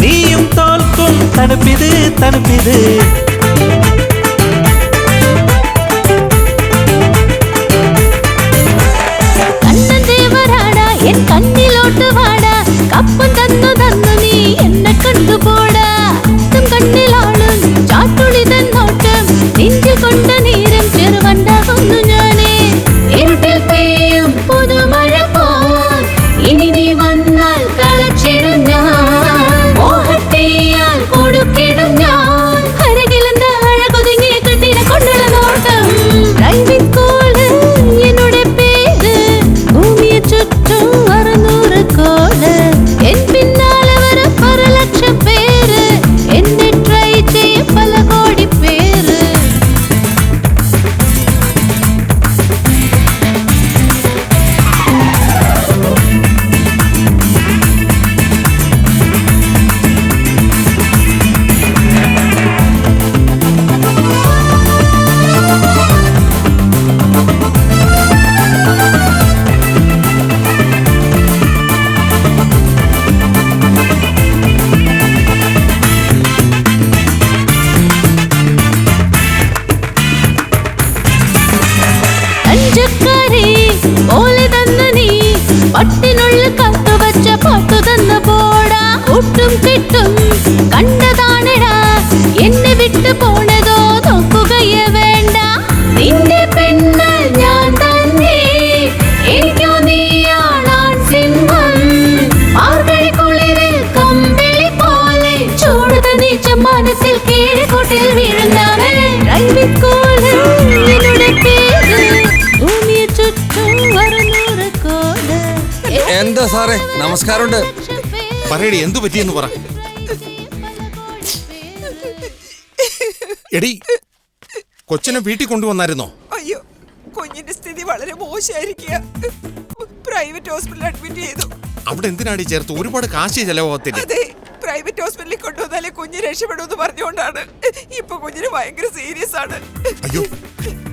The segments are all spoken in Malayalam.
നീയും തോൽക്കും തണുപ്പിത് തണുപ്പിത്. കണ്ണന്തേവരാടാ എൻ കണ്ണിലോട്ട് വാടാ, കപ്പം തന്നു തന്നു നീ എന്നെ കണ്ടുപോടാ. കണ്ണിലാളും ചാട്ടുളി തന്നോട്ടം, നെഞ്ചിൽ കൊണ്ട നീരം ചെറുവണ്ടാകുന്നു ഞാനേ. ഇരുട്ടിൽ പെയ്യും പുതുമഴ പോൽ ഇനി നീ വന്നാൽ കളച്ചിടും ഞാൻ, മോഹത്തെയാൽ കൊടുക്കിടും ഞാൻ. അരകിലെന്ത അഴകൊതുങ്ങിയ കെട്ടിനെ കൊണ്ടുള്ള നോട്ടം, ഡ്രൈവിംഗ് സ്കൂള് എന്നോട് പേര്, ഭൂമിയെ ചുറ്റും 600 കോള്, എൻ പിന്നാലെ വരും 1 ലക്ഷം പേര്, എന്നെ ട്രൈ ചെയ്യ പല കോടി പേര്. ഓലെ തന്ന നീ പട്ടിനുള്ളിൽ കത്തുവച്ച പാട്ടു തന്ന പോടാ. ഒട്ടും കിട്ടും കണ്ടതാണടാ, എന്നെ വിട്ടു പോണതോ നോക്കുകയേ വേണ്ട. നിന്റെ പെണ്ണ് ഞാൻ തന്നെ, എനിക്കോ നീയാണാൺ സിംഹം. മാർഗഴിക്കുള്ളിൽ കമ്പിളി പോലെ ചൂടുത നീച്ച മനസ്സിൽ കീഴ്കൂട്ടിൽ വീഴുന്നവൻ. ഡ്രൈവിംഗ് സ്കൂളിൽ എന്നോട് പേര്, ഭൂമിയെ ചുറ്റും 600 കോള്. എന്താ സാറേ നമസ്കാരമുണ്ട്. പറയടി എന്തു പറ്റിയെന്ന് പറ. എടി കൊച്ചിനെ വീട്ടിൽ കൊണ്ടുവന്നായിരുന്നോ? അയ്യോ, കുഞ്ഞിന്റെ സ്ഥിതി വളരെ മോശമായിരിക്കുക. പ്രൈവറ്റ് ഹോസ്പിറ്റലിൽ അഡ്മിറ്റ് ചെയ്തു. അവിടെ എന്തിനാടി ചേർത്ത്? ഒരുപാട് കാശ് ചെലവാകത്തില്ല. അതെ, പ്രൈവറ്റ് ഹോസ്പിറ്റലിൽ കൊണ്ടുവന്നാലേ കുഞ്ഞ് രക്ഷപ്പെടുമെന്ന് പറഞ്ഞുകൊണ്ടാണ്. ഇപ്പൊ കുഞ്ഞിന് ഭയങ്കര സീരിയസ് ആണ്. അയ്യോ,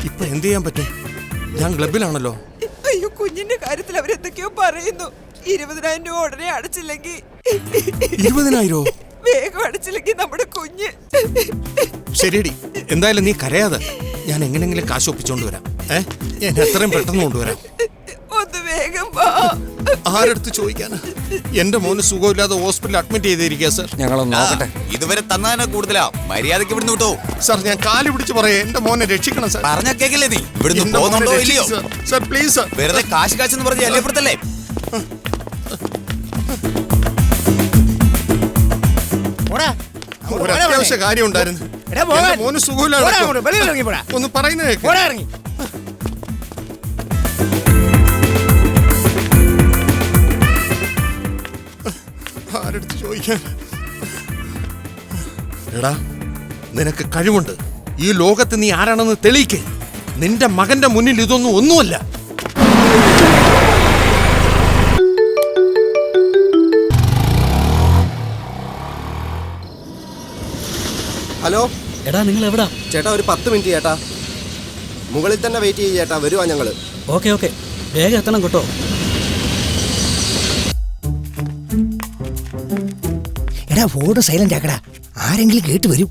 ഇപ്പൊ എന്ത് ചെയ്യാൻ പറ്റും? ഞാൻ ക്ലബിലാണല്ലോ. അയ്യോ, കുഞ്ഞിന്റെ കാര്യത്തിൽ അവരെന്തൊക്കെയോ പറയുന്നു. 20,000 രൂപ ഉടനെ അടച്ചില്ലെങ്കിൽ 20,000? വേഗം അടച്ചില്ലെങ്കിൽ നമ്മുടെ കുഞ്ഞ്. ശരിയടി, എന്തായാലും നീ കരയാതെ. ഞാൻ എങ്ങനെങ്കിലും കാശ് ഒപ്പിച്ചോണ്ട് വരാം. ഞാൻ എത്രയും പെട്ടെന്ന് കൊണ്ടുവരാം. ഒന്ന് വേഗം വാ. ആരെടുത്ത് ചോദിക്കാനാ? എന്റെ മോന് സുഖമില്ലാതെ ഹോസ്പിറ്റലിൽ അഡ്മിറ്റ് ചെയ്തിരിക്കുക സർ. ഞങ്ങളൊന്ന് നോക്കട്ടെ. ഇതുവരെ തന്നതിനെ കൂടുതലാ. മര്യാദക്ക് ഇവിടുന്ന് വിട്ടോ സർ. ഞാൻ കാല് പിടിച്ച് പറയാ, എന്റെ മോനെ രക്ഷിക്കണം സർ. പറഞ്ഞ കേക്കില്ലേ നീ? ഇവിടുന്ന് പോകുന്നുണ്ടോ ഇല്ലയോ? Sir please sir. വെറുതെ കാശെന്ന് പറഞ്ഞ് അല്ലേപ്പുറത്തല്ലേ? ഒരു അത്യാവശ്യ കാര്യം ഉണ്ടായിരുന്നു. മോന് സുഖമില്ലാതെ ഒന്ന് പറയുന്നത് കേക്ക്. ആരെടുത്ത് ചോദിക്കാൻ? എടാ, നിനക്ക് കഴിവുണ്ട്. ഈ ലോകത്ത് നീ ആരാണെന്ന് തെളിയിക്കേ. നിന്റെ മകന്റെ മുന്നിൽ ഇതൊന്നും ഒന്നുമല്ല. ഹലോ എടാ, നിങ്ങൾ എവിടാ ചേട്ടാ? ഒരു 10 മിനിറ്റ് ചേട്ടാ. മുകളിൽ തന്നെ വെയിറ്റ് ചെയ്യ ചേട്ടാ. വരുവാ ഞങ്ങള്. ഓക്കെ ഓക്കെ, വേഗം എത്തണം കേട്ടോ. എടാ, ഫോൺ സൈലന്റ് ആക്കടാ, ആരെങ്കിലും കേട്ട് വരും.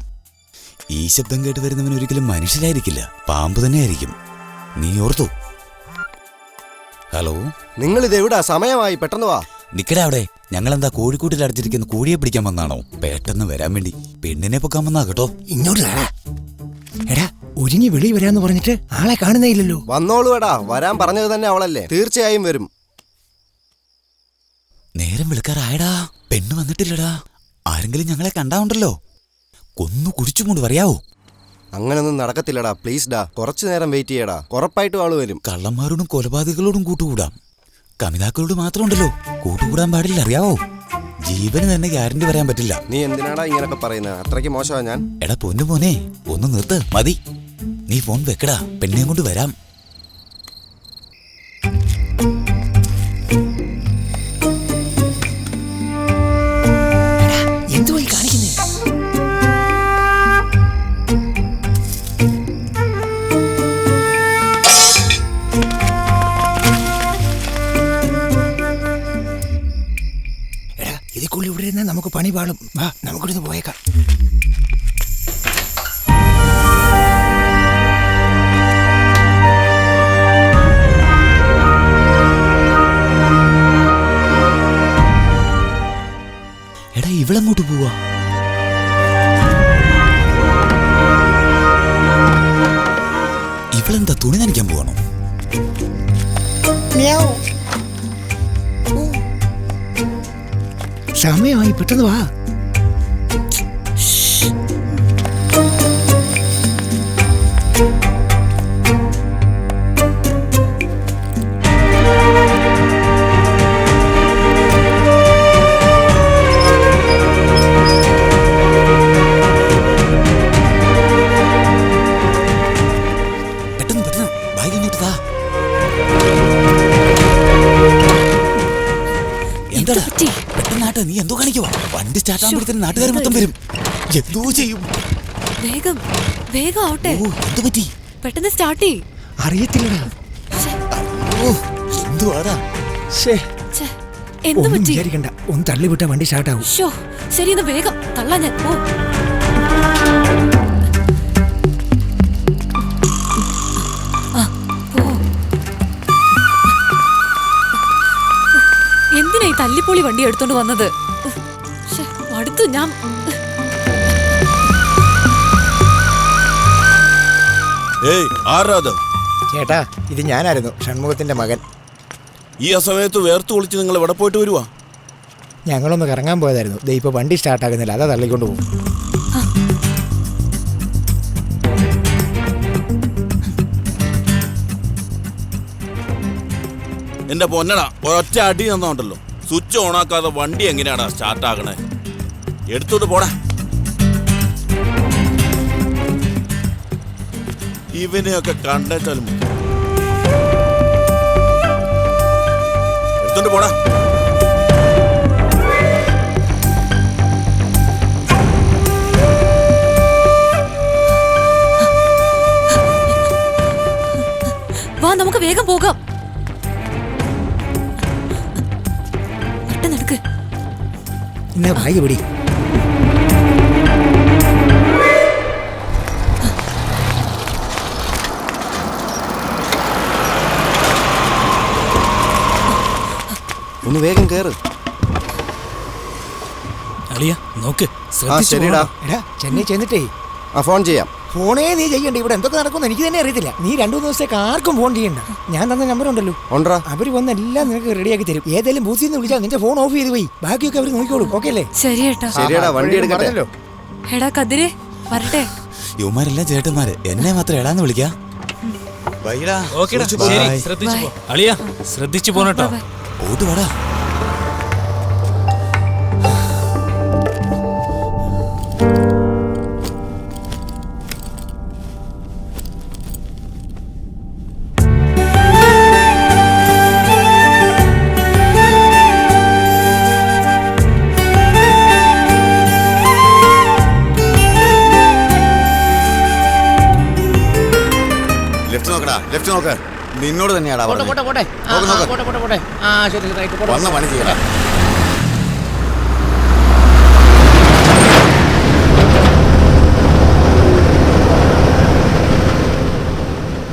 ഈ ശബ്ദം കേട്ട് വരുന്നവൻ ഒരിക്കലും മനുഷ്യരായിരിക്കില്ല, പാമ്പ് തന്നെ ആയിരിക്കും. നീ ഓർത്തു? ഹലോ, നിങ്ങൾ ഇത് എവിടാ? സമയമായി, പെട്ടെന്ന് വാ. നിക്കടാ അവിടെ. ഞങ്ങളെന്താ കോഴിക്കൂട്ടിൽ അടച്ചിരിക്കുന്ന കോഴിയെ പിടിക്കാൻ വന്നാണോ? പെട്ടെന്ന് വരാൻ വേണ്ടി. പെണ്ണിനെ പൊക്കാൻ വന്നാ കേട്ടോ. ഇങ്ങോട്ട് കാണാ. എടാ, ഒരുങ്ങി വെളി വരാന്ന് പറഞ്ഞിട്ട് ആളെ കാണുന്നേ ഇല്ലല്ലോ. വന്നോളൂ എടാ, വരാൻ പറഞ്ഞത് തന്നെ അവളല്ലേ. തീർച്ചയായും വരും. നേരം വിളിക്കാറായടാ, പെണ്ണ് വന്നിട്ടില്ലടാ. ആരെങ്കിലും ഞങ്ങളെ കണ്ടാ ഉണ്ടല്ലോ, കൊന്നു കുടിച്ചും കൊണ്ട് പറയാവോ? അങ്ങനൊന്നും നടക്കത്തില്ലടാ, പ്ലീസ് ഡാ, കുറച്ചു നേരം വെയിറ്റ് ചെയ്യടാ, ഉറപ്പായിട്ടും ആള് വരും. കള്ളന്മാരോടും കൊലപാതകളോടും കൂട്ടുകൂടാം, കമിതാക്കളോട് മാത്രമുണ്ടല്ലോ കൂട്ടുകൂടാൻ പാടില്ല, അറിയാവോ? ജീവന് തന്നെ ഗ്യാരണ്ടി പറയാൻ പറ്റില്ല. നീ എന്തിനാടാ ഇങ്ങനൊക്കെ പറയുന്നത്? അത്രയ്ക്ക് മോശമാ ഞാൻ? എടാ പൊന്നു മോനെ, ഒന്ന് നിർത്ത്, മതി. നീ ഫോൺ വെക്കടാ, പെണ്ണെ കൊണ്ട് വരാം. എന്തുവായി കാണിക്കുന്നേ? എടാ, ഇതിക്കുള്ളിൽ ഇവിടെ ഇരുന്നാൽ നമുക്ക് പണി പാളും. വാ, നമുക്കിവിടുന്ന് പോയേക്കാം. എടാ ഇവളെങ്ങോട്ട് പോവാ? ഇവളെന്താ തുണി നനയ്ക്കാൻ പോവാണോ? സമയമായി, പെട്ടെന്ന് വാ. പെട്ടെന്ന് പെട്ടെന്ന് ബാഗ് ഇങ്ങോട്ട് താ. എന്താടാ പെട്ടെന്നാട്ടെ, നീ എന്തോ കാണിക്കുവാ? വണ്ടി സ്റ്റാർട്ട് ആകുമ്പോഴത്തേനും നാട്ടുകാർ മൊത്തം വരും. എന്തോ ചെയ്യും. വേഗം വേഗം ആവട്ടെ. ഓ, എന്ത് പറ്റി? പെട്ടെന്ന് സ്റ്റാർട്ട് ചെയ്യ്. അറിയത്തില്ലടാ. ഓ, എന്തുവാടാ? എന്ത് ഒന്നും പറ്റി? വിചാരിക്കണ്ട, ഒന്ന് തള്ളിവിട്ട വണ്ടി സ്റ്റാർട്ടാവും. ശോ, ശരി എന്നാ വേഗം തള്ളാ ഞാൻ. ഓ എന്തിനാ ഈ തല്ലിപ്പൊളി വണ്ടി എടുത്തോണ്ട് വന്നത്? അടുത്തു ഞാൻ. ചേട്ടാ, ഇത് ഞാനായിരുന്നു, ഷൺമുഖത്തിന്റെ മകൻ. ഈ അസമയത്ത് വേർത്ത് കുളിച്ച് നിങ്ങൾ എവിടെ പോയിട്ട് വരുവാ? ഞങ്ങളൊന്ന് കറങ്ങാൻ പോയതായിരുന്നു. ദേ ഇപ്പൊ വണ്ടി സ്റ്റാർട്ടാകുന്നില്ല, അതാ തള്ളിക്കൊണ്ട് പോകും. എന്റെ പൊന്നടാ, ഒരൊറ്റ അടി തന്നോണ്ടല്ലോ. സ്വിച്ച് ഓണാക്കാതെ വണ്ടി എങ്ങനെയാടാ സ്റ്റാർട്ട് ആകണേ? എടുത്തോട്ട് പോടാ. ഇവനെയൊക്കെ കണ്ടേച്ചാലും എടുത്തോണ്ട് പോടാ. വാ, നമുക്ക് വേഗം പോകാം. പെട്ടെന്ന് എടുക്ക്. ഇന്ന ബാഗ് പിടി. ഒന്ന് വേഗം കേറ്. അളിയ നോക്ക്, ശരിടാ. എടാ, ചെന്നൈ ചെന്നിട്ടേ ഫോൺ ചെയ്യാം. ഫോണേ നീ ചെയ്യണ്ട. ഇവിടെ എന്തൊക്കെ നടക്കുന്നു എനിക്ക് തന്നെ അറിയത്തില്ല. നീ 2-3 ദിവസത്തേക്ക് ആർക്കും ഫോൺ ചെയ്യണ്ട. ഞാൻ തന്ന നമ്പർ ഉണ്ടല്ലോ, അവര് വന്ന് എല്ലാം നിനക്ക് റെഡിയാക്കി തരും. ഏതെങ്കിലും ബൂത്തിൽ നിന്ന് വിളിച്ചാൽ നിന്റെ ഫോൺ ഓഫ് ചെയ്ത് പോയി, ബാക്കിയൊക്കെ അവർ നോക്കിക്കോളും. ഓക്കെ അല്ലേ? ശരിയാടാ, വണ്ടി എടുക്കണല്ലോ. എടാ കതിരെ, വരട്ടെ. യുവമാരെല്ലാം ചേട്ടന്മാര്, എന്നെ മാത്രം എടാന്ന് വിളിക്കാ. അളിയ ശ്രദ്ധിച്ചു പോണട്ടോ. ഓട്ട് വാടാ. ലെഫ്റ്റ് നോക്ക്. നിന്നോട് തന്നെയാടാ വന്ന പണി ചെയ്യടാ.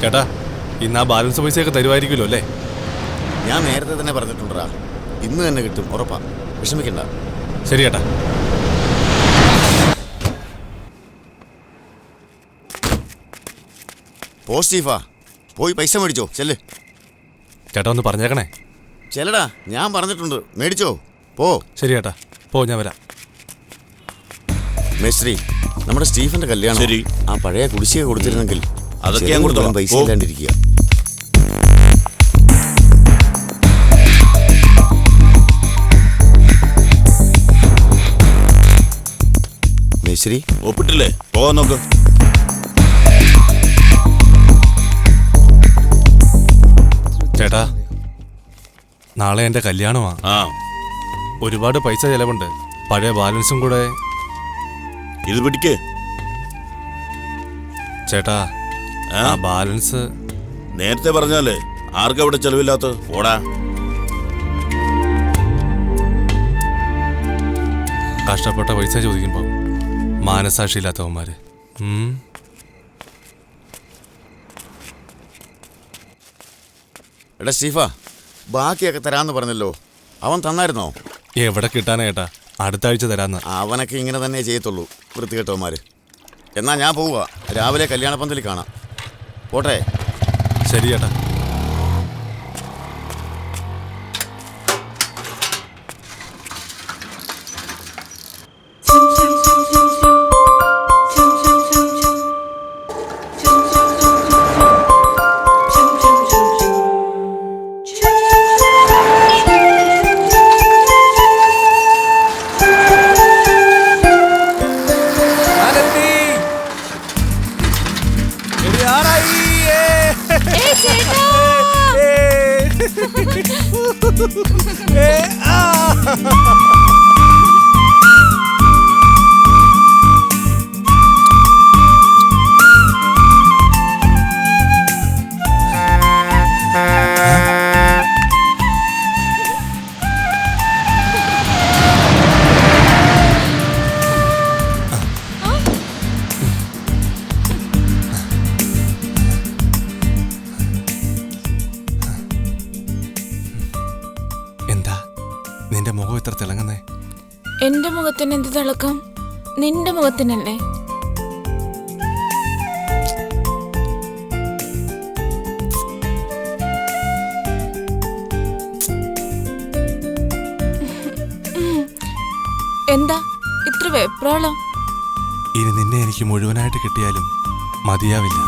ചേട്ടാ, ഇന്ന് ആ ബാലൻസ് പൈസയൊക്കെ തരുമായിരിക്കുമല്ലോ അല്ലേ? ഞാൻ നേരത്തെ തന്നെ പറഞ്ഞിട്ടുണ്ടാ, ഇന്ന് തന്നെ കിട്ടും, ഉറപ്പാ, വിഷമിക്കണ്ട. ശരി ചേട്ടാ. പോസ്റ്റീഫാ, പോയി പൈസ മേടിച്ചോ, ചെല്ല്. ചേട്ടാ ഒന്ന് പറഞ്ഞേക്കണേ. ചെല്ലടാ, ഞാൻ പറഞ്ഞിട്ടുണ്ട്, മേടിച്ചോ, പോ. ശരി ചേട്ടാ, പോ, ഞാൻ വരാം. മേശ്രീ, നമ്മുടെ സ്റ്റീഫന്റെ കല്യാണം. ശരി. ആ പഴയ കുടിശ്ശിക കൊടുത്തിരുന്നെങ്കിൽ അതൊക്കെ ഞാൻ കൊടുത്തോളാം. പൈസ ഇല്ലാണ്ടിരിക്കുക. മേശ്ശേരി ഒപ്പിട്ടില്ലേ? പോകാൻ നോക്ക്. ചേട്ടാ, നാളെ എൻ്റെ കല്യാണമാ. ആ, ഒരുപാട് പൈസ ചെലവുണ്ട്. പഴയ ബാലൻസും കൂടെ. ഇത് പിടിക്ക് ചേട്ടാ. ആ ബാലൻസ് നേരത്തെ പറഞ്ഞാലേ ആർക്കും അവിടെ ചെലവില്ലാത്ത. ഓടാ. കഷ്ടപ്പെട്ട പൈസ ചോദിക്കുമ്പോ മാനസാക്ഷി ഇല്ലാത്തവന്മാര്. എടാ സ്റ്റീഫാ, ബാക്കിയൊക്കെ തരാന്ന് പറഞ്ഞല്ലോ, അവൻ തന്നായിരുന്നോ? എവിടെ കിട്ടാനാ ചേട്ടാ? അടുത്ത ആഴ്ച തരാന്ന്. അവനൊക്കെ ഇങ്ങനെ തന്നെ ചെയ്യത്തുള്ളൂ, വൃത്തികെട്ടവന്മാര്. എന്നാ ഞാൻ പോവുക, രാവിലെ കല്യാണപ്പന്തലിൽ കാണാം. പോട്ടെ. ശരി ചേട്ടാ. നിന്റെ മുഖം ഇത്ര തിളങ്ങുന്നേ? എന്റെ മുഖത്തിന് എന്ത് തിളക്കം? നിന്റെ മുഖത്തിനല്ലേ? എന്താ ഇത്ര വെപ്രാളം? ഇനി നിന്നെ എനിക്ക് മുഴുവനായിട്ട് കിട്ടിയാലും മതിയാവില്ല.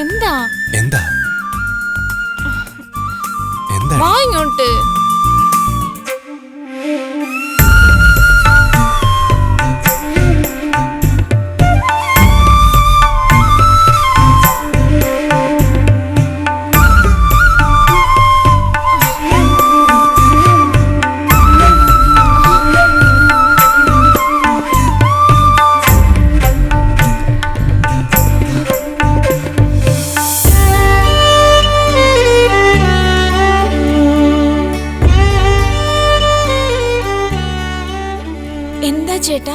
എന്താ എന്താ എന്താ? വാ ഇങ്ങോട്ട്. ചേട്ടാ,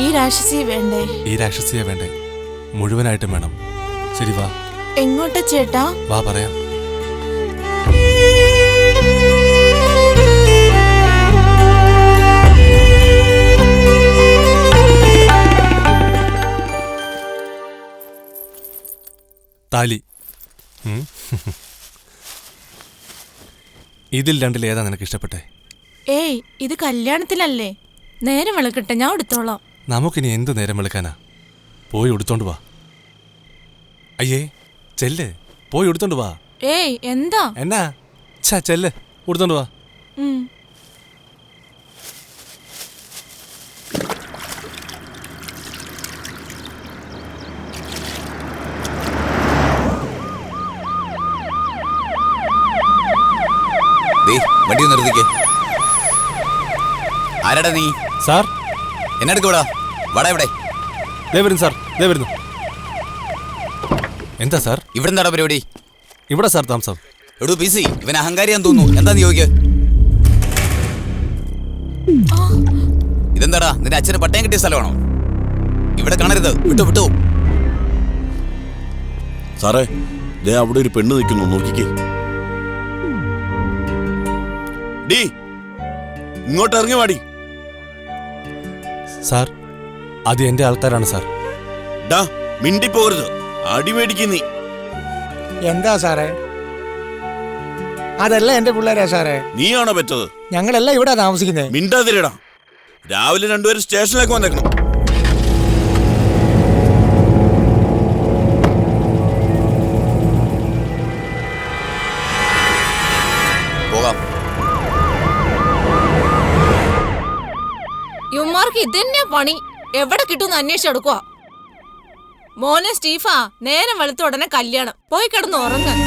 ഈ രാക്ഷസിയെ വേണ്ടേ? ഈ രാക്ഷസിയെ വേണ്ടേ? മുഴുവനായിട്ടും വേണം. ശരി, വാ. എങ്ങോട്ടാ ചേട്ടാ? വാ, പറയാം. താലി. ഇതിൽ രണ്ടിൽ ഏതാ നിനക്ക് ഇഷ്ടപ്പെട്ടെ? ഏയ്, ഇത് കല്യാണത്തിനല്ലേ. നേരം വിളക്കട്ടെ, ഞാൻ എടുത്തോളാം. നമുക്കിനി എന്ത് നേരം വിളക്കാനാ? പോയി എടുത്തോണ്ട് വാ. അയ്യേ, ചെല്ല്, പോയി എടുത്തോണ്ട് വാ. ഏയ്, എന്താ? എന്നാ? ചെല്ല്, എടുത്തോണ്ട് വാ. വണ്ടി നിർത്തിക്കേ. ആരാടാ നീ? സാർ, എന്നെടുക്കൂടാ. വടാ ഇവിടെ. ദേ വരുന്നു സാർ, ദേ വരുന്നു. എന്താ സാർ? ഇവിടെ എന്താടാ പരിപാടി? ഇവിടെ സാർ താമസം. എടൂ ബിസി, ഇവൻ അഹങ്കാരിയാന്ന് തോന്നുന്നു. എന്താ നീ ചോദിക്ക്? ഇതെന്താടാ, നിന്റെ അച്ഛന് പട്ടയം കിട്ടിയ സ്ഥലമാണോ? ഇവിടെ കാണരുത്, വിട്ടു വിട്ടു. സാറേ, ദേ അവിടെ ഒരു പെണ്ണ് നിൽക്കുന്നു, നോക്കിക്കേ. ഡി, ഇങ്ങോട്ട് ഇറങ്ങി വാടി. സാർ, അത് എന്റെ ആൾക്കാരാണ് സാർ. ഡാ, മിണ്ടിപ്പോകരുത്, അടി മേടിക്കും നീ. എന്താ സാറേ? അതല്ല എന്റെ പിള്ളേരാ സാറേ. നീയാണോ പറ്റത്? ഞങ്ങളെല്ലാം ഇവിടെ താമസിക്കുന്നത്. മിണ്ടാതിരിടാ. രാവിലെ രണ്ടുപേരും സ്റ്റേഷനിലേക്ക് വന്നേക്കണം. പോകാം. യുമാർക്ക് ഇതന്നെ പണി. എവിടെ കിട്ടുമെന്ന് അന്വേഷിച്ചെടുക്കുക. മോനെ സ്റ്റീഫാ, നേരം വെളുത്ത ഉടനെ കല്യാണം. പോയി കിടന്ന് ഉറങ്ങാൻ.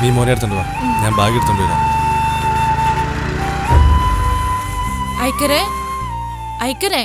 നീ മോനെ എടുത്തോണ്ട് വാ, ഞാൻ ബാഗ് എടുത്തോണ്ട് വരാം. ഐക്കരെ, ഐക്കരെ,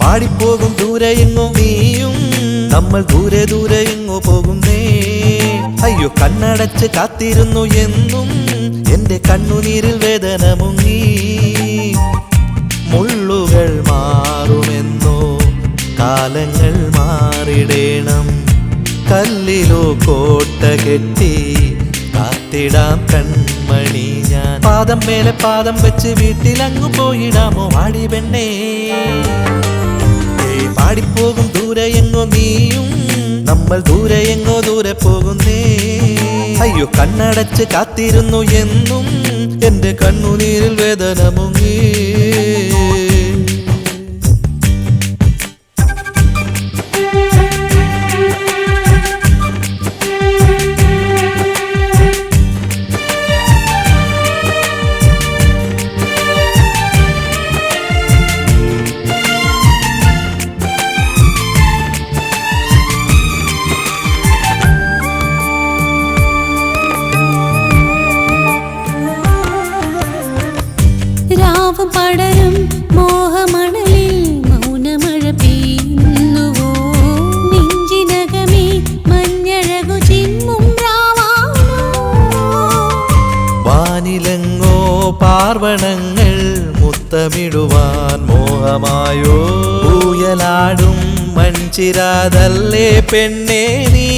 പാടിപ്പോകും ദൂരെ എങ്ങോ നീയും, നമ്മൾ ദൂരെ ദൂരെ എങ്ങോ പോകുന്നേ. അയ്യോ കണ്ണടച്ച് കാത്തിരുന്നു എന്നും, എന്റെ കണ്ണുനീരിൽ വേദന മുങ്ങി. മുള്ളുകൾ മാറുമെന്നോ, കാലങ്ങൾ മാറിടേണം. കല്ലിലോ കോട്ട കെട്ടി കാത്തിടാം കൺമണി ഞാൻ. പാദം മേലെ പാദം വെച്ച് വീട്ടിലങ്ങു പോയിടാമോ വാടി പെണ്ണേ. പാടിപ്പോകും ദൂരെ എങ്ങോ നീയും, നമ്മൾ ദൂരെ എങ്ങോ ദൂരെ പോകുന്നേ. അയ്യോ കണ്ണടച്ച് കാത്തിരുന്നു എന്നും, എന്റെ കണ്ണുനീരിൽ വേദന മുങ്ങി. പടരും മോഹമണലിൽ മൗനമഴ പെയ്യുന്നുവോ. നെഞ്ചിനകമേ മഞ്ഞഴകു ചിമ്മും രാവാണോ. വാനിലെങ്ങോ പാർവണങ്ങൾ മുത്തമിടുവാൻ മോഹമായോ. ഊയലാടും മൺചിരാതല്ലേ പെണ്ണേ നീ.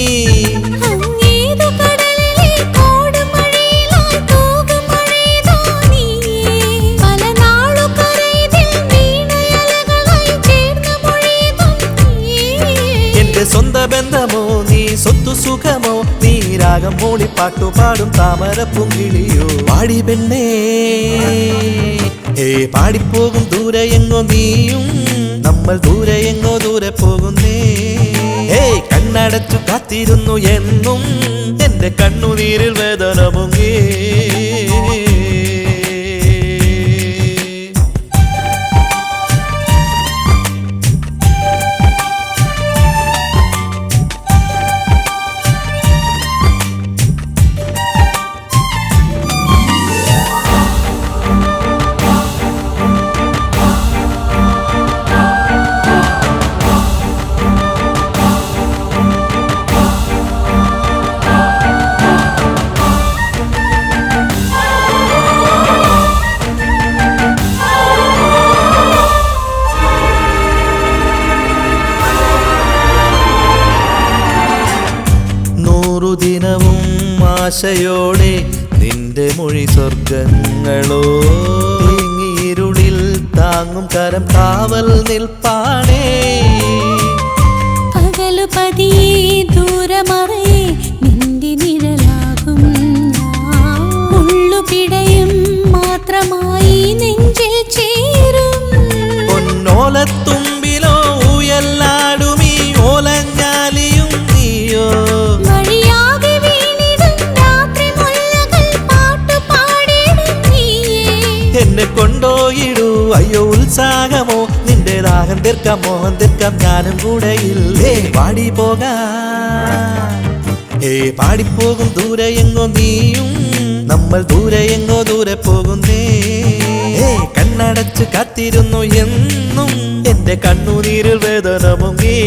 സ്വന്ത ബന്ധമോ നീ സ്വത്തു സുഖമോ, നീ രാഗം മൂളി പാട്ടുപാടും താമരപ്പൂങ്കിളിയോ. പാടി പെണ്ണേ പാടിപ്പോകും ദൂരെ എങ്ങോ നീയും, നമ്മൾ ദൂരെ എങ്ങോ ദൂരെ പോകുന്നേ. കണ്ണടച്ചു കാത്തിരുന്നു എന്നും, എന്റെ കണ്ണുനീരിൽ വേദന മുങ്ങി. ആശയോടെ നിന്റെ മൊഴി സ്വർഗങ്ങളോ തേങ്ങിയിരുളിൽ താങ്ങും കരം കാവൽ നിൽപ്പാണേ പകലു പതിയെ ദൂരമറയെ നിന്റെ നിഴലാകും ഉള്ളുപിടയും മാത്രമായി നെഞ്ചിൽ ചേരും പൊന്നോലത്തുമ്പിലോ ഉയല്ലാടുമീ ഓലഞ്ഞാലിയും നീയോ വഴിയാകെ വീണിടും രാത്രി മുല്ലകൾ പാട്ടുപാടിടും നീയേ എന്നെ കൊണ്ടോയിടൂ അയ്യോ ഉത്സാഹമോ നിന്റെ ദാഹം തീർക്കാം മോഹം തീർക്കാം ഞാനും കൂടെ ഇല്ലേ പാടി പോകാം പാടിപ്പോകും ദൂരെ എങ്ങോ നീയും നമ്മൾ ദൂരെ എങ്ങോ ദൂരെ പോകുന്നേ കണ്ണടച്ച് കാത്തിരുന്നു എന്നും എന്റെ കണ്ണുനീരിൽ വേദന മുങ്ങി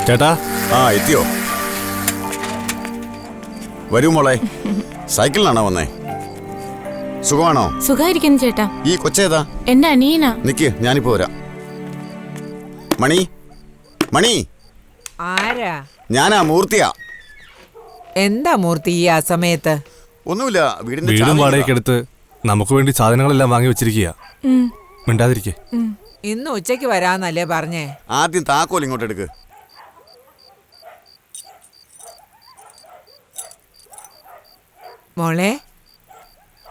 ചേട്ടാ എത്തിയോ? വരൂ മോളെ. സൈക്കിളിലാണോ വന്നേ? സുഖമാണോ? സുഖായിരിക്കുന്നു ചേട്ടാ. ഈ കൊച്ചേതാ? എന്റെ അനിയനാ. നിക്ക്, ഞാനിപ്പോ വരാം. മണി, മണി. ആരാ? ഞാനാ, മൂർത്തിയാ. എന്താ മൂർത്തി ഈ ആ സമയത്ത്? ഒന്നുമില്ല, വീടും വാടകയ്ക്ക് എടുത്ത് നമുക്ക് വേണ്ടി സാധനങ്ങളെല്ലാം വാങ്ങി വെച്ചിരിക്കുക. മിണ്ടാതിരിക്കേ. ഇന്ന് ഉച്ചയ്ക്ക് വരാന്നല്ലേ പറഞ്ഞേ? ആദ്യം താക്കോൽ ഇങ്ങോട്ട് എടുക്ക്. മോളെ,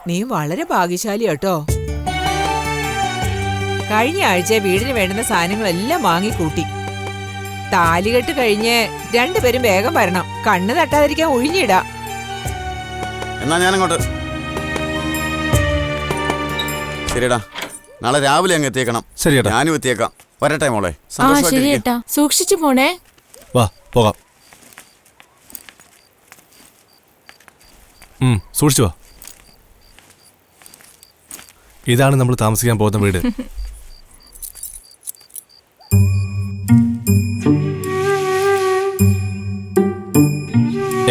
നീ വളരെ ഭാഗ്യശാലി കേട്ടോ. കഴിഞ്ഞ ആഴ്ച വീടിന് വേണ്ടുന്ന സാധനങ്ങളെല്ലാം വാങ്ങിക്കൂട്ടി. താലികെട്ട് കഴിഞ്ഞ് രണ്ടുപേരും വേഗം വരണം. കണ്ണ് തട്ടാതിരിക്കാൻ ഒഴിഞ്ഞിടാ. എന്നാ ഞാനങ്ങോട്ട്. ശരിയടാ, നാളെ രാവിലെ അങ്ങ് എത്തിയേക്കണം. ശരിയേട്ടാ, ഞാനും എത്തിയേക്കാം. വരട്ടെ മോളെ. ശരിയേട്ടാ, സൂക്ഷിച്ചു പോണേ. വാ പോകാം. സൂക്ഷിച്ചു വാ. ഇതാണ് നമ്മൾ താമസിക്കാൻ പോകുന്ന വീട്.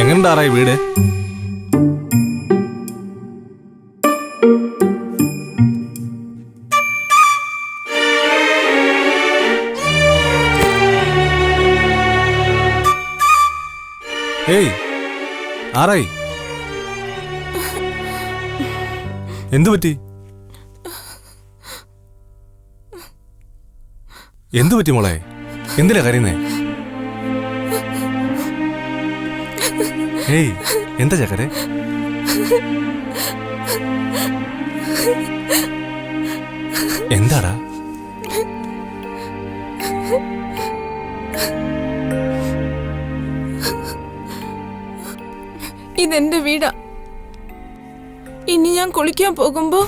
എങ്ങനെയുണ്ടാറായി വീട്? ഏയ് ആറായി, എന്തു പറ്റി? എന്തു പറ്റി മോളെ? എന്തിനാ കരയുന്നേ? ഏയ് എന്താ ചക്കരെ? എന്താടാ? ഇതെന്റെ വീടാ. ഇനി ഞാൻ കുളിക്കാൻ പോകുമ്പോ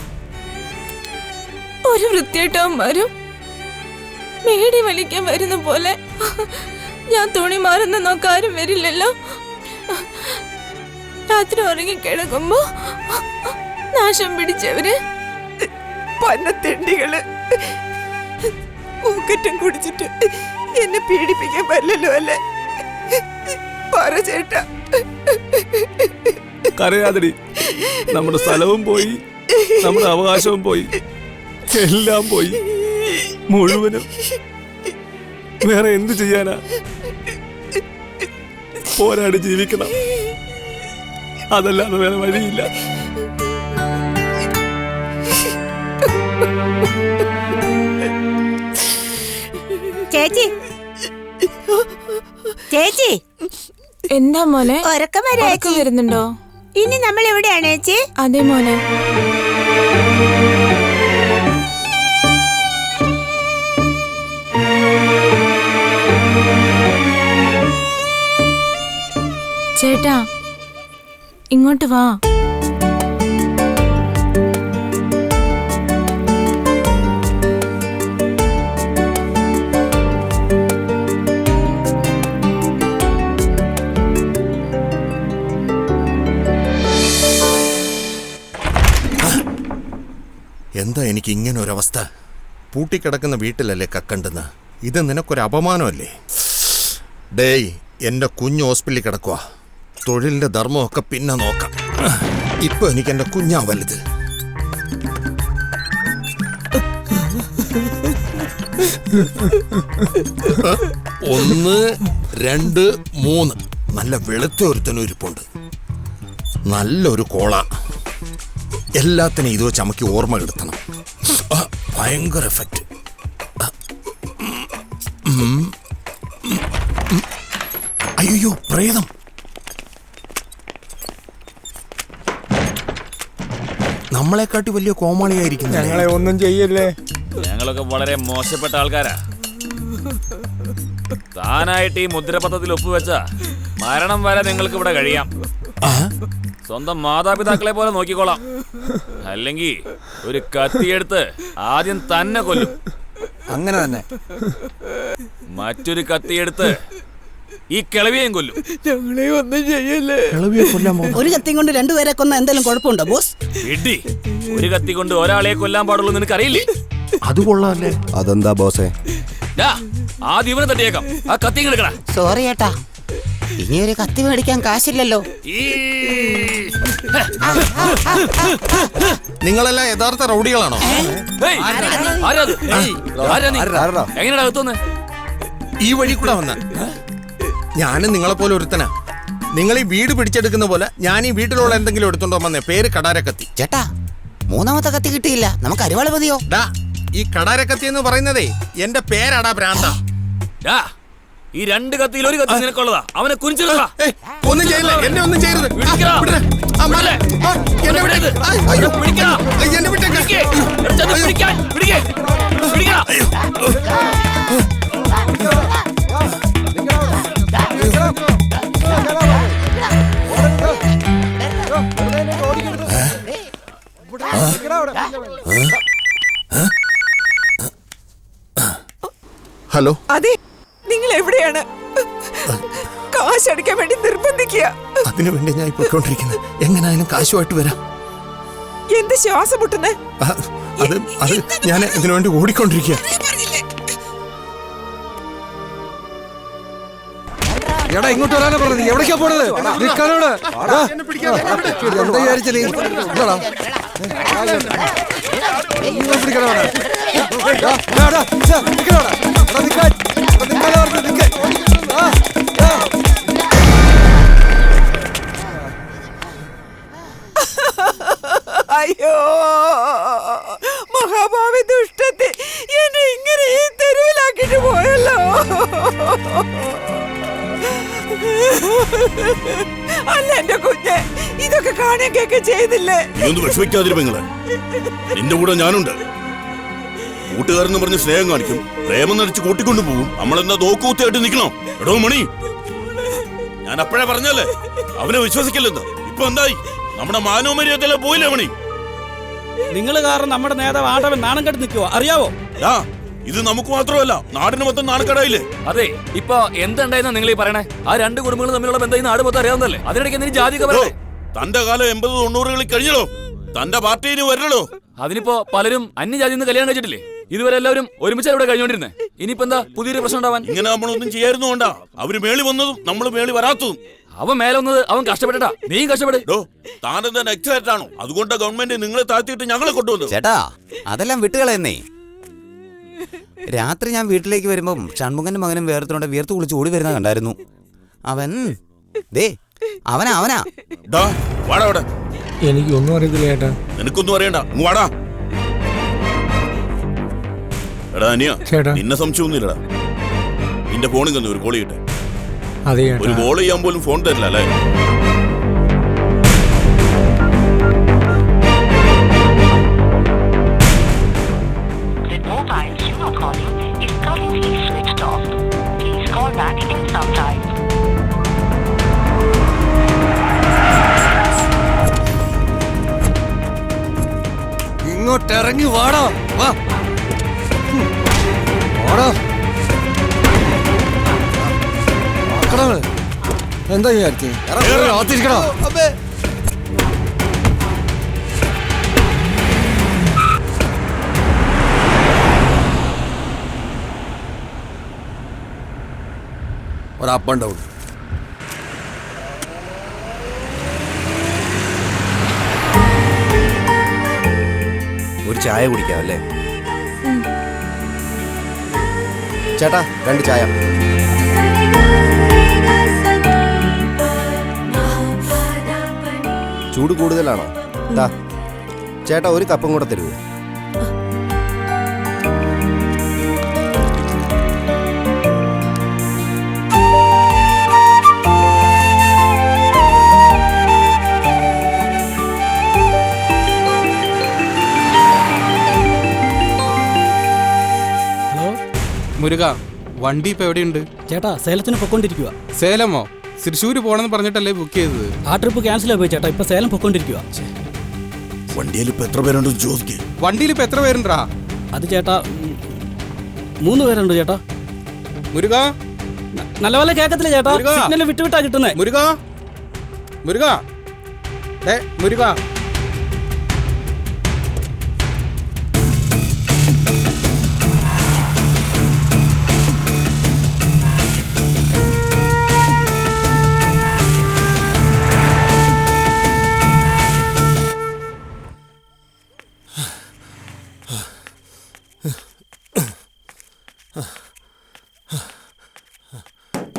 ഒരു വൃത്തിയേട്ടവന്മാരും മേടി വലിക്കാൻ വരുന്ന പോലെ ഞാൻ തുണി മാറുന്ന നോക്കാരും വരില്ലല്ലോ. രാത്രി ഉറങ്ങി കിടക്കുമ്പോ നാശം പിടിച്ചവര് പന്നത്തെണ്ടികള് ഊക്കറ്റം കുടിച്ചിട്ട് എന്നെ പീഡിപ്പിക്കാൻ പറ്റില്ലല്ലോ അല്ലേ? പറ ചേട്ടാ. കരയാതടി. നമ്മുടെ സ്ഥലവും പോയി, നമ്മുടെ അവകാശവും പോയി, എല്ലാം പോയി മുഴുവനും. വേറെ എന്ത് ചെയ്യാനാ? പോരാടി ജീവിക്കണം, അതല്ലാതെ വേറെ വഴിയില്ല. ചേച്ചി, ചേച്ചി. എന്താ മോനെ? ഉറക്കം വരുന്നുണ്ടോ? ഇനി നമ്മൾ എവിടെയാണ് ചേച്ചി? അതെ മോനെ. ചേട്ടാ ഇങ്ങോട്ട് വാ. എന്താ എനിക്ക് ഇങ്ങനെ ഒരവസ്ഥ? പൂട്ടിക്കിടക്കുന്ന വീട്ടിലല്ലേ കക്കണ്ടെന്ന്? ഇത് നിനക്കൊരു അപമാനമല്ലേ? ഡേയ്, എൻ്റെ കുഞ്ഞ് ഹോസ്പിറ്റലിൽ കിടക്കുക. തൊഴിലിൻ്റെ ധർമ്മമൊക്കെ പിന്നെ നോക്കാം. ഇപ്പൊ എനിക്ക് എൻ്റെ കുഞ്ഞാ വലുത്. ഒന്ന്, രണ്ട്, മൂന്ന്. നല്ല വെളുത്ത ഒരുത്തനും ഇരിപ്പുണ്ട്. നല്ലൊരു കോള. എല്ലാത്തിനും ഇത് വെച്ച് നമുക്ക് ഓർമ്മ കെടുത്തണം. ഭയങ്കര എഫക്റ്റ്. അയ്യോ, പ്രേതം. നമ്മളെക്കാട്ടി വലിയ കോമാളിയായിരിക്കും. ഞങ്ങളെ ഒന്നും ചെയ്യല്ലേ. ഞങ്ങളൊക്കെ വളരെ മോശപ്പെട്ട ആൾക്കാരാ. താനായിട്ട് ഈ മുദ്രപത്രത്തിൽ ഒപ്പുവെച്ച മരണം വരെ നിങ്ങൾക്ക് ഇവിടെ കഴിയാം. സ്വന്തം മാതാപിതാക്കളെ പോലെ നോക്കിക്കോളാം. അല്ലെങ്കിൽ ഒരു കത്തിയെടുത്ത് ആദ്യം തന്നെ കൊല്ലും. അങ്ങനെ തന്നെ. മറ്റൊരു കത്തിയെടുത്ത് ഈ കിളവിയെയും കൊല്ലും. ഞങ്ങളെ ഒന്നും ചെയ്യല്ലേ. ഒരു കത്തി കൊണ്ട് രണ്ടുപേരെ കൊന്ന എന്തെങ്കിലും കുഴപ്പമുണ്ടോ ബോസ്? ഇടി, ഒരു കത്തി കൊണ്ട് ഒരാളെ കൊല്ലാൻ പാടുള്ളൂ നിനക്ക് അറിയില്ലേ? അത് കൊള്ളാല്ലേ. അതെന്താ ബോസേ? ആദ്യം ഇവനെ തട്ടിയേക്കാം. ആ കത്തി എടുക്കടാ. സോറി ഏട്ടാ, ഇനി ഒരു കത്തി മേടിക്കാൻ കാശില്ലല്ലോ. നിങ്ങളെല്ലാം യഥാർത്ഥ റൗഡികളാണോ? എങ്ങനെയാ അകത്തുവന്ന്? ഈ വഴി കൂടെ വന്ന ഞാനും നിങ്ങളെ പോലെ ഒരുത്തനാ. നിങ്ങൾ ഈ വീട് പിടിച്ചെടുക്കുന്ന പോലെ ഞാൻ ഈ വീട്ടിലുള്ള എന്തെങ്കിലും എടുത്തോണ്ടോ വന്നേ. പേര് കടാരക്കത്തി. ചേട്ടാ, മൂന്നാമത്തെ കത്തി കിട്ടിയില്ല. നമുക്ക് അരിവാള് മതിയോ? ഈ കടാരക്കത്തി എന്ന് പറയുന്നതേ എന്റെ പേരാടാ. ഭ്രാന്ത. ഈ രണ്ട് കത്തിയിൽ ഒരു കത്തി നിനക്കുള്ളതാ. അവനെ കുനിച്ചിടാ. ഒന്നും ചെയ്യില്ല. എന്നെ ഒന്നും ചെയ്യരുത്. ഹലോ. അതെ, നിങ്ങൾ എവിടെയാണ്? കാശ് അടയ്ക്കാൻ വേണ്ടി നിർബന്ധിക്കുക. അതിനു വേണ്ടി ഞാൻ പോയിക്കൊണ്ടിരിക്കുന്നത്. എങ്ങനെയായാലും കാശുമായിട്ട് വരാം. എന്ത് ശ്വാസം മുട്ടുന്നേ? അത് ഞാൻ ഇതിനു വേണ്ടി ഓടിക്കൊണ്ടിരിക്കുക. എടാ, ഇങ്ങോട്ട് വരാനാ പറഞ്ഞത്. എവിടേക്കാ പോണത്? നിൽക്കാനോട് എന്താ വിചാരിച്ചത്? അയ്യോ, മഹാഭാവി ദുഷ്ടത്തെ എന്നെ ഇങ്ങനെ ഈ തെരുവിലാക്കിട്ട് പോയല്ലോ. അല്ല എന്റെ കുഞ്ഞെ, ഇതൊക്കെ കാണാൻ കേൾക്ക ചെയ്തില്ലേ? നിന്റെ കൂടെ ഞാനുണ്ട്. കൂട്ടുകാരെന്ന് പറഞ്ഞ് സ്നേഹം കാണിക്കും, പ്രേമം നടിച്ച് കൂട്ടിക്കൊണ്ടു പോകും. നമ്മളെന്താ നോക്കൂത്തിയായിട്ട് നിൽക്കണം? എടോ മണി, ഞാൻ അപ്പോഴേ പറഞ്ഞല്ലേ അവനെ വിശ്വസിക്കില്ലെന്ന്. ഇപ്പൊ എന്തായി? നമ്മുടെ മാനവമര്യാദയിലെ പോയില്ലേ മണി? നിങ്ങൾ കാരണം നമ്മുടെ നേതാവ് ആടവൻ നാണം കെട്ട് നിൽക്കുവോ അറിയാവോ? ഇത് നമുക്ക് മാത്രമല്ല, നാടിന് മൊത്തം നാണക്കേടായില്ലേ? അതെ, ഇപ്പൊ എന്തുണ്ടായിരുന്ന നിങ്ങൾ ഈ പറയണേ? ആ രണ്ട് കുടുംബങ്ങളും തമ്മിലുള്ള ബന്ധം നാട് മൊത്തം അറിയാവുന്നല്ലേ? അതിനിടയ്ക്ക് എന്തിനു ജാതിക പറയേ? തന്റെ കാലം 80-90കളിൽ കഴിഞ്ഞല്ലോ. തന്റെ പാർട്ടിന് വരണല്ലോ. അതിനിപ്പോ പലരും അന്യജാതിയിൽ നിന്ന് കല്യാണം കഴിച്ചിട്ടില്ലേ? ഇതുവരെ എല്ലാവരും ഒരുമിച്ച് ഇവിടെ കഴിഞ്ഞോണ്ടിരുന്നേ. ഇനിയിപ്പോ എന്താ പുതിയൊരു പ്രശ്നം ഉണ്ടാവാൻ? ഇങ്ങനെ നമ്മളൊന്നും ചെയ്യായിരുന്നു കൊണ്ടാ അവര് മേളി വന്നതും നമ്മൾ മേളി വരാത്തതും. അവൻ മേലെ വന്നത് അവൻ കഷ്ടപ്പെട്ടാ. നീയും കഷ്ടപ്പെടോ? താനെന്താ എക്സൈറ്റ് ആണോ? അതുകൊണ്ട് ഗവൺമെന്റ് നിങ്ങളെ താഴ്ത്തിയിട്ട് ഞങ്ങളെ കൊണ്ടുവന്നു. ചേട്ടാ, അതെല്ലാം വിട്ടുകളെന്നേ. രാത്രി ഞാൻ വീട്ടിലേക്ക് വരുമ്പം ഷൺമുഖന്റെ മകനും വേർത്തോടെ വീർത്ത് കുളിച്ച് ഓടി വരുന്ന കണ്ടായിരുന്നു. അവനാ എനിക്കൊന്നും അറിയത്തില്ല ചേട്ടാ. നിനക്കൊന്നും അറിയണ്ട. വാടാ. എടാ അനിയ, നിന്നെ സംശയമൊന്നുമില്ലടാ. നിന്റെ ഫോണിൽ തന്നെ ഒരു കോളി കിട്ടെ. ഒരു കോൾ ചെയ്യാൻ പോലും ഫോൺ തരില്ല അല്ലേ? ഇങ്ങോട്ട് ഇറങ്ങി വാടാ. വാടാ. എന്താ വിചാരിച്ചേ? ഒരു അപ്പ് ആൻഡ് ഡൗൺ. ചായ കുടിക്കാം അല്ലേ? ചേട്ടാ 2 ചായ. ചൂട് കൂടുതലാണോ? ദാ ചേട്ടാ 1 കപ്പും കൂടെ തരുമോ? മുരുക, വണ്ടി ഇപ്പൊ എവിടെയുണ്ട്? ചേട്ടാ സേലത്തിന് പൊക്കോണ്ടിരിക്കുക. സേലമോ? തൃശ്ശൂര് പോണെന്ന് പറഞ്ഞിട്ടല്ലേ ബുക്ക് ചെയ്തത്? ആ ട്രിപ്പ് ക്യാൻസൽ ആയി പോയി ചേട്ടാ. ഇപ്പൊ സേലം പൊക്കോണ്ടിരിക്കുക. വണ്ടിയിൽ ഇപ്പൊ എത്ര പേരുണ്ടെന്ന് ചോദിക്കേ. വണ്ടിയിൽ ഇപ്പൊ എത്ര പേരുണ്ടാ? അത് ചേട്ടാ 3 പേരുണ്ട് ചേട്ടാ. മുരുക, നല്ല പോലെ കേക്കത്തില്ല ചേട്ടാ. സിഗ്നൽ വിട്ടുവിട്ടാ കിട്ടുന്നേ. മുരുക, മുരുക, മുരുക.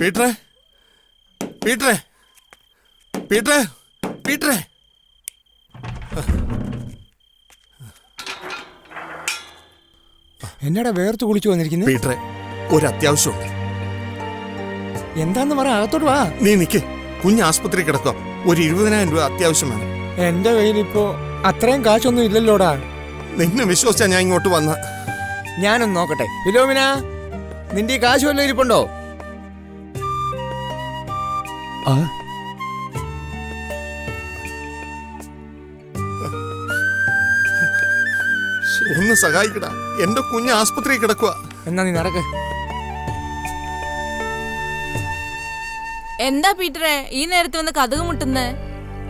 പീറ്ററെ, പീറ്ററെ, പീറ്ററെ, പീറ്ററെ. എന്നാടാ വേർത്ത് കുളിച്ചു വന്നിരിക്കുന്നത്? പീറ്ററെ, ഒരു അത്യാവശ്യമുണ്ട്. എന്താന്ന് പറ, അകത്തോട്ട് വാ. നീ നിക്ക്. കുഞ്ഞ് ആസ്പത്രി കിടക്കുക. ഒരു 20,000 രൂപ അത്യാവശ്യമാണ്. എന്റെ കയ്യിൽ ഇപ്പോ അത്രയും കാശൊന്നും ഇല്ലല്ലോടാ. നിന്നെ വിശ്വസിച്ചാ ഞാൻ ഇങ്ങോട്ട് വന്ന. ഞാനൊന്ന് നോക്കട്ടെ. ഫിലോമിന, നിന്റെ ഈ കാശ് വല്ലതും ഇരിപ്പുണ്ടോ? ഒന്ന് സഹായിക്കടാ. എന്റെ കുഞ്ഞ് ആസ്പത്രി കിടക്കുക. എന്നാ നീ നടക്ക്. എന്താ പീറ്ററെ ഈ നേരത്തെ വന്ന് കഥക് മുട്ടുന്നേ?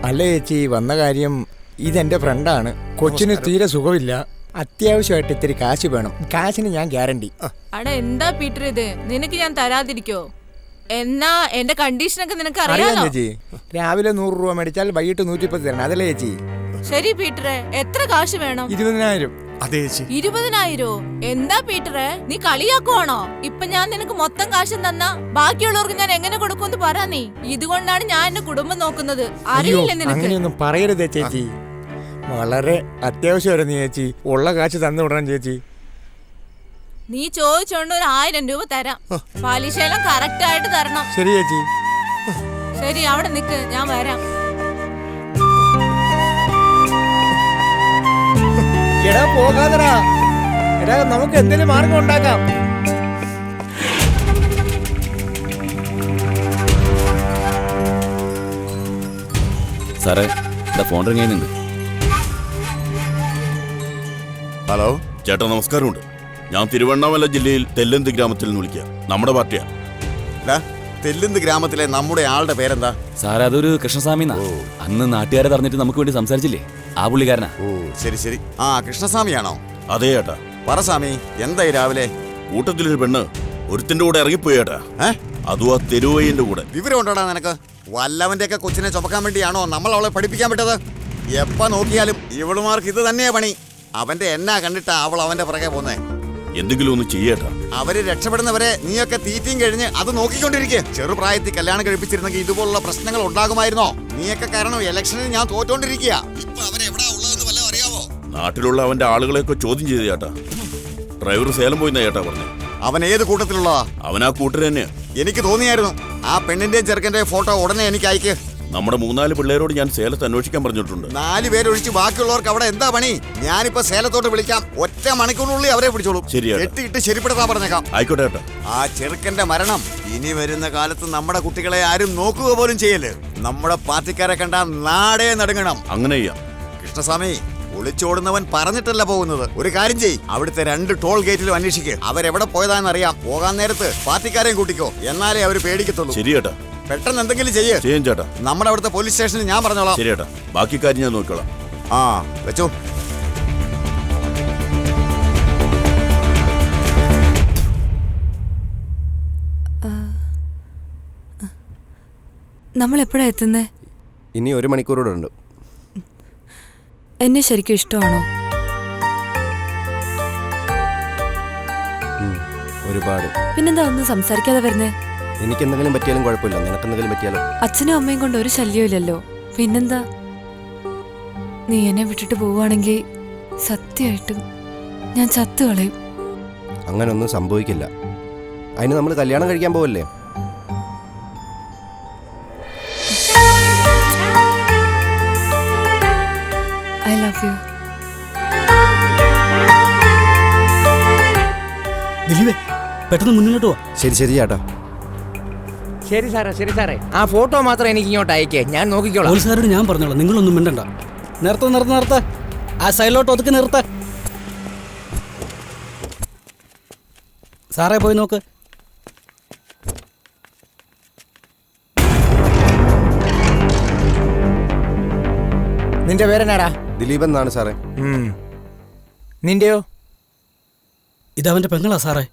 അല്ല ചേച്ചി, വന്ന കാര്യം ഇതെന്റെ ഫ്രണ്ടാണ്. കൊച്ചിന് തീരെ സുഖമില്ല. അത്യാവശ്യമായിട്ട് ഇത്തിരി കാശ് വേണം. കാശിന് ഞാൻ ഗ്യാരണ്ടി. അടാ എന്താ പീറ്റർ ഇത്? നിനക്ക് ഞാൻ തരാതിരിക്കോ? എന്നാ എന്റെ കണ്ടീഷനൊക്കെ നിനക്ക് അറിയാം അറിയാലോ. ചേച്ചി, രാവിലെ 100 രൂപ മേടിച്ചാൽ വൈകിട്ട് 110 തരണം. അതല്ലേ ചേച്ചി? ശരി പീറ്ററെ, എത്ര കാശ് വേണം? 20,000. അതെ ചേച്ചി. 20,000? എന്താ പീറ്ററെ നീ കളിയാക്കുവാണോ? ഇപ്പൊ ഞാൻ നിനക്ക് മൊത്തം കാശും തന്നാ ബാക്കിയുള്ളവർക്ക് ഞാൻ എങ്ങനെ കൊടുക്കുമെന്ന് പറ നീ. ഇതുകൊണ്ടാണ് ഞാൻ എന്റെ കുടുംബം നോക്കുന്നത്. അറിയില്ലേ നിനക്ക്? അങ്ങനെയൊന്നും പറയരുതേ ചേച്ചി. വളരെ അത്യാവശ്യമായിരുന്നു ചേച്ചി. ഉള്ള കാശ് തന്നു വിടണം ചേച്ചി. നീ ചോദിച്ചോണ്ട് ഒരു 1000 രൂപ തരാം. പലിശയെല്ലാം കറക്റ്റ് ആയിട്ട് തരണം. ശരി ചേച്ചി. ശരി, അവിടെ നിക്ക്, ഞാൻ വരാം. എടാ പോകാതെടാ. എടാ നമുക്ക് എന്തെങ്കിലും മാർഗം ഉണ്ടാക്കാം. സാറേ, ഫോൺ റിംഗ് ചെയ്യുന്നുണ്ട്. ഹലോ ചേട്ടാ, നമസ്കാരമുണ്ട്. ഞാൻ തിരുവണ്ണാമല ജില്ലയിൽ തെല്ലന്ത് ഗ്രാമത്തിൽ നിന്ന് വിളിക്കുക. നമ്മുടെ പാർട്ടിയാ. തെല്ലുന്ത് ഗ്രാമത്തിലെ നമ്മുടെ ആളുടെ പേരെന്താ? സാറേ, അതൊരു കൃഷ്ണസ്വാമി. അന്ന് നാട്ടുകാരെ പറഞ്ഞിട്ട് നമുക്ക് വേണ്ടി സംസാരിച്ചില്ലേ, ആ പുള്ളിക്കാരനാ. ഓ ശരി ശരി. ആ കൃഷ്ണസ്വാമിയാണോ? അതെ ചേട്ടാ. പറ സ്വാമി, എന്തായി രാവിലെ? കൂട്ടത്തിലൊരു പെണ്ണ് ഒരുത്തിന്റെ കൂടെ ഇറങ്ങിപ്പോയി ചേട്ടാ. അതും ആ തെരുവയ്യന്റെ കൂടെ. വിവരം ഉണ്ടോടാ നിനക്ക്? വല്ലവന്റെ ഒക്കെ കൊച്ചിനെ ചുമക്കാൻ വേണ്ടിയാണോ നമ്മൾ അവളെ പഠിപ്പിക്കാൻ വിട്ടത്? എപ്പ നോക്കിയാലും ഇവളുമാർക്ക് ഇത് തന്നെയാ പണി. അവന്റെ എന്നാ കണ്ടിട്ടാ അവൾ അവന്റെ പുറകെ പോന്നേ. എന്തെങ്കിലും ഒന്ന് ചെയ്യേട്ടാ. അവര് രക്ഷപ്പെടുന്നവരെ നീയൊക്കെ തീറ്റയും കഴിഞ്ഞ് അത് നോക്കിക്കൊണ്ടിരിക്കുക. ചെറുപ്രായത്തിൽ കല്യാണം കഴിപ്പിച്ചിരുന്നെങ്കിൽ ഇതുപോലുള്ള പ്രശ്നങ്ങൾ ഉണ്ടാകുമായിരുന്നോ? നീയൊക്കെ കാരണം ഇലക്ഷനിൽ ഞാൻ തോറ്റോണ്ടിരിക്കുക. ഇപ്പൊ അവരെവിടാ ഉള്ളതെന്ന് വല്ലതും അറിയാവോ? നാട്ടിലുള്ള അവന്റെ ആളുകളെയൊക്കെ ചോദ്യം ചെയ്തു ചേട്ടാ. ഡ്രൈവർ സേലം പോയിന്നാ ചേട്ടാ പറഞ്ഞു. അവൻ ഏത് കൂട്ടത്തിലുള്ളതാ? അവൻ ആ കൂട്ടർ തന്നെയാ. എനിക്ക് തോന്നിയായിരുന്നു. ആ പെണ്ണിന്റെയും ചെറുക്കന്റെ ഫോട്ടോ ഉടനെ എനിക്ക് അയക്ക്. നമ്മുടെ 3-4 പിള്ളേരോട് ഞാൻ സേലത്ത് അന്വേഷിക്കാൻ പറഞ്ഞിട്ടുണ്ട്. 4 പേരൊഴിച്ച് ബാക്കിയുള്ളവർക്ക് അവിടെ എന്താ പണി? ഞാനിപ്പോ സേലത്തോട്ട് വിളിക്കാം. ഒറ്റ മണിക്കൂറിനുള്ളിൽ അവരെ പിടിച്ചോളൂ. ശരിയാ. ശരിപ്പെടുത്താൻ പറഞ്ഞേക്കാം. ആയിക്കോട്ടെ ചേട്ടാ. ആ ചെറുക്കന്റെ മരണം ഇനി വരുന്ന കാലത്ത് നമ്മുടെ കുട്ടികളെ ആരും നോക്കുക പോലും ചെയ്യല്. നമ്മുടെ പാർട്ടിക്കാരെ കണ്ടാ നാടേ നടുങ്ങണം. അങ്ങനെ ചെയ്യാം. കൃഷ്ണസ്വാമി, ഒളിച്ചോടുന്നവൻ പറഞ്ഞിട്ടല്ല പോകുന്നത്. ഒരു കാര്യം ചെയ്യ്, അവിടുത്തെ 2 ടോൾ ഗേറ്റിലും അന്വേഷിക്കുക. അവരെവിടെ പോയതാന്ന് അറിയാം. പോകാൻ നേരത്ത് പാർട്ടിക്കാരെയും കൂട്ടിക്കോ. എന്നാലേ അവര് പേടിക്കത്തുള്ളൂ. ശരി ചേട്ടാ. പെട്ടെന്ന് എന്തെങ്കിലും ചെയ്യാം ചേട്ടാ. നമ്മുടെ അവിടുത്തെ പോലീസ് സ്റ്റേഷനിൽ ഞാൻ പറഞ്ഞോളാം. ശരി ചേട്ടാ, ബാക്കി കാര്യം ഞാൻ നോക്കിക്കോളാം. ആ വെച്ചോ. നമ്മൾ എപ്പോഴാ എത്തുന്നേ? ഇനി 1 മണിക്കൂറോടെ ഉണ്ട്. എന്നെ ശരിക്കും ഇഷ്ടമാണോ? ഒരുപാട്. പിന്നെന്താ ഒന്നും സംസാരിക്കാതെ വരുന്നേ? എനിക്ക് എന്തെങ്കിലും പറ്റിയാലും കുഴപ്പമില്ല, നിനക്കെന്തെങ്കിലും പറ്റിയാലോ? അച്ഛനും അമ്മയും കൊണ്ട് ഒരു ശല്യമില്ലല്ലോ, പിന്നെന്താ? നീ എന്നെ വിട്ടിട്ട് പോവുകയാണെങ്കിൽ സത്യമായിട്ടും ഞാൻ ചത്തുകളയും. അങ്ങനൊന്നും സംഭവിക്കില്ല. അതിന് നമ്മൾ കല്യാണം കഴിക്കാൻ പോവല്ലേ? I love you. ദിലീപേ, പെട്ടെന്ന് മുന്നിലോട്ട് പോ. ശരി ശരി ചേട്ടാ. ശരി സാറേ, ശരി സാറേ. ആ ഫോട്ടോ മാത്രം എനിക്ക് ഇങ്ങോട്ട് അയക്കേ, ഞാൻ നോക്കിക്കോളാം. പോലീസുകാരോട് ഞാൻ പറഞ്ഞോളാം, നിങ്ങളൊന്നും മിണ്ടണ്ട. നിർത്ത ആ സൈഡിലോട്ട് ഒതുക്കി നിർത്ത. സാറേ പോയി നോക്ക്. നിന്റെ പേരെന്നാടാ? ദിലീപ് എന്നാണ് സാറേ. നിന്റെയോ? ഇതവന്റെ പെങ്ങളാ സാറേ.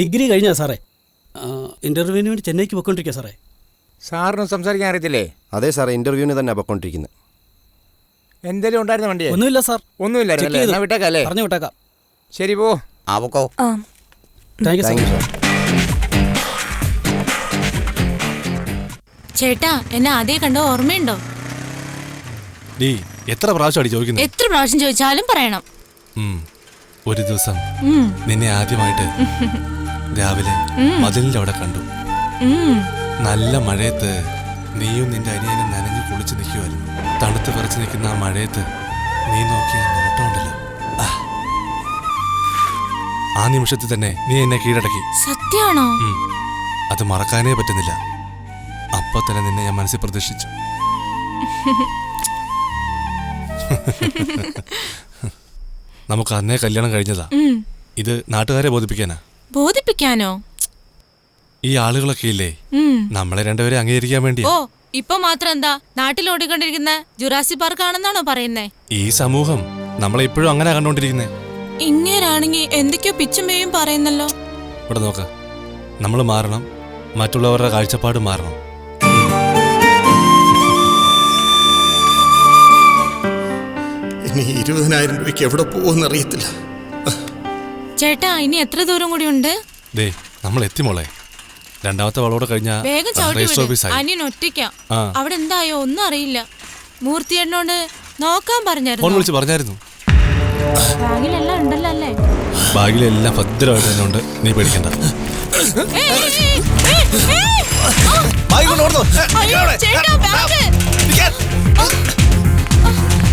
ഡിഗ്രി കഴിഞ്ഞാ സാറേ. ഇന്റർവ്യൂവിന് വേണ്ടി ചെന്നൈക്ക് പോയിക്കൊണ്ടിരിക്കുക സാറേ. സാറിന് സംസാരിക്കാൻ അറിയത്തില്ലേ? അതെ സാറേ, ഇന്റർവ്യൂവിന് തന്നെ പോയിക്കൊണ്ടിരിക്കുന്നത്. എന്തെങ്കിലും ഉണ്ടായിരുന്ന വണ്ടി? ഒന്നുമില്ല സാർ. ഒന്നുമില്ല. വിട്ടേക്കല്ലേ? പറഞ്ഞു വിട്ടേക്കാം. ശരി പോ. Thank you sir. ചേട്ടാ, എന്നെ ആദ്യം കണ്ടോ ഓർമ്മയുണ്ടോ? നീ എത്ര പ്രാവശ്യം ചോദിക്കുന്നത്? എത്ര പ്രാവശ്യം ചോദിച്ചാലും പറയണം. ഒരു ദിവസം നിന്നെ ആദ്യമായിട്ട് രാവിലെ മതിലിന്റെ അവിടെ കണ്ടു. നല്ല മഴയത്ത് നീയും നിന്റെ അനിയനും നനഞ്ഞു കുളിച്ച് നിൽക്കുമായിരുന്നു. തണുത്ത് പറിച്ചു നിൽക്കുന്ന ആ മഴയത്ത് നീ നോക്കിയ നോട്ടമുണ്ടല്ലോ, ആ നിമിഷത്തിൽ തന്നെ നീ എന്നെ കീഴടക്കി. സത്യാണോ? അത് മറക്കാനേ പറ്റുന്നില്ല. അപ്പൊ തന്നെ നിന്നെ ഞാൻ മനസ്സിൽ പ്രതീക്ഷിച്ചു. നമുക്ക് അന്നേ കല്യാണം കഴിഞ്ഞതാ. ഇത് നാട്ടുകാരെ ബോധിപ്പിക്കാനോ? ഈ ആളുകളൊക്കെ ഇല്ലേ, നമ്മളെ രണ്ടുപേരെ അംഗീകരിക്കാൻ വേണ്ടി. ഓ, ഇപ്പൊ മാത്രം എന്താ നാട്ടിൽ ഓടിക്കൊണ്ടിരിക്കുന്ന ജുറാസി പാർക്ക് ആണെന്നാണോ പറയുന്നേ? ഈ സമൂഹം നമ്മളെ ഇപ്പോഴും അങ്ങനെ കണ്ടോണ്ടിരിക്കുന്നേ. ഇങ്ങനാണെങ്കിൽ എന്തൊക്കെയോ പിച്ചുമേയും പറയുന്നല്ലോ. ഇവിടെ നോക്ക, നമ്മൾ മാറണം, മറ്റുള്ളവരുടെ കാഴ്ചപ്പാട് മാറണം. ഇനി 20,000 രൂപയ്ക്ക് എവിടെ പോകുമെന്നറിയത്തില്ല. ചേട്ടാ, ഇനി എത്ര ദൂരം കൂടി ഉണ്ട്? ദേ, നമ്മൾ എത്തിമോളെ. രണ്ടാമത്തെ വളോടെ കഴിഞ്ഞാൽ വേഗം അനിയൻ ഒറ്റയ്ക്കാ. അവിടെ എന്തായോ ഒന്നും അറിയില്ല. മൂർത്തിയേട്ടനോട് നോക്കാൻ പറഞ്ഞായിരുന്നു. ബാഗിലെല്ലാം ഉണ്ടല്ലോ അല്ലേ? ബാഗിലെല്ലാം ഭദ്രമായിട്ട് തന്നെ ഉണ്ട്, നീ പേടിക്കണ്ട.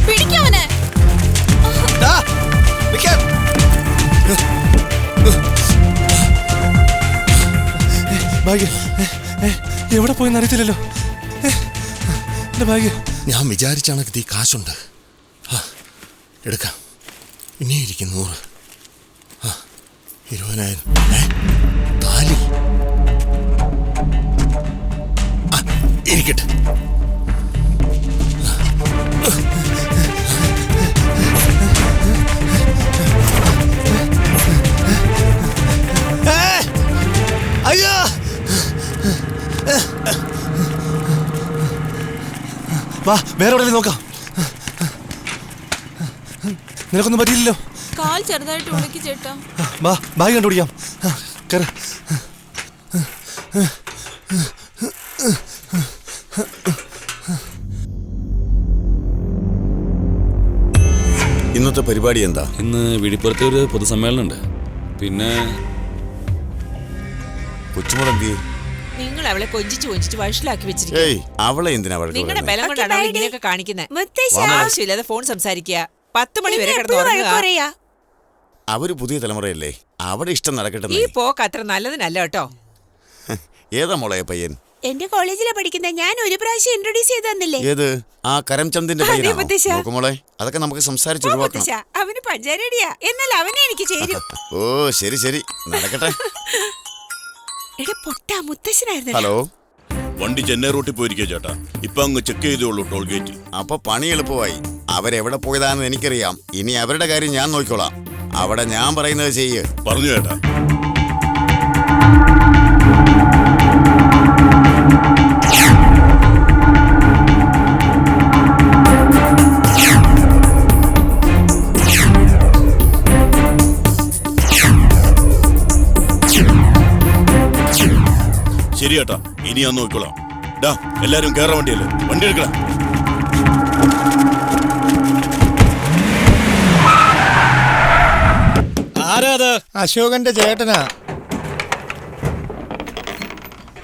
പിടിക്കവനെ. എവിടെ പോയെന്ന് അറിയത്തില്ലല്ലോ. ഞാൻ വിചാരിച്ച കണക്ക് കാശുണ്ട്, എടുക്കാം. ഇനിയിരിക്കും 100, 20,000. താലി ഇരിക്കട്ടെ. അയ്യോ, വാ, വേറെ എവിടെയും നോക്കാം. നിനക്കൊന്നും പറ്റിയില്ലല്ലോ. കാൽ ചെറുതായിട്ട് ഉണക്കി ചേട്ടാ. വാ, ബാഗ് കണ്ടുപിടിക്കാം. ഇന്നത്തെ പരിപാടി എന്താ? ഇന്ന് വിഴിപ്പുറത്തെ ഒരു പൊതുസമ്മേളനം ഉണ്ട്. പിന്നെ കൊച്ചുമോളെന്തി? നിങ്ങൾ അവളെ കൊഞ്ചിച്ച് വഷളാക്കി വെച്ചിരിക്കും. അവളെ എന്തിനാ നിങ്ങളുടെ ബലം കൊണ്ടാണ് അവൾ ഇങ്ങനെയൊക്കെ കാണിക്കുന്നത്. ആവശ്യമില്ലാതെ ഫോൺ സംസാരിക്കുക. 10 മണി വരെ കിടന്നുറങ്ങുക. അവര് പുതിയ തലമുറയല്ലേ, അവിടെ ഇഷ്ടം നടക്കട്ടെ. ഈ പോക്ക് അത്ര നല്ലതിനല്ല കേട്ടോ. ഏതാ മോളെ പയ്യൻ? എന്റെ കോളേജിലെ പഠിക്കുന്ന, ഞാൻ ഒരു പ്രാവശ്യം ഇൻട്രൊഡ്യൂസ് ചെയ്ത് തന്നില്ലേ? ഏത്? ആ കരംചന്ദിന്റെ പയ്യനാണോ? മോളെ, അതൊക്കെ നമുക്ക് സംസാരിച്ചു ഒഴിവാക്കണം. അവന് പഞ്ചാരടിയാ, എന്നാൽ അവനെ എനിക്ക് ചേരും. ഓ ശരി ശരി, നടക്കട്ടെ. ഹലോ, വണ്ടി ചെന്നൈ റൂട്ടിൽ പോയിരിക്കുക ചേട്ടാ. ഇപ്പൊ അങ്ങ് ചെക്ക് ചെയ്തോളൂ ടോൾ ഗേറ്റ്. അപ്പൊ പണി എളുപ്പമായി. അവരെവിടെ പോയതാണെന്ന് എനിക്കറിയാം. ഇനി അവരുടെ കാര്യം ഞാൻ നോക്കിക്കോളാം. അവിടെ ഞാൻ പറയുന്നത് ചെയ്യ്. പറഞ്ഞു ചേട്ടാ. ചേട്ടാ, ഇനി ഞാൻ നോക്കിക്കോളാം. ഡാ, എല്ലാരും കേറാൻ വണ്ടിയല്ലേ, വണ്ടി എടുക്കണം. ആരാത്? അശോകന്റെ ചേട്ടനാ.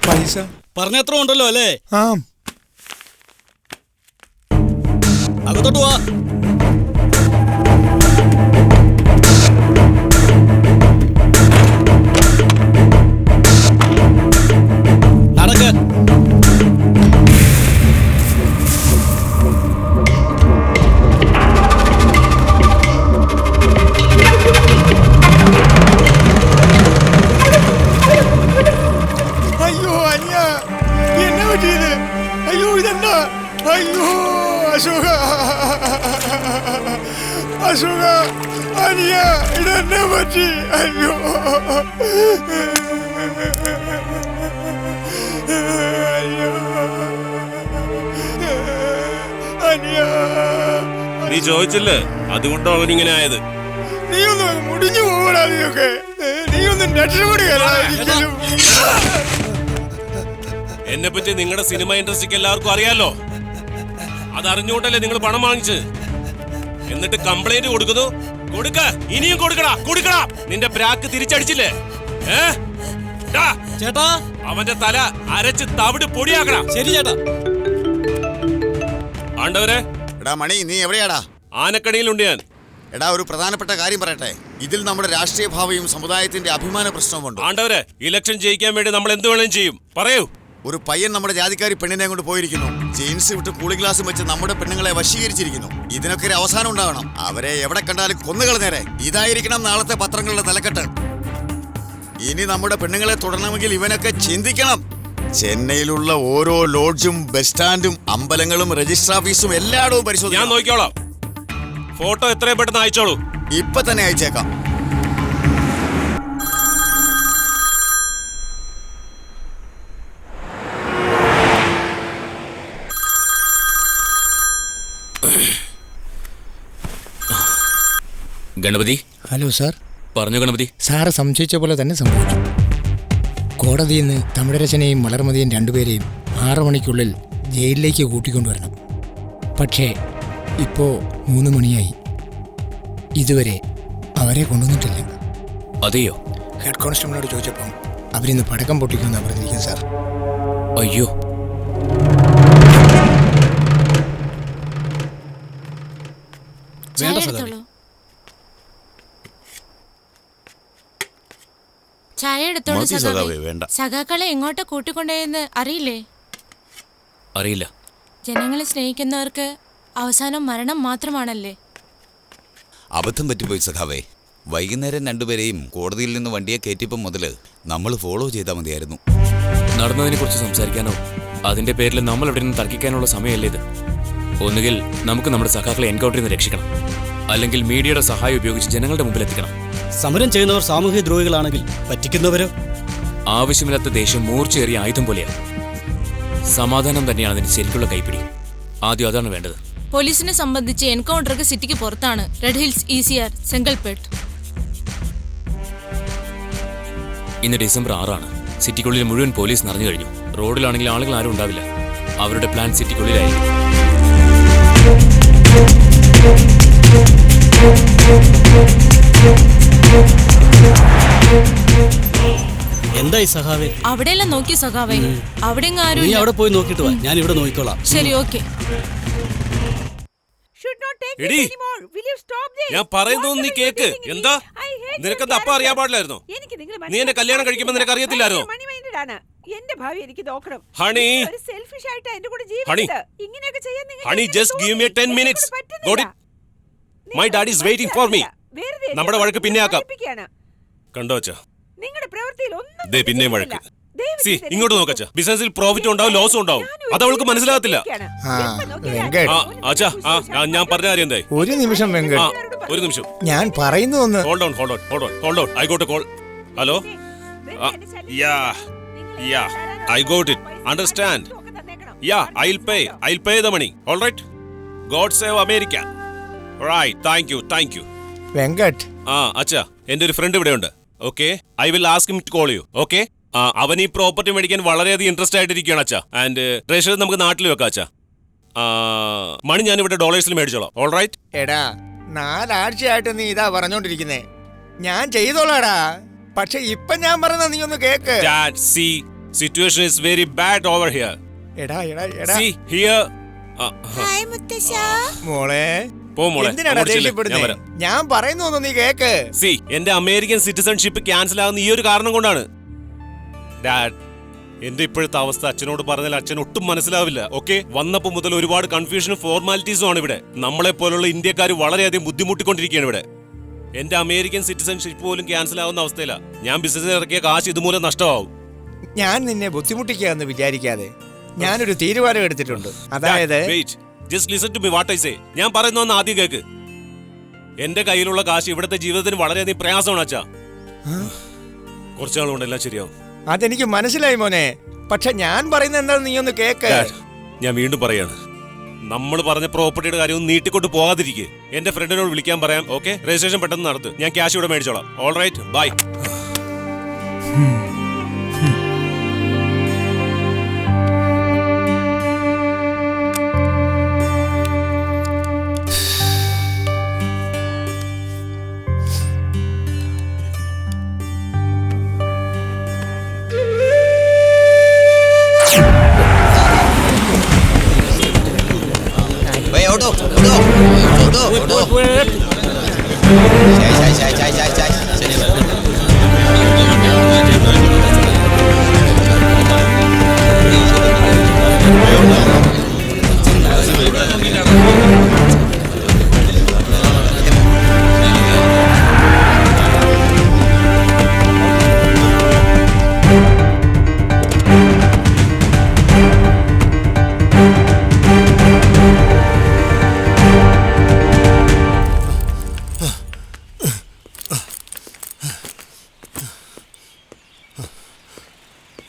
പൈസ പറഞ്ഞത്ര ഉണ്ടല്ലോ അല്ലേ? ആ, അകത്തോട്ട് വാ. നടക്ക്. അയ്യോ അനിയ, എന്നെ പറ്റിയത്? അയ്യോ ഇതെന്താ? അയ്യോ അശോക, അശോക, അനിയ, ഇതെന്നെ പറ്റി? അയ്യോ അയ്യോ അനിയ. നീ ചോദിച്ചില്ലേ, അതുകൊണ്ടോ അവനിങ്ങനെ ആയത്. നീ ഒന്ന് മുടിഞ്ഞു പോകടാ. നീയൊക്കെ നീ ഒന്നും രക്ഷപ്പെടുകയല്ല. എന്നെ പറ്റി നിങ്ങളുടെ സിനിമ ഇൻഡസ്ട്രിക്ക് എല്ലാവർക്കും അറിയാലോ. അതറിഞ്ഞുകൊണ്ടല്ലേ നിങ്ങൾ പണം വാങ്ങിച്ച്. എന്നിട്ട് കംപ്ലൈന്റ് കൊടുക്കുന്നു. കൊടുക്ക, ഇനിയും കൊടുക്കടാ, കൊടുക്കടാ. നിന്റെ ബ്രാക്ക് തിരിച്ചടിച്ചില്ലേ? ചേട്ടാ, അവന്റെ തല അരച്ച് തവിട് പൊടിയാക്കടാ. ശരി ചേട്ടാ. ആണ്ടവരെ, എടാ മണി, നീ എവിടെയാടാ? ആനക്കണിയിലുണ്ട് ഞാൻ. എടാ, ഒരു പ്രധാനപ്പെട്ട കാര്യം പറയട്ടെ. ഇതിൽ നമ്മുടെ രാഷ്ട്രീയ ഭാവിയും സമുദായത്തിന്റെ അഭിമാന പ്രശ്നവുമുണ്ട്. ആണ്ടവരെ, ഇലക്ഷൻ ജയിക്കാൻ വേണ്ടി നമ്മൾ എന്ത് വേണം ചെയ്യും, പറയൂ. ഒരു പയ്യൻ നമ്മുടെ ജാതിക്കാരി പെണ്ണിനെ കൊണ്ട് പോയിരിക്കുന്നു. ജീൻസ് വിട്ട് കൂളിംഗ് ഗ്ലാസും വെച്ച് നമ്മുടെ പെണ്ണുങ്ങളെ വശീകരിച്ചിരിക്കുന്നു. ഇതിനൊക്കെ ഒരു അവസാനം ഉണ്ടാവണം. അവരെ എവിടെ കണ്ടാലും കൊന്നുകളഞ്ഞേരെ. ഇതായിരിക്കണം നാളത്തെ പത്രങ്ങളുടെ തലക്കെട്ട്. ഇനി നമ്മുടെ പെണ്ണുങ്ങളെ തുടരണമെങ്കിൽ ഇവനൊക്കെ ചിന്തിക്കണം. ചെന്നൈയിലുള്ള ഓരോ ലോഡ്ജും, ബസ് സ്റ്റാൻഡും, അമ്പലങ്ങളും, രജിസ്റ്റർ ഓഫീസും എല്ലായിടവും പരിശോധിക്കും. ഞാൻ നോക്കിക്കോളാം. ഫോട്ടോ എത്രയും പെട്ടെന്ന് അയച്ചോളൂ. ഇപ്പൊ തന്നെ അയച്ചേക്കാം. ഗണപതി. Hello sir. പറഞ്ഞു ഗണപതി. സാറ് സംശയിച്ച പോലെ തന്നെ സംഭവിച്ചു. കോടതിയിൽ നിന്ന് തമിഴരചനയും വളർമതിയും രണ്ടുപേരെയും 6 മണിക്കുള്ളിൽ ജയിലിലേക്ക് കൂട്ടിക്കൊണ്ടുവരണം. പക്ഷേ ഇപ്പോൾ 3 മണിയായി. ഇതുവരെ അവരെ കൊണ്ടുവന്നിട്ടില്ല. അതെയോ? ഹെഡ് കോൺസ്റ്റബിളിനോട് ചോദിച്ചപ്പം അവരിന്ന് പടക്കം പൊട്ടിക്കുമെന്നാണ് പറഞ്ഞിരിക്കുന്നത് സാർ. അയ്യോ. ചായ എടുത്തോളൂ മതി സഖാവേ, വേണ്ട. സഖാക്കളെ എങ്ങോട്ട് കൂട്ടിക്കൊണ്ടേന്ന് അറിയില്ലേ? അറിയില്ല. ജനങ്ങളെ സ്നേഹിക്കുന്നവർക്ക് അവസാനം മരണം മാത്രമാണല്ലേ? അബദ്ധം പറ്റിപ്പോയി സഖാവേ. വൈകുന്നേരം രണ്ടുപേരെയും കോടതിയിൽ നിന്ന് വണ്ടിയെ കയറ്റിയപ്പം മുതൽ നമ്മൾ ഫോളോ ചെയ്താൽ മതിയായിരുന്നു. നടന്നതിനെ കുറിച്ച് സംസാരിക്കാനോ അതിന്റെ പേരിൽ നമ്മൾ ഇവിടെ നിന്ന് തർക്കിക്കാനുള്ള സമയമല്ലേ ഇത്? ഒന്നുകിൽ നമുക്ക് നമ്മുടെ സഖാക്കളെ എൻകൗണ്ടറിൽ നിന്ന് രക്ഷിക്കണം, അല്ലെങ്കിൽ മീഡിയയുടെ സഹായം ഉപയോഗിച്ച് ജനങ്ങളുടെ മുമ്പിൽ എത്തിക്കണം. സമരം ചെയ്യുന്നവർ സാമൂഹ്യ ദ്രോഹികളാണെങ്കിൽ പറ്റിക്കുന്നവരോ? ആവശ്യമില്ലാത്ത ദേഷ്യം മൂർച്ചയേറിയ ആയുധം പോലെയാണ്. സമാധാനം തന്നെയാണ് അതിന് ശരിക്കുള്ള കൈപ്പിടി. ആദ്യം അതാണ് വേണ്ടത്. പോലീസിനെ സംബന്ധിച്ച് എൻകൗണ്ടർക്ക് സിറ്റിക്ക് പുറത്താണ്. Red hills, ECR, സെങ്കൽപേട്ട്. ഇന്ന് ഡിസംബർ 6 സിറ്റിക്കുള്ളിൽ മുഴുവൻ പോലീസ് നിറഞ്ഞു കഴിഞ്ഞു. റോഡിലാണെങ്കിൽ ആളുകൾ ആരും ഉണ്ടാവില്ല. അവരുടെ പ്ലാൻ സിറ്റിക്കുള്ളിലായിരിക്കും. എന്തായി സഖാവേ? അവിടെയെല്ലാം നോക്കി സഖാവേ. അവിടെ നീ അവിടെ പോയി നോക്കിട്ട് വാ, ഞാൻ ഇവിടെ നോക്കിക്കോളാം. ശരി, ഓക്കെ. എടീ, ഞാൻ പറയുന്നതൊന്നും നീ കേക്ക്. എന്താ നിനക്കെന്താ അപ്പ അറിയാൻ പാടില്ലായിരുന്നോ? നീ എന്നെ കല്യാണം കഴിക്കുമ്പോ നിനക്ക് അറിയത്തില്ലായിരുന്നോ? എന്റെ ഭാവി എനിക്ക് നോക്കണം. Honey, honey, just give me 10 minutes. Got it? My dad is waiting for me. നമ്മുടെ വഴക്ക് പിന്നെ ആക്കാം. കണ്ടോ അച്ഛാ, ദേ പിന്നെയും വഴക്ക്. സി, ഇങ്ങോട്ട് നോക്കച്ചാ. ബിസിനസിൽ പ്രോഫിറ്റ് ഉണ്ടാവും, ലോസും ഉണ്ടാവും. അത് അവൾക്ക് മനസ്സിലാകത്തില്ല. അച്ഛാ, ഞാൻ പറഞ്ഞ കാര്യം എന്തായി? ഒരു നിമിഷം വെങ്കട്, ഒരു നിമിഷം ഞാൻ പറയുന്നു. Hold on. I got a call. Hello? Yeah, I got it. Understand? Yeah, I'll pay the money. All right? God save America. Right, thank you. Venkat, അച്ഛാ, എന്റെ ഒരു ഫ്രണ്ട് ഇവിടെ ഉണ്ട്. Okay? I will ask him to call you. Okay? അവൻ ഈ പ്രോപ്പർട്ടി മേടിക്കാൻ വളരെയധികം ഇൻട്രസ്റ്റ് ആയിട്ടിരിക്കുകയാണ് അച്ഛാ. ആൻഡ് ട്രഷറി നമുക്ക് നാട്ടിൽ വെക്കാം അച്ഛാ. മണി ഞാൻ ഇവിടെ ഡോളേഴ്സിൽ മേടിച്ചോളാം. All right. എടാ 4 ആഴ്ചയായിട്ട് നീ ഇതാ പറഞ്ഞോണ്ടിരിക്കുന്നേ. ഞാൻ ചെയ്തോളാടാ. പക്ഷെ ഇപ്പൊ ഞാൻ പറയുന്ന നീ ഒന്ന് cake. Dad, see, situation is very bad over here. എടാ എടാ എടാ. See here. ഹായ് മുത്തശ്ശ. മോളെ പോ മോളെ. എന്തിനാടാ ദേഷ്യപ്പെടുന്നേ? ഞാൻ പറയുന്നൊന്നും നീ കേക്ക്. See, എന്റെ അമേരിക്കൻ സിറ്റിസൺഷിപ്പ് ക്യാൻസൽ ആകുന്ന ഈ ഒരു കാരണം കൊണ്ടാണ്. ഡാഡ്, എന്റെ ഇപ്പോഴത്തെ അവസ്ഥ അച്ഛനോട് പറഞ്ഞാൽ അച്ഛൻ ഒട്ടും മനസ്സിലാവില്ല. ഓക്കെ, വന്നപ്പോ മുതൽ ഒരുപാട് കൺഫ്യൂഷനും ഫോർമാലിറ്റീസും ആണ് ഇവിടെ. നമ്മളെ പോലുള്ള ഇന്ത്യക്കാർ വളരെയധികം ബുദ്ധിമുട്ടിക്കൊണ്ടിരിക്കുകയാണ് ഇവിടെ. എന്റെ അമേരിക്കൻ സിറ്റിസൺഷിപ്പ് പോലും ക്യാൻസൽ ആവുന്ന അവസ്ഥയില. ഞാൻ ബിസിനസ് ഇറക്കിയ കാശ് ഇതുമൂലം നഷ്ടമാവും. ഞാൻ നിന്നെ ബുദ്ധിമുട്ടിക്കുക എന്ന് വിചാരിക്കാതെ ഞാനൊരു തീരുമാനം എടുത്തിട്ടുണ്ട്. അതായത് just listen to me what I say. ഞാൻ പറയുന്ന ആദ്യം കേക്ക്. എന്റെ കയ്യിലുള്ള കാശ് ഇവിടുത്തെ ജീവിതത്തിന് വളരെയധികം പ്രയാസമാണ് അച്ഛാ. കുറച്ചാൾ കൊണ്ട് എല്ലാം ശരിയാവും. അതെനിക്ക് മനസ്സിലായി മോനെ. പക്ഷെ ഞാൻ പറയുന്നത് എന്താണെന്ന് നീ ഒന്ന് കേക്ക്. ഞാൻ വീണ്ടും പറയാണ്, നമ്മൾ പറഞ്ഞ പ്രോപ്പർട്ടിയുടെ കാര്യം നീട്ടിക്കൊണ്ട് പോകാതിരിക്കുക. എന്റെ ഫ്രണ്ടിനോട് വിളിക്കാൻ പറയാം. ഓക്കെ, രജിസ്ട്രേഷൻ പെട്ടെന്ന് നടത്ത്. ഞാൻ ക്യാഷ് ഇവിടെ മേടിച്ചോളാം. All right, bye.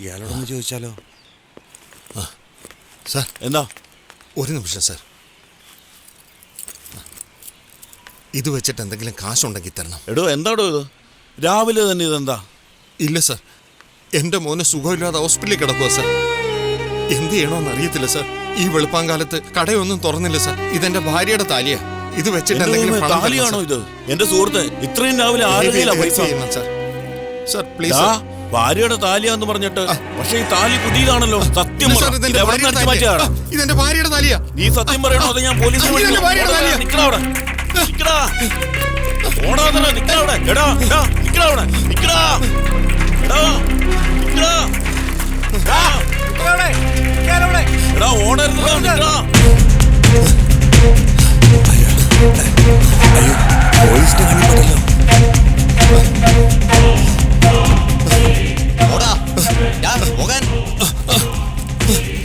ഇയാളോടൊന്ന് ചോദിച്ചാലോ? സാർ എന്താ? ഒരു നിമിഷം സാർ. ഇത് വെച്ചിട്ട് എന്തെങ്കിലും കാശുണ്ടെങ്കിൽ തരണം. എടോ എന്താടോ ഇത് രാവിലെ തന്നെ? ഇതെന്താ? ഇല്ല സാർ, എൻ്റെ മോന് സുഖമില്ലാതെ ഹോസ്പിറ്റലിൽ കിടക്കുക സാർ. എന്ത് ചെയ്യണമെന്ന് അറിയത്തില്ല സാർ. ഈ വെളുപ്പാങ്കാലത്ത് കടയൊന്നും തുറന്നില്ല സാർ. ഇതെന്റെ ഭാര്യയുടെ താലിയാ. ഇത് വെച്ചിട്ട് എന്തെങ്കിലും താലിയാണോ ഇത്? എന്റെ സുഹൃത്ത് ഇത്രയും രാവിലെ ആരുടെയില്ല പൈസ? Sir please. ഭാര്യയുടെ താലിയാന്ന് പറഞ്ഞിട്ട്, പക്ഷെ ഈ താലി പുതിയതാണല്ലോ. സത്യം ഇതെന്റെ ഭാര്യയുടെ താലിയാ. നീ സത്യം പറയണോ? അത് ഞാൻ പോലീസിനെ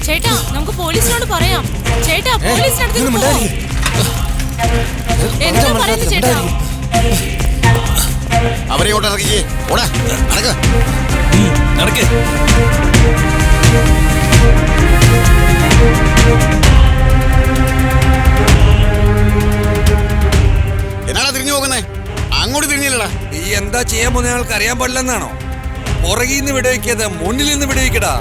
ചേട്ടാ, നമുക്ക് പോലീസിനോട് പറയാം. ചേട്ടാ, പോലീസിനടുത്ത് എന്താ പറയുന്നത് ചേട്ടാ? അവരെ ഇങ്ങോട്ട് ഇറക്കിക്കേ. ഓടാ, നടക്ക്. എന്നാടാ തിരിഞ്ഞു പോകുന്നേ? അങ്ങോട്ട് തിരിഞ്ഞില്ലടാ. നീ എന്താ ചെയ്യാൻ പോകുന്ന ആൾക്ക് അറിയാൻ പാടില്ലെന്നാണോ? പുറകിൽ നിന്ന് വിടവയ്ക്കത് മുന്നിൽ നിന്ന് വിടവയ്ക്കടാ.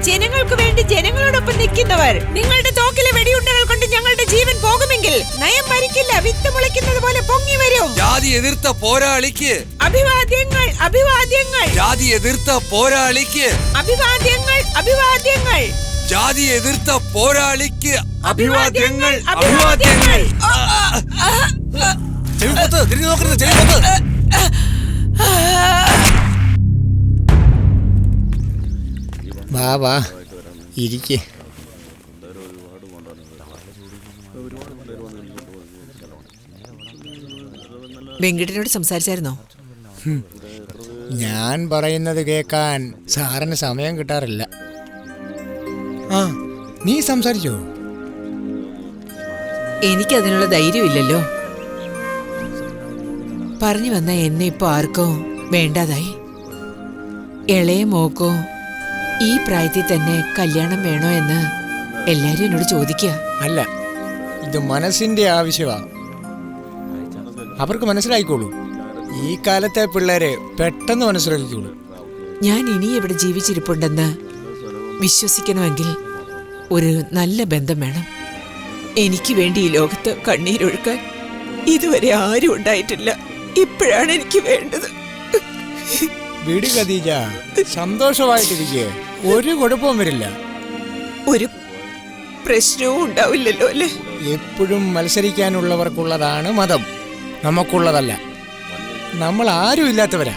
ജനങ്ങൾക്ക് വേണ്ടി ജനങ്ങളോടൊപ്പം നിൽക്കുന്നവർ. നിങ്ങളുടെ തോക്കിലെ വെടിയുണ്ടകൾ കൊണ്ട് ഞങ്ങളുടെ ജീവൻ പോകുമെങ്കിൽ നയം ഭരിക്കില്ല, വിത്ത് മുളയ്ക്കുന്നത് പോലെ പൊങ്ങി വരും. ജാതി എതിർത്ത പോരാളിക്ക് അഭിവാദ്യങ്ങൾ, അഭിവാദ്യങ്ങൾ. ജാതി എതിർത്ത പോരാളിക്ക് അഭിവാദ്യങ്ങൾ, അഭിവാദ്യങ്ങൾ. ജാതി എതിർത്ത പോരാളിക്ക് അഭിവാദ്യങ്ങൾ, അഭിവാദ്യങ്ങൾ. തിരിഞ്ഞു നോക്കരുത്, ചെവിപ്പത്ത്. വാ വാ ഇരിക്കേ. വെങ്കിട്ടനോട് സംസാരിച്ചായിരുന്നോ? ഞാൻ പറയുന്നത് കേൾക്കാൻ സാറിന് സമയം കിട്ടാറില്ല. ആ, നീ സംസാരിച്ചോ? എനിക്കതിനുള്ള ധൈര്യമില്ലല്ലോ. പറഞ്ഞു വന്ന എന്നെ ഇപ്പൊ ആർക്കോ വേണ്ടാതായി. ഇളയ മോക്കോ ഈ പ്രായത്തിൽ തന്നെ കല്യാണം വേണോ എന്ന് എല്ലാരും എന്നോട് ചോദിക്കുക. അല്ല, ഇത് മനസ്സിന്റെ ആവശ്യമാ. അവർക്ക് മനസ്സിലായിക്കോളൂ. ഈ കാലത്തെ പിള്ളേരെ പെട്ടെന്ന് മനസ്സിലാക്കിക്കോളൂ. ഞാൻ ഇനി എവിടെ ജീവിച്ചിരിപ്പുണ്ടെന്ന് വിശ്വസിക്കണമെങ്കിൽ ഒരു നല്ല ബന്ധം വേണം. എനിക്ക് വേണ്ടി ഈ ലോകത്ത് കണ്ണീരൊഴുക്കാൻ ഇതുവരെ ആരും ഉണ്ടായിട്ടില്ല. ഇപ്പോഴാണ് എനിക്ക് വേണ്ടത്. വീട് ഖദീജ, സന്തോഷമായിട്ടിരിക്കേ, ഒരു കുഴപ്പവും വരില്ല. ഒരു പ്രശ്നവും ഉണ്ടാവില്ലല്ലോ അല്ലേ? എപ്പോഴും മത്സരിക്കാനുള്ളവർക്കുള്ളതാണ് മതം, നമുക്കുള്ളതല്ല. നമ്മൾ ആരും ഇല്ലാത്തവരാ.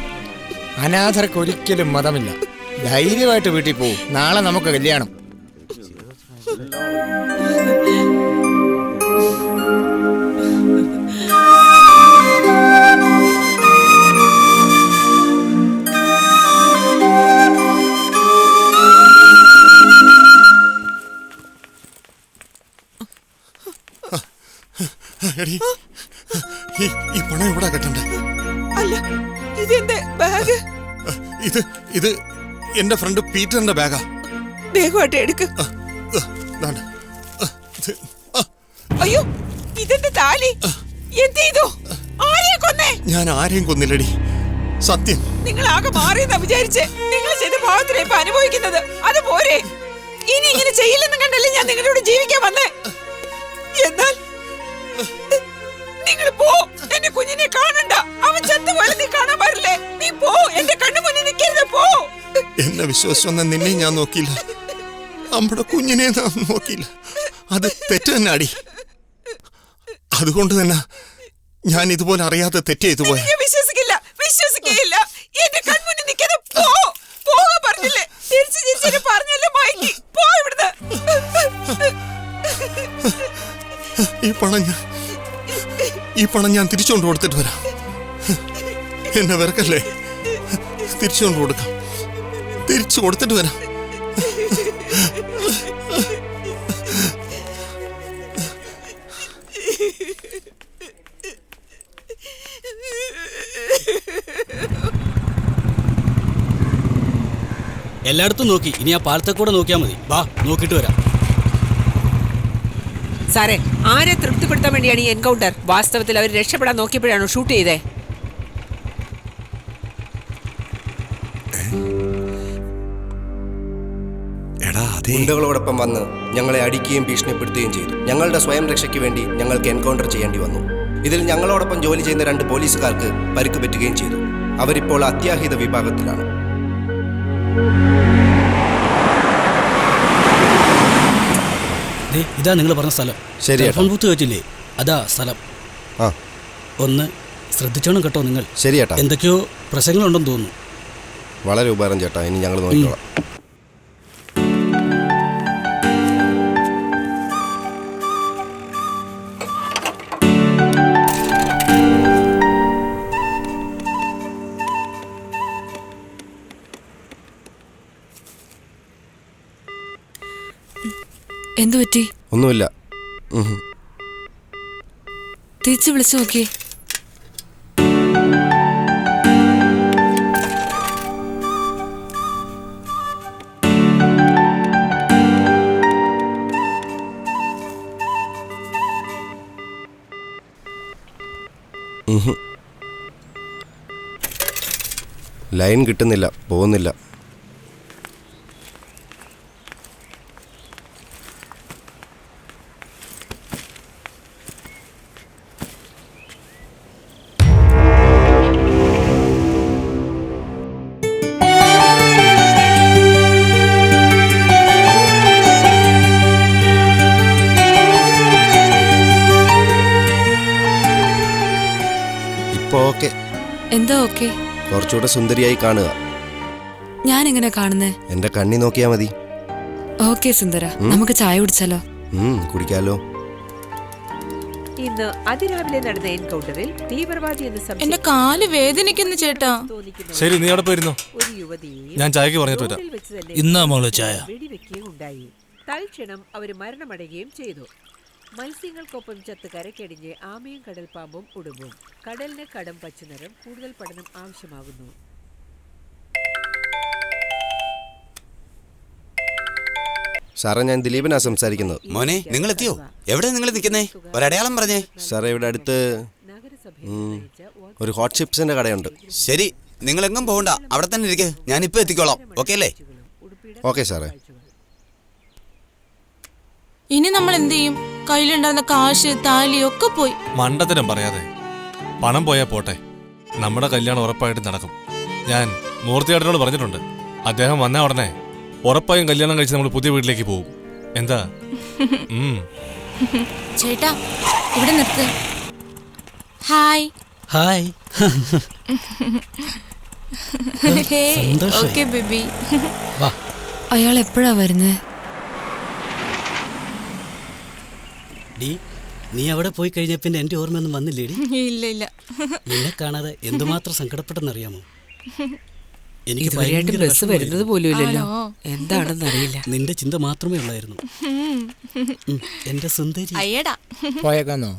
അനാഥർക്ക് ഒരിക്കലും മതമില്ല. ധൈര്യമായിട്ട് വീട്ടിൽ പോവും. നാളെ നമുക്ക് കല്യാണം. ഈ പണം എവിടെ കെട്ടണ്ടേ? അല്ല, ഇതെന്റെ ബാഗ്. ഇത് എന്റെ ഫ്രണ്ട് പീറ്ററിന്റെ ബാഗാ. വേഗമായിട്ട് എടുക്ക്. അയ്യോ, ഇതെന്റെ താലി. എന്ത് ചെയ്തു? ആരെയും കൊന്നേ? ഞാൻ ആരെയും കൊന്നില്ലടി, സത്യം. നിങ്ങൾ ആകെ മാറിയെന്നാ വിചാരിച്ചേ. നിങ്ങൾ ചെയ്ത ഭാഗത്തിനെ ഇപ്പൊ അനുഭവിക്കുന്നത്. അത് പോരെ? ഇനി ഇങ്ങനെ ചെയ്യില്ലെന്ന് കണ്ടല്ലേ ഞാൻ നിങ്ങളുടെ ജീവിക്കാൻ വന്നേ. എന്നാൽ നിങ്ങൾ പോ. എന്റെ കുഞ്ഞിനെ കാണണ്ട. അവൻ ചത്തുപോലെ നീ കാണാൻ പാടില്ലേ? നീ പോ. എന്റെ കണ്ണു മുന്നിൽ നിൽക്കരുത്. പോ. എന്നെ വിശ്വസിച്ചൊന്ന നിന്നെ ഞാൻ നോക്കിയില്ല, നമ്മുടെ കുഞ്ഞിനെ ഞാൻ നോക്കിയില്ല. അത് തെറ്റ് തന്നെ അടി. അതുകൊണ്ട് തന്നെ ഞാൻ ഇതുപോലെ അറിയാതെ തെറ്റ് ചെയ്തു പോയ. വിശ്വസിക്കില്ല, വിശ്വസിക്കില്ല. എന്റെ കൺമുന്നിൽ നിൽക്കാതെ പോ. പോകാൻ പറഞ്ഞില്ലേ? തിരിച്ചു തിരിച്ചു പറഞ്ഞല്ലോ മൈക്കി. പോ ഇവിടുന്ന്. ഈ പണം ഞാൻ തിരിച്ചുകൊണ്ട് കൊടുത്തിട്ട് വരാം. എന്നെ വെറുക്കല്ലേ, തിരിച്ചുകൊണ്ട് കൊടുക്കാം. തിരിച്ചു കൊടുത്തിട്ട് വരാം. എല്ലായിടത്തും നോക്കി, ഇനി ആ പാലത്തെ കൂടെ നോക്കിയാൽ മതി. വാ, നോക്കിയിട്ട് വരാം. സാറേ, ആരെ തൃപ്തിപ്പെടുത്താൻ വേണ്ടിയാണ് ഈ എൻകൗണ്ടർ? വാസ്തവത്തിൽ അവർ രക്ഷപ്പെടാൻ നോക്കിയപ്പോഴാണോ ഷൂട്ട് ചെയ്തേ? ഗുണ്ടകളോടൊപ്പം വന്ന് ഞങ്ങളെ അടിക്കുകയും ഭീഷണിപ്പെടുത്തുകയും ചെയ്തു. ഞങ്ങളുടെ സ്വയം രക്ഷയ്ക്ക് വേണ്ടി ഞങ്ങൾക്ക് എൻകൗണ്ടർ ചെയ്യേണ്ടി വന്നു. ഇതിൽ ഞങ്ങളോടൊപ്പം ജോലി ചെയ്യുന്ന 2 പോലീസുകാർക്ക് പരിക്ക് പറ്റുകയും ചെയ്തു. അവരിപ്പോൾ അത്യാഹിത വിഭാഗത്തിലാണ്. ഇതാ നിങ്ങൾ പറഞ്ഞ സ്ഥലം. ശരി, ടെലിഫോൺ ബൂത്ത് വെച്ചില്ലേ? അതാ സ്ഥലം. ഒന്ന് ശ്രദ്ധിച്ചോണം കേട്ടോ നിങ്ങൾ. ശരി ചേട്ടാ. എന്തൊക്കെയോ പ്രശ്നങ്ങളുണ്ടെന്ന് തോന്നുന്നു. വളരെ ഉപകാരം ചേട്ടാ. ഇനി ഞങ്ങൾ നോക്കിക്കോളാം. എന്തു പറ്റി? ഒന്നുമില്ല. തിരിച്ചു വിളിച്ചു നോക്കിയേ. ലൈൻ കിട്ടുന്നില്ല, പോകുന്നില്ല. എന്താ ഓക്കെ? കുറച്ചുകൂടെ സുന്ദരിയായി കാണുക. ഞാൻ എങ്ങനെ കാണുന്നേ? എന്റെ കണ്ണി നോക്കിയാ മതി. ഓക്കെ സുന്ദര, നമുക്ക് ചായ കുടിച്ചാലോ? കുടിക്കാലോ. ഇന്ന് അതിരാവിലെ നടന്ന എൻകൗണ്ടറിൽ തീവ്രവാദി എന്ന് എന്റെ കാല് വേദനിക്കുന്നു ചേട്ടാ. ശരി, നീ അവിടെ പോയിരുന്നോ, ഞാൻ ചായക്ക് പറഞ്ഞിട്ട് വരാം. ഇന്നാ മോള് ചായ. വെടിവെക്കുകയുണ്ടായി. തൽക്ഷണം അവർ മരണമടയുകയും ചെയ്തു. മത്സ്യങ്ങൾക്കൊപ്പം ചത്ത് കരക്കടിഞ്ഞ് ആമയും കടൽപ്പാമ്പും ഉടുമ്പും. കടലിന് കടം പച്ചനിറം. കൂടുതൽ പഠനം ആവശ്യമാകുന്നു. സാറേ, ഞാൻ ദിലീപനാ സംസാരിക്കുന്നത്. മോനെ, നിങ്ങൾ എത്തിയോ? എവിടെ നിങ്ങൾ നിൽക്കുന്നേ? ഒരടയാളം പറഞ്ഞേ. സാറേ, ഇവിടെ അടുത്ത് ഒരു ഹോട്ട് ചിപ്സിന്റെ കടയുണ്ട്. ശരി, നിങ്ങൾ എങ്ങും പോകണ്ട, അവിടെ തന്നെ ഇരിക്കുക. ഞാൻ ഇപ്പൊ എത്തിക്കോളാം. ഓക്കെ അല്ലേ? ഓക്കെ സാറേ. ഇനി നമ്മൾ എന്ത് ചെയ്യും? കയ്യിലുണ്ടായിരുന്ന കാശ് താലി ഒക്കെ പോയി. മണ്ടത്തരം പറയാതെ. പണം പോയാ പോട്ടെ, നമ്മുടെ കല്യാണം ഉറപ്പായിട്ടും നടക്കും. ഞാൻ മൂർത്തിയേട്ടനോട് പറഞ്ഞിട്ടുണ്ട്. അദ്ദേഹം വന്ന ഉടനെ ഉറപ്പായും കല്യാണം കഴിച്ച് നമ്മൾ പുതിയ വീട്ടിലേക്ക് പോകും. എന്താ? ചേട്ടാ ഇവിടെ നിർത്ത്. ഹായ്. ഹായ്. Okay baby. അയാൾ എപ്പോഴാ വരുന്നത്? നീ അവിടെ പോയി കഴിഞ്ഞ പിന്നെ എന്റെ ഓർമ്മയൊന്നും വന്നില്ലേടി? ഇല്ല ഇല്ല. നിന്നെ കാണാതെ എന്തുമാത്രം സങ്കടപ്പെട്ടെന്നറിയാമോ? എനിക്ക് ബസ് വരുന്നത് പോലും ഇല്ലല്ലോ. എന്താണെന്ന് അറിയില്ല. നിന്റെ ചിന്ത മാത്രമേ ഉള്ളായിരുന്നു. എന്റെ സുന്ദരി. അയ്യടാ പോയേക്കാന്നോ?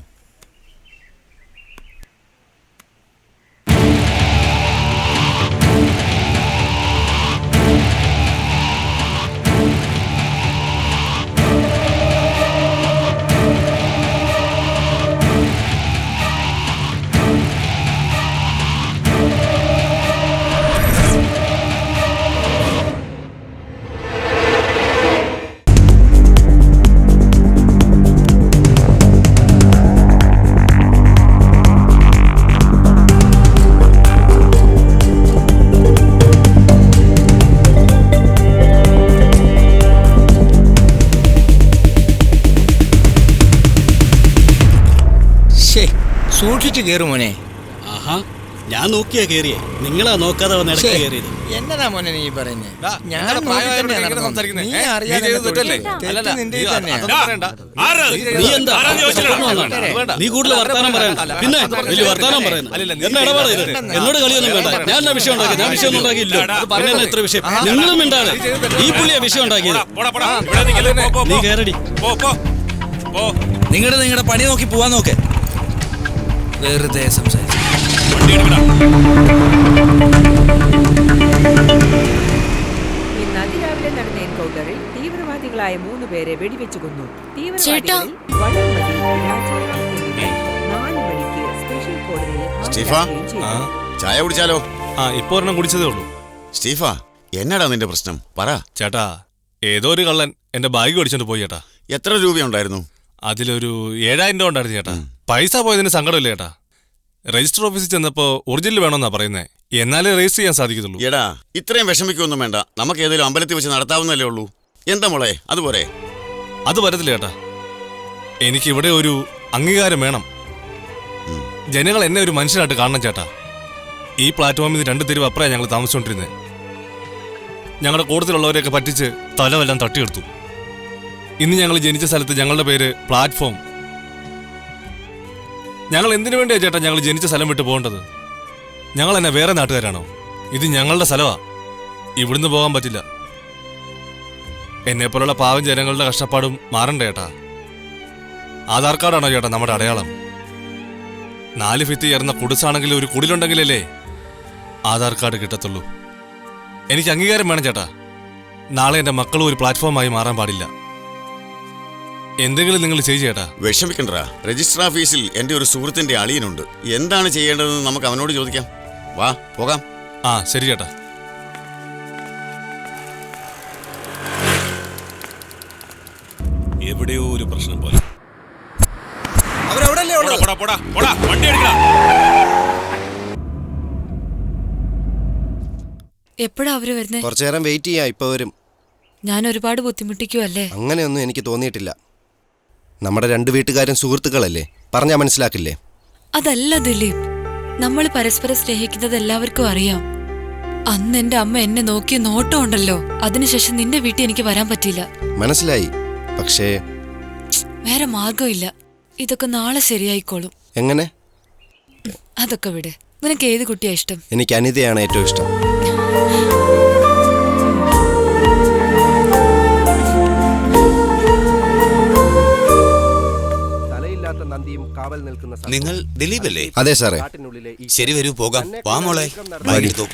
സൂക്ഷിച്ചു കേറും മോനെ. ആഹാ, ഞാൻ നോക്കിയാ കേറിയേ, നിങ്ങളാ നോക്കാതെ വന്ന് ഇടയ്ക്ക് കേറിയത്. എന്നതാ മോനെ നീ പറയുന്നത്? നീ കൂടുതൽ വർത്താനം പറയണ്ട. പിന്നെ വലിയ വർത്താനം പറയുന്നു. എന്നെ ഇടപാട് എന്നോട് കളിയൊന്നും വേണ്ട. ഞാൻ വിഷയം ഉണ്ടാക്കി. ഞാൻ വിഷയം ഉണ്ടാക്കിയില്ല. പിന്നെ എത്ര വിഷയം? നിങ്ങളും മിണ്ടാണ്. ഈ പുള്ളിയാ വിഷയം ഉണ്ടാക്കിയത്. നീ കേറടി. നിങ്ങളുടെ പണി നോക്കി പോവാൻ നോക്കേ. വെറുതെ സംസാരിച്ചു. ഇന്ന് അതിരാവിലെ നടന്ന എൻകൗണ്ടറിൽ തീവ്രവാദികളായ 3 പേരെ വെടിവെച്ചു കൊന്നു. തീവ്രവാദികളിൽ വളർമതി, രാജാറാം എന്നിവർ 4 മണിക്ക് സ്പെഷ്യൽ കോടതിയിൽ ഹാജരാകുകയും ചെയ്തു. ചായ കുടിച്ചാലോ? ഇപ്പൊ ഒരെണ്ണം കുടിച്ചതേ ഉള്ളൂ. സ്റ്റീഫ, എന്നടാ നിന്റെ പ്രശ്നം? പറ. ചേട്ടാ, ഏതോ ഒരു കള്ളൻ എന്റെ ബാഗ് ഓടിച്ചോണ്ട് പോയി ചേട്ടാ. എത്ര രൂപയുണ്ടായിരുന്നു? അതിലൊരു 7,000 രൂപ ഉണ്ടായിരുന്നു ചേട്ടാ. പൈസ പോയതിന് സങ്കടമില്ല ചേട്ടാ. രജിസ്റ്റർ ഓഫീസിൽ ചെന്നപ്പോ ഒറിജിനൽ വേണമെന്നാ പറയുന്നേ. എന്നാലേ രജിസ്റ്റർ ചെയ്യാൻ സാധിക്കത്തുള്ളൂ. എടാ, ഇത്രയും വിഷമിക്കൊന്നും വേണ്ട. നമുക്ക് ഏതെങ്കിലും അമ്പലത്തിൽ വെച്ച് നടത്താവുന്നല്ലേ ഉള്ളൂ. എന്താ മോളെ, അതുപോലെ? അത് പറ്റത്തില്ല ചേട്ടാ. എനിക്കിവിടെ ഒരു അംഗീകാരം വേണം. ജനങ്ങൾ എന്നെ ഒരു മനുഷ്യനായിട്ട് കാണണം ചേട്ടാ. ഈ പ്ലാറ്റ്ഫോമിൽ 2 തെരുവ് അപ്പുറമാണ് ഞങ്ങൾ താമസിച്ചുകൊണ്ടിരുന്നത്. ഞങ്ങളുടെ കൂട്ടത്തിലുള്ളവരെയൊക്കെ പറ്റിച്ച് തലമെല്ലാം തട്ടിയെടുത്തു. ഇന്ന് ഞങ്ങൾ ജനിച്ച സ്ഥലത്ത് ഞങ്ങളുടെ പേര് പ്ലാറ്റ്ഫോം. ഞങ്ങൾ എന്തിനു വേണ്ടിയാ ചേട്ടാ ഞങ്ങൾ ജനിച്ച സ്ഥലം വിട്ട് പോകേണ്ടത്? ഞങ്ങൾ എന്നെ വേറെ നാട്ടുകാരാണോ? ഇത് ഞങ്ങളുടെ സ്ഥലമാ. ഇവിടുന്ന് പോകാൻ പറ്റില്ല. എന്നെപ്പോലുള്ള പാവം ജനങ്ങളുടെ കഷ്ടപ്പാടും മാറണ്ട ചേട്ടാ. ആധാർ കാർഡാണോ ചേട്ടാ നമ്മുടെ അടയാളം? 4 ഭിത്തി ചേർന്ന കുടിസാണെങ്കിൽ ഒരു കുടിലുണ്ടെങ്കിലല്ലേ ആധാർ കാർഡ് കിട്ടത്തുള്ളൂ. എനിക്ക് അംഗീകാരം വേണം ചേട്ടാ. നാളെ എൻ്റെ മക്കളും ഒരു പ്ലാറ്റ്ഫോമായി മാറാൻ പാടില്ല. എന്തെങ്കിലും നിങ്ങൾ ചെയ്യ് ചേട്ടാ. വിഷമിക്കണ്ട. രജിസ്റ്റർ ഓഫീസിൽ എന്റെ ഒരു സുഹൃത്തിന്റെ അളിയനുണ്ട്. എന്താണ് ചെയ്യേണ്ടതെന്ന് നമുക്ക് അവനോട് ചോദിക്കാം. വാ, പോകാം. ശരി ചേട്ടാ. എവിടെയോ ഒരു പ്രശ്നം പോലെ. എപ്പോഴാ അവര് വരുന്നേ? കുറച്ചു നേരം വെയിറ്റ് ചെയ്യാം. ഇപ്പൊ വരും. ഞാൻ ഒരുപാട് ബുദ്ധിമുട്ടിക്കുവല്ലേ? അങ്ങനെയൊന്നും എനിക്ക് തോന്നിയിട്ടില്ല. നമ്മുടെ 2 വീട്ടുകാരും സുഹൃത്തുക്കളല്ലേ, പറഞ്ഞാ മനസ്സിലാക്കില്ലേ? അതല്ല ദിലീപ്, നമ്മൾ പരസ്പരം സ്നേഹിക്കുന്നത് എല്ലാവർക്കും അറിയാം. അന്ന് എന്റെ അമ്മ എന്നെ നോക്കിയ നോട്ടം ഉണ്ടല്ലോ, അതിനുശേഷം നിന്റെ വീട്ടിൽ എനിക്ക് വരാൻ പറ്റില്ല. മനസ്സിലായി. പക്ഷേ വേറെ മാർഗമില്ല. ഇതൊക്കെ നാളെ ശരിയായിക്കോളും. എങ്ങനെ? അതൊക്കെ വിട്. നിനക്ക് ഏത് കുട്ടിയാ ഇഷ്ടം? എനിക്ക് അനിതയാണ് ഏറ്റവും ഇഷ്ടം. നിങ്ങൾ ദിലീപല്ലേ? അതെ സാറേ. ശരി, വരൂ പോകാം. വാ മോളെ, ബാഗെടുത്തോ.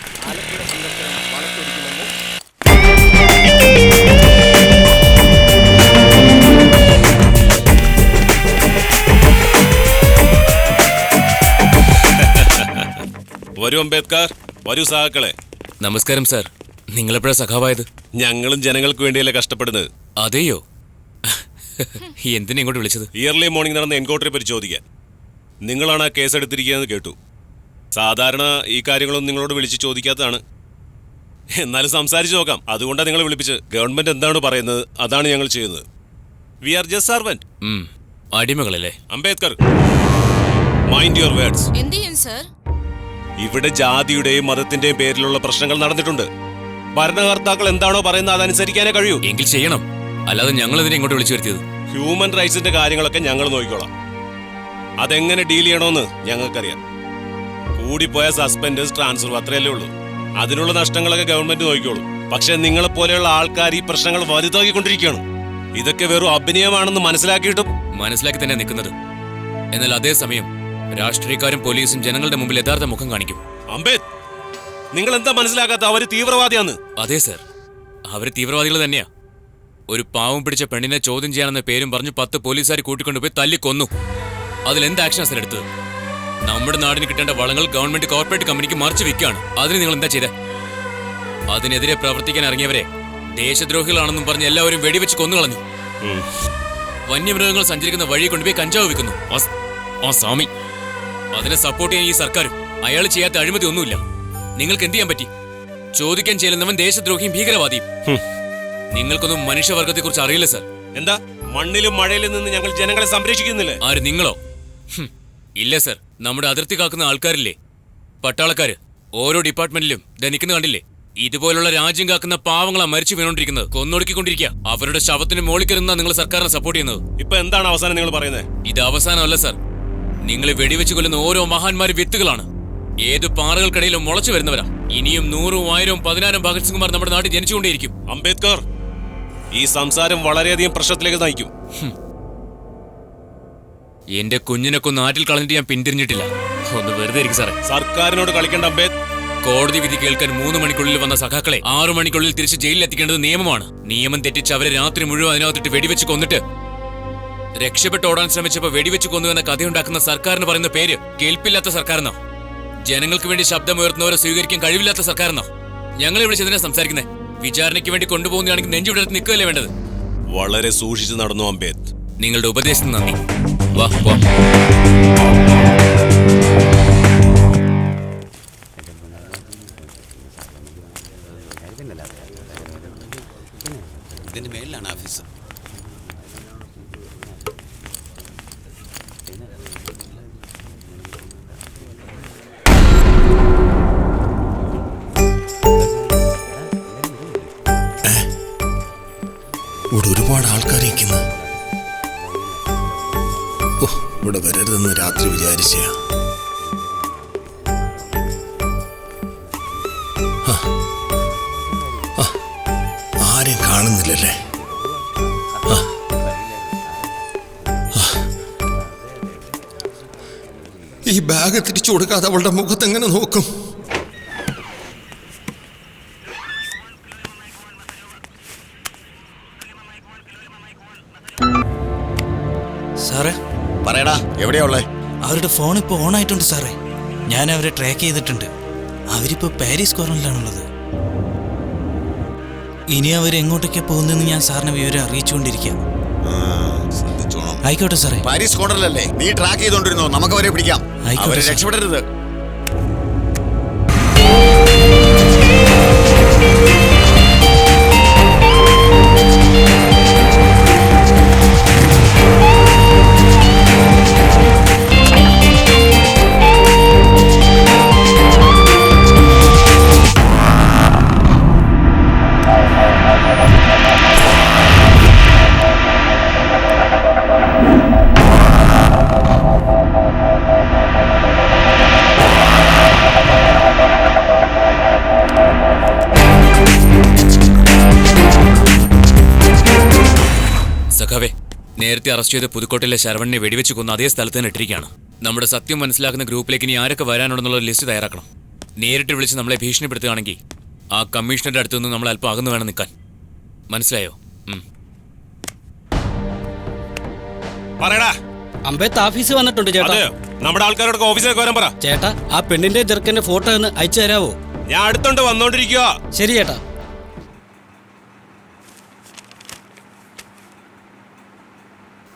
വരൂ അംബേദ്കർ. വരൂ സഹാക്കളെ. നമസ്കാരം സാർ. നിങ്ങളെപ്പോഴാ സഖാവായത്? ഞങ്ങളും ജനങ്ങൾക്ക് വേണ്ടിയല്ലേ കഷ്ടപ്പെടുന്നത്. അതെയോ? എന്തിനാ ഇങ്ങോട്ട് വിളിച്ചത്? ഇയർലി മോർണിംഗ് നടന്ന എൻകൗണ്ടറി പരിശോധിക്കാൻ. നിങ്ങളാണ് ആ കേസ് എടുത്തിരിക്കുകയെന്ന് കേട്ടു. സാധാരണ ഈ കാര്യങ്ങളൊന്നും നിങ്ങളോട് വിളിച്ച് ചോദിക്കാത്തതാണ്. എന്നാലും സംസാരിച്ചു നോക്കാം. അതുകൊണ്ടാണ് നിങ്ങളെ വിളിപ്പിച്ച്. ഗവൺമെന്റ് എന്താണ് പറയുന്നത് അതാണ് ഞങ്ങൾ ചെയ്യുന്നത്. We are just servant. അടിമകളല്ലേ? Ambedkar, mind your words. ഇവിടെ ജാതിയുടെയും മതത്തിന്റെയും പേരിലുള്ള പ്രശ്നങ്ങൾ നടന്നിട്ടുണ്ട്. ഭരണകർത്താക്കൾ എന്താണോ പറയുന്നത് അതനുസരിക്കാനേ കഴിയൂ. എങ്കിൽ ചെയ്യണം. അല്ലാതെ ഞങ്ങൾ ഇതിനെ ഇങ്ങോട്ട് വിളിച്ചു വരുത്തിയത്? ഹ്യൂമൻ റൈറ്റ്സിന്റെ കാര്യങ്ങളൊക്കെ ഞങ്ങൾ നോക്കിക്കോളാം. അതെങ്ങനെ ഡീൽ ചെയ്യണമെന്ന് ഞങ്ങൾക്കറിയാം. കൂടിപ്പോയ സസ്പെൻഡേഴ്സ്, ട്രാൻസ്ഫർ, അത്രയല്ലേ ഉള്ളൂ. അതിനുള്ള നഷ്ടങ്ങളൊക്കെ ഗവൺമെന്റ് നോക്കിക്കോളും. പക്ഷെ നിങ്ങളെ പോലെയുള്ള ആൾക്കാർ ഈ പ്രശ്നങ്ങൾ വലുതാക്കിക്കൊണ്ടിരിക്കുകയാണ്. ഇതൊക്കെ വെറും അഭിനയമാണെന്ന് മനസ്സിലാക്കി തന്നെ നിൽക്കുന്നത്. എന്നാൽ അതേസമയം രാഷ്ട്രീയക്കാരും പോലീസും ജനങ്ങളുടെ മുമ്പിൽ യഥാർത്ഥ മുഖം കാണിക്കും. അംബേദ്, നിങ്ങൾ എന്താ മനസ്സിലാക്കാത്ത? അവര് തീവ്രവാദിയാണ്. അതെ സർ, അവര് തീവ്രവാദികൾ തന്നെയാ. ഒരു പാവം പിടിച്ച പെണ്ണിനെ ചോദ്യം ചെയ്യാനെന്ന പേരും പറഞ്ഞ് 10 പോലീസുകാർ കൂട്ടിക്കൊണ്ടുപോയി തല്ലിക്കൊന്നു. അതിലെന്ത് ആക്ഷനാ സർ എടുത്തത്? നമ്മുടെ നാടിന് കിട്ടേണ്ട വളങ്ങൾ ഗവൺമെന്റ് കോർപ്പറേറ്റ് കമ്പനിക്ക് മറിച്ച് വിൽക്കുകയാണ്. അതിന് നിങ്ങൾ എന്താ ചെയ്തേ? അതിനെതിരെ പ്രവർത്തിക്കാൻ ഇറങ്ങിയവരെ ദേശദ്രോഹികളാണെന്നും പറഞ്ഞ് എല്ലാവരും വെടിവെച്ച് കൊന്നുകളഞ്ഞു. വന്യമൃഗങ്ങൾ സഞ്ചരിക്കുന്ന വഴി കൊണ്ടുപോയി കഞ്ചാവ് വിൽക്കുന്നു ആ സ്വാമി. അതിനെ സപ്പോർട്ട് ചെയ്യാൻ ഈ സർക്കാരും. അയാൾ ചെയ്യാത്ത അഴിമതി ഒന്നുമില്ല. നിങ്ങൾക്ക് എന്ത് ചെയ്യാൻ പറ്റി? ചോദിക്കാൻ ചെല്ലുന്നവൻ ദേശദ്രോഹിയും ഭീകരവാദിയും. നിങ്ങൾക്കൊന്നും മനുഷ്യവർഗത്തെ കുറിച്ച് അറിയില്ല സർ. എന്താ മണ്ണിലും മഴയിലും നിന്ന് ഞങ്ങൾ ജനങ്ങളെ സംരക്ഷിക്കുന്നില്ലേ? ആര്, നിങ്ങളോ? ഇല്ല സർ, നമ്മുടെ അതിർത്തി കാക്കുന്ന ആൾക്കാരില്ലേ, പട്ടാളക്കാര്. ഓരോ ഡിപ്പാർട്ട്മെന്റിലും നിൽക്കുന്ന കണ്ടില്ലേ? ഇതുപോലുള്ള രാജ്യം കാക്കുന്ന പാവങ്ങളാ മരിച്ചു വീണോണ്ടിരിക്കുന്നത്, കൊന്നൊടുക്കിക്കൊണ്ടിരിക്കുക. അവരുടെ ശവത്തിന് മോളിക്കരുന്നാ നിങ്ങൾ സർക്കാരിനെ സപ്പോർട്ട് ചെയ്യുന്നത്. ഇപ്പൊ എന്താണ് അവസാനം നിങ്ങൾ പറയുന്നത്? ഇത് അവസാനമല്ല സർ. നിങ്ങൾ വെടിവെച്ച് കൊല്ലുന്ന ഓരോ മഹാന്മാര് വിത്തുകളാണ്. ഏത് പാറകൾക്കിടയിലും മുളച്ചു വരുന്നവരാ. ഇനിയും 100, 1000, 10000 ഭഗത് സിംഗ്മാർ നമ്മുടെ നാട്ടിൽ ജനിച്ചുകൊണ്ടേയിരിക്കും. അംബേദ്കർ, ഈ സംസാരം വളരെയധികം പ്രശ്നത്തിലേക്ക് നയിക്കും. എന്റെ കുഞ്ഞിനൊക്കെ നാട്ടിൽ കളഞ്ഞിട്ട് ഞാൻ പിന്തിരിഞ്ഞിട്ടില്ല. ഒന്ന് വെറുതെ ഇരിക്കും സാറേ. സർക്കാരിനോട് കളിക്കേണ്ട അംബേദ്. കോടതി വിധി കേൾക്കാൻ 3 മണിക്കുള്ളിൽ വന്ന സഖാക്കളെ 6 മണിക്കുള്ളിൽ തിരിച്ച് ജയിലിൽ എത്തിക്കേണ്ടത് നിയമമാണ്. നിയമം തെറ്റിച്ച് അവരെ രാത്രി മുഴുവൻ അതിനകത്തിട്ട് വെടിവെച്ച് കൊന്നിട്ട് രക്ഷപ്പെട്ട് ഓടാൻ ശ്രമിച്ചപ്പോ വെടിവെച്ച് കൊന്നു എന്ന കഥയുണ്ടാക്കുന്ന സർക്കാരിന് പറയുന്ന പേര് കേൾപ്പില്ലാത്ത സർക്കാരെന്നോ? ജനങ്ങൾക്ക് വേണ്ടി ശബ്ദമുയർത്തുന്നവരെ സ്വീകരിക്കാൻ കഴിവില്ലാത്ത സർക്കാരെന്നോ? ഞങ്ങളെ വിളിച്ചതിനെ സംസാരിക്കുന്നേ? വിചാരണയ്ക്ക് വേണ്ടി കൊണ്ടുപോകുന്നതാണെങ്കിൽ നെഞ്ചുവിടർത്ത് നിൽക്കുകയല്ലേ വേണ്ടത്? വളരെ സൂക്ഷിച്ചു നടന്നു അംബേദ്. നിങ്ങളുടെ ഉപദേശത്തിന് നന്ദി. വാ വാ. ഇതിന്റെ മേലിലാണ് ഓഫീസ്. ഇവിടെ ഒരുപാട് ആൾക്കാർ ഇരിക്കുന്നു. ഇവിടെ വരരുതെന്ന് രാത്രി വിചാരിച്ച. ആരെയും കാണുന്നില്ലല്ലേ? ഈ ബാഗ് തിരിച്ചു കൊടുക്കാതെ അവളുടെ മുഖത്ത് എങ്ങനെ നോക്കും? സാറേ, പറയടാ, എവിടെയാ ഉള്ളേ? അവരുടെ ഫോൺ ഇപ്പോൾ ഓൺ ആയിട്ടുണ്ട് സാറേ. ഞാൻ അവരെ ട്രാക്ക് ചെയ്തിട്ടുണ്ട്. അവരിപ്പോൾ പാരീസ് ക്വാറന്റൈനിലാണുള്ളത്. ഇനി അവർ എങ്ങോട്ടൊക്കെ പോകുന്നതെന്ന് ഞാൻ സാറിനെ വിവരം അറിയിച്ചുകൊണ്ടിരിക്കാം. ആയിക്കോട്ടെ സാറേ. പാരീസ് കോർണറിലല്ലേ നീ ട്രാക്ക് ചെയ്തോണ്ടിരുന്നോ? നമുക്ക് അവരെ പിടിക്കാം. അവരെ രക്ഷപ്പെടരുത്. സഖാവേ, നേരത്തെ അറസ്റ്റ് ചെയ്ത പുതുക്കോട്ടയിലെ ശരവണിനെ വെടിവെച്ച് കൊന്ന് അതേ സ്ഥലത്ത് തന്നെ ഇട്ടിരിക്കുകയാണ്. നമ്മുടെ സത്യം മനസ്സിലാക്കുന്ന ഗ്രൂപ്പിലേക്ക് ഇനി ആരൊക്കെ വരാനുണ്ടെന്നുള്ള ലിസ്റ്റ് തയ്യാറാക്കണം. നേരിട്ട് വിളിച്ച് നമ്മളെ ഭീഷണിപ്പെടുത്തുകയാണെങ്കിൽ ആ കമ്മീഷണറുടെ അടുത്ത് നിന്ന് നമ്മൾ അല്പം അകന്ന് വേണം നിൽക്കാൻ. മനസ്സിലായോ? അമ്പേത്ത് ഓഫീസ് വന്നിട്ടുണ്ട് ചേട്ടാ. നമ്മുടെ ആൾക്കാരോടൊക്കെ ഓഫീസിലേക്ക് വരാൻ പറ. ചേട്ടാ, ആ പെണ്ണിന്റെ ചെറുക്കന്റെ ഫോട്ടോ ഒന്ന് അയച്ചു തരാവോ? ഞാൻ അടുത്തോണ്ട് വന്നോണ്ടിരിക്കുക. ശരി ചേട്ടാ.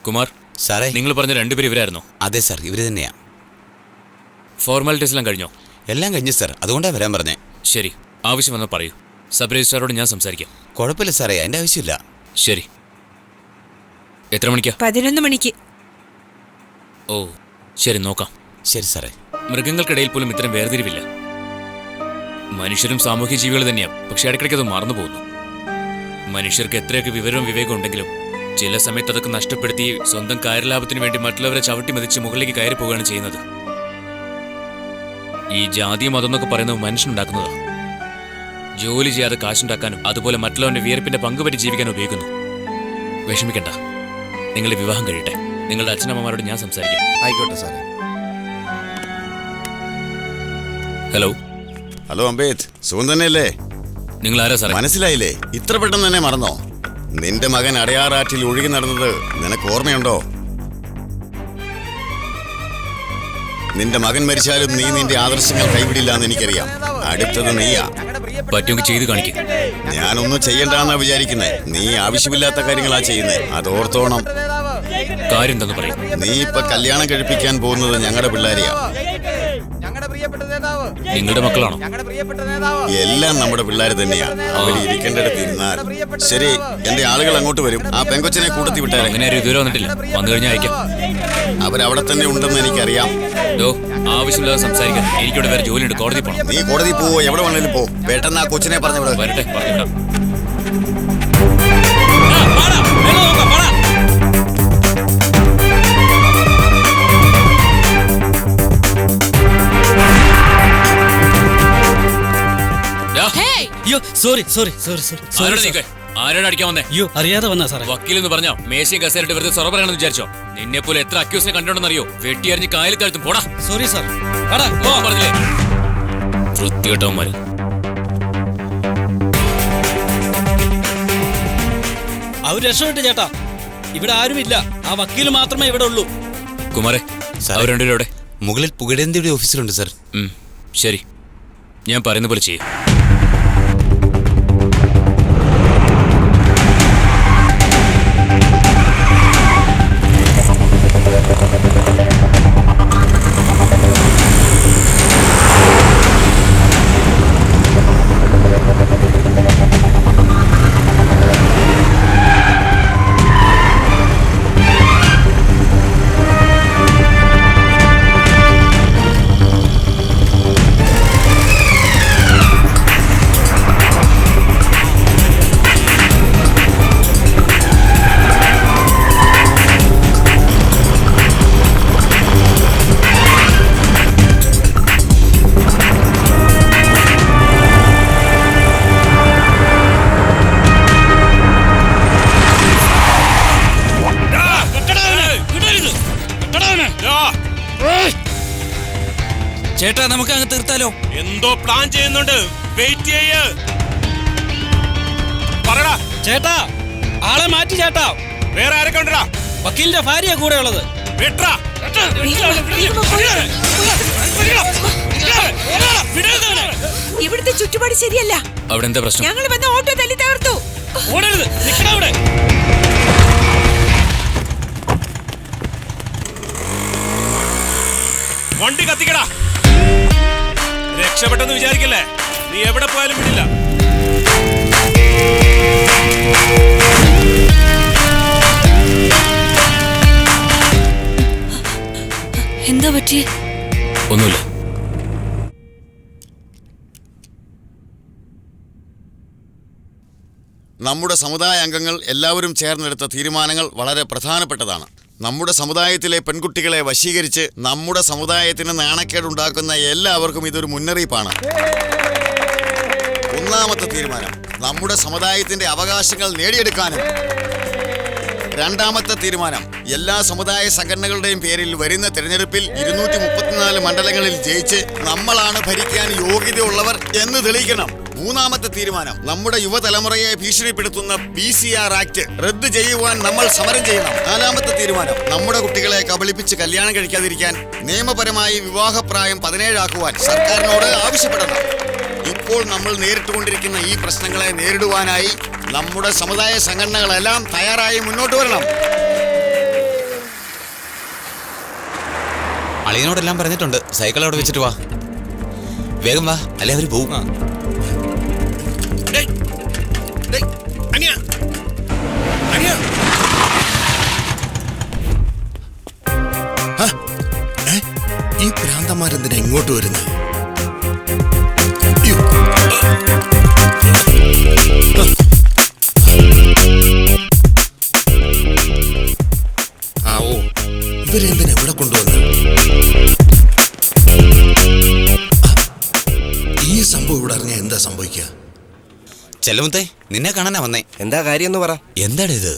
കുമാർ സാറേ, നിങ്ങൾ പറഞ്ഞ രണ്ടുപേരും ഇവരായിരുന്നോ? അതെ സാർ, ഇവര് തന്നെയാ. ഫോർമാലിറ്റീസ് എല്ലാം കഴിഞ്ഞോ? എല്ലാം കഴിഞ്ഞു സാർ, അതുകൊണ്ടാ വരാൻ പറഞ്ഞേ. ശരി, ആവശ്യം വന്നാൽ പറയൂ. സബ് രജിസ്ട്രാറോട് ഞാൻ സംസാരിക്കാം. കുഴപ്പമില്ല സാറേ, അതിന്റെ ആവശ്യമില്ല. ശരി, എത്ര മണിക്കാ? 11 മണിക്ക്. ഓ ശരി, നോക്കാം. ശരി സാറേ. മൃഗങ്ങൾക്കിടയിൽ പോലും ഇത്തരം വേർതിരിവില്ല. മനുഷ്യരും സാമൂഹ്യ ജീവികൾ തന്നെയാണ്, പക്ഷെ ഇടയ്ക്കിടയ്ക്ക് അത് മറന്നു പോകുന്നു. മനുഷ്യർക്ക് എത്രയൊക്കെ വിവരവും വിവേകവും ഉണ്ടെങ്കിലും ചില സമയത്ത് അതൊക്കെ നഷ്ടപ്പെടുത്തി സ്വന്തം കാര്യലാഭത്തിന് വേണ്ടി മറ്റുള്ളവരെ ചവിട്ടി മതിച്ച് മുകളിലേക്ക് കയറി പോവുകയാണ് ചെയ്യുന്നത്. ഈ ജാതിയും മതം എന്നൊക്കെ പറയുന്നത് മനുഷ്യനുണ്ടാക്കുന്നതാണ്. ജോലി ചെയ്യാതെ കാശുണ്ടാക്കാനും അതുപോലെ മറ്റുള്ളവന്റെ വിയർപ്പിന്റെ പങ്കുപറ്റി ജീവിക്കാനും ഉപയോഗിക്കുന്നു. വിഷമിക്കണ്ട, നിങ്ങളുടെ വിവാഹം കഴിയട്ടെ. നിങ്ങളുടെ അച്ഛനമ്മമാരോട് ഞാൻ സംസാരിക്കാം. ആയിക്കോട്ടെ സാറേ. ഹലോ. ഹലോ അംബേദ്, സുഖം തന്നെയല്ലേ? നിങ്ങൾ ആരാ സാറേ? മനസ്സിലായില്ലേ? ഇത്ര പെട്ടെന്ന് തന്നെ മറന്നോ? നിന്റെ മകൻ അടയാറാറ്റിൽ ഒഴുകി നടന്നത് നിനക്ക് ഓർമ്മയുണ്ടോ? നിന്റെ മകൻ മരിച്ചാലും നീ നിന്റെ ആദർശങ്ങൾ കൈവിടില്ല എന്ന് എനിക്കറിയാം. അടുത്തത് നീയാ. പറ്റുമെങ്കിൽ ചെയ്ത് കാണിക്കും. ഞാനൊന്നും ചെയ്യണ്ടെന്നാ വിചാരിക്കുന്നേ. നീ ആവശ്യമില്ലാത്ത കാര്യങ്ങളാ ചെയ്യുന്നേ, അതോർത്തോണം. കാര്യം എന്തെന്ന് പറയും. നീ ഇപ്പൊ കല്യാണം കഴിപ്പിക്കാൻ പോകുന്നത് ഞങ്ങളുടെ പിള്ളേരെയാ. നിങ്ങളുടെ മക്കളാണോ? എല്ലാം നമ്മുടെ പിള്ളേർ തന്നെയാ. അവർ ഇരിക്കേണ്ടടുത്ത് ഇരുന്നാൽ. ശരി, എന്റെ ആളുകൾ അങ്ങോട്ട് വരും. ആ പെങ്കൊച്ചിനെ കൂട്ടത്തി വിട്ടാലേ. അങ്ങനെ ഒരു ഇതുവരെ വന്നിട്ടില്ല. വന്നു കഴിഞ്ഞാൽ അയക്കാം. അവരവിടെ തന്നെ ഉണ്ടെന്ന് എനിക്കറിയാം. ആവശ്യമില്ലാതെ സംസാരിക്കാൻ. എനിക്കിവിടെ വേറെ ജോലിയുണ്ട്, കോടതി പോകണം. നീ കോടതി പോവോ? എവിടെ വേണേലും പോ. പെട്ടെന്ന് ആ കൊച്ചിനെ പറഞ്ഞവിടെ വരട്ടെ. പറഞ്ഞുവിടാം. ആരോട് അടിക്കാൻ വന്നേ? അറിയാതെ വന്നാ സാറേ. വക്കീലെന്ന് പറഞ്ഞോ? മേശയും കസേരട്ട് വെറുതെ സൊറ പറയണമെന്ന് വിചാരിച്ചോ? നിന്നെ പോലെ എത്ര അക്യൂസിനെ കണ്ടോണ്ടെന്നറിയോ? വെട്ടിയറിഞ്ഞ് കായൽ താഴ്ത്തും. പോടാ. Sorry sir. പറഞ്ഞില്ലേ വൃത്തികെട്ടവന്മാര്. അവർ രക്ഷപ്പെട്ടു ചേട്ടാ. ഇവിടെ ആരുമില്ല. ആ വക്കീല് മാത്രമേ ഇവിടെ ഉള്ളൂ. കുമാരേ, അവർ രണ്ടുപേരും എവിടെ? മുകളിൽ പുകഴേന്തിയുടെ ഓഫീസിലുണ്ട് സാർ. ശരി, ഞാൻ പറയുന്ന പോലെ ചെയ്യും. ചേട്ടാ, നമുക്ക് അങ്ങ് തീർത്താലോ? എന്തോ പ്ലാൻ ചെയ്യുന്നുണ്ട്. വെയിറ്റ് ചെയ്യ്. പറടാ ചേട്ടാ. ആളെ മാറ്റി ചേട്ടാ. വേറെ ആരെ കണ്ടടാ? വക്കീലിന്റെ ഭാര്യ കൂടെ ഉള്ളത്. ഇവിടുത്തെ ചുറ്റുപാട് ശരിയല്ല. അവിടെ എന്താ പ്രശ്നം? ഞങ്ങൾ വന്ന ഓട്ടോ തല്ലി തകർത്തു. ഓടരുത്, നിൽക്കണം അവിടെ. വണ്ടി കത്തിക്കടാ. രക്ഷപ്പെട്ടെന്ന് വിചാരിക്കല്ലേ? നീ എവിടെ പോയാലും വിടില്ല. എന്താ പറ്റിയേ? ഒന്നുമില്ല. നമ്മുടെ സമുദായ അംഗങ്ങൾ എല്ലാവരും ചേർന്നെടുത്ത തീരുമാനങ്ങൾ വളരെ പ്രധാനപ്പെട്ടതാണ്. നമ്മുടെ സമുദായത്തിലെ പെൺകുട്ടികളെ വശീകരിച്ച് നമ്മുടെ സമുദായത്തിന് നാണക്കേടുണ്ടാക്കുന്ന എല്ലാവർക്കും ഇതൊരു മുന്നറിയിപ്പാണ്. ഒന്നാമത്തെ തീരുമാനം, നമ്മുടെ സമുദായത്തിന്റെ അവകാശങ്ങൾ നേടിയെടുക്കാനും. രണ്ടാമത്തെ തീരുമാനം, എല്ലാ സമുദായ സംഘടനകളുടെയും പേരിൽ വരുന്ന തെരഞ്ഞെടുപ്പിൽ 234 മണ്ഡലങ്ങളിൽ ജയിച്ച് നമ്മളാണ് ഭരിക്കാൻ യോഗ്യതയുള്ളവർ എന്ന് തെളിയിക്കണം. മൂന്നാമത്തെ തീരുമാനം, നമ്മുടെ യുവതലമുറയെ ഭീഷണിപ്പെടുത്തുന്ന PCR ആക്ട് റദ്ദ് ചെയ്യുവാൻ നമ്മൾ സമരം ചെയ്യണം. നാലാമത്തെ തീരുമാനം, നമ്മുടെ കുട്ടികളെ കബളിപ്പിച്ച് കല്യാണം കഴിക്കാതിരിക്കാൻ നിയമപരമായി വിവാഹപ്രായം 17 ആക്കുവാൻ സർക്കാരിനോട് ആവശ്യപ്പെടണം. ഇപ്പോൾ നമ്മൾ നേരിട്ടുകൊണ്ടിരിക്കുന്ന ഈ പ്രശ്നങ്ങളെ നേരിടുവാനായി നമ്മുടെ സമുദായ സംഘടനകളെല്ലാം തയ്യാറായി മുന്നോട്ട് വരണം. അളിയനോടെല്ലാം പറഞ്ഞിട്ടുണ്ട്. സൈക്കിൾ അവിടെ വെച്ചിട്ട് വാ, വേഗം വാ, അല്ലെ അവര് പോവും. ഈ ഭ്രാന്തന്മാരെന്തിനാ ഇങ്ങോട്ട് വരുന്നത്? ഓ, ഇവരെന്തിനാ ഇവിടെ കൊണ്ടുവന്നത്? ഈ സംഭവം ഇവിടെ അറിഞ്ഞാൽ എന്താ സംഭവിക്കുക? ചെലവത്തെ നിന്നെ കാണാനാ വന്നേ. എന്താ കാര്യം എന്ന് പറ. എന്താണ് ഇത്?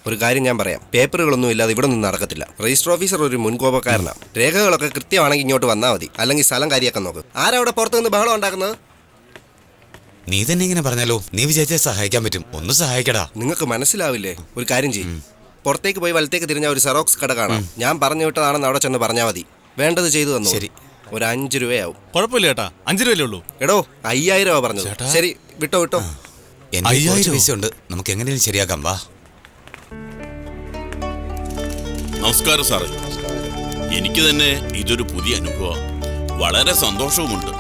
ഒരു കാര്യം ഞാൻ പറയാം, പേപ്പറുകളൊന്നും ഇല്ലാതെ ഇവിടെ നിന്ന് നടക്കത്തില്ല. രജിസ്റ്റർ ഓഫീസർ ഒരു മുൻകോപക്കാരനാണ്. രേഖകളൊക്കെ കൃത്യമാണെങ്കിൽ ഇങ്ങോട്ട് വന്നാൽ മതി, അല്ലെങ്കിൽ സ്ഥലം കാര്യമാക്കാൻ നോക്ക്. ആരാ അവിടെ പുറത്തു നിന്ന് ബഹളം ഉണ്ടാക്കുന്നത്? നീ തന്നെ ഇങ്ങനെ പറഞ്ഞാലോ? നീ വിചാരിച്ചാൽ സഹായിക്കാൻ പറ്റും. ഒന്ന് സഹായിക്കടാ. നിങ്ങൾക്ക് മനസ്സിലാവില്ലേ? ഒരു കാര്യം ചെയ്യും, പുറത്തേക്ക് പോയി വലത്തേക്ക് തിരിഞ്ഞ ഒരു സെറോക്സ് കട കാണാം. ഞാൻ പറഞ്ഞു വിട്ടതാണെന്ന് അവിടെ ചെന്ന് പറഞ്ഞാൽ മതി. വേണ്ടത് ചെയ്തു തന്നു. ശരി, ഒരു 5 രൂപയാവും. കുഴപ്പമില്ല ചേട്ടാ, 5 രൂപയല്ലേ ഉള്ളൂ. എടോ 5000 രൂപ പറഞ്ഞത്. ശരി, വിട്ടോ. 5000 പൈസ ഉണ്ട്, നമുക്ക് എങ്ങനെയും ശരിയാക്കാം. വാ. നമസ്കാരം സാറേ. എനിക്ക് തന്നെ ഇതൊരു പുതിയ അനുഭവമാണ്. വളരെ സന്തോഷവുമുണ്ട്.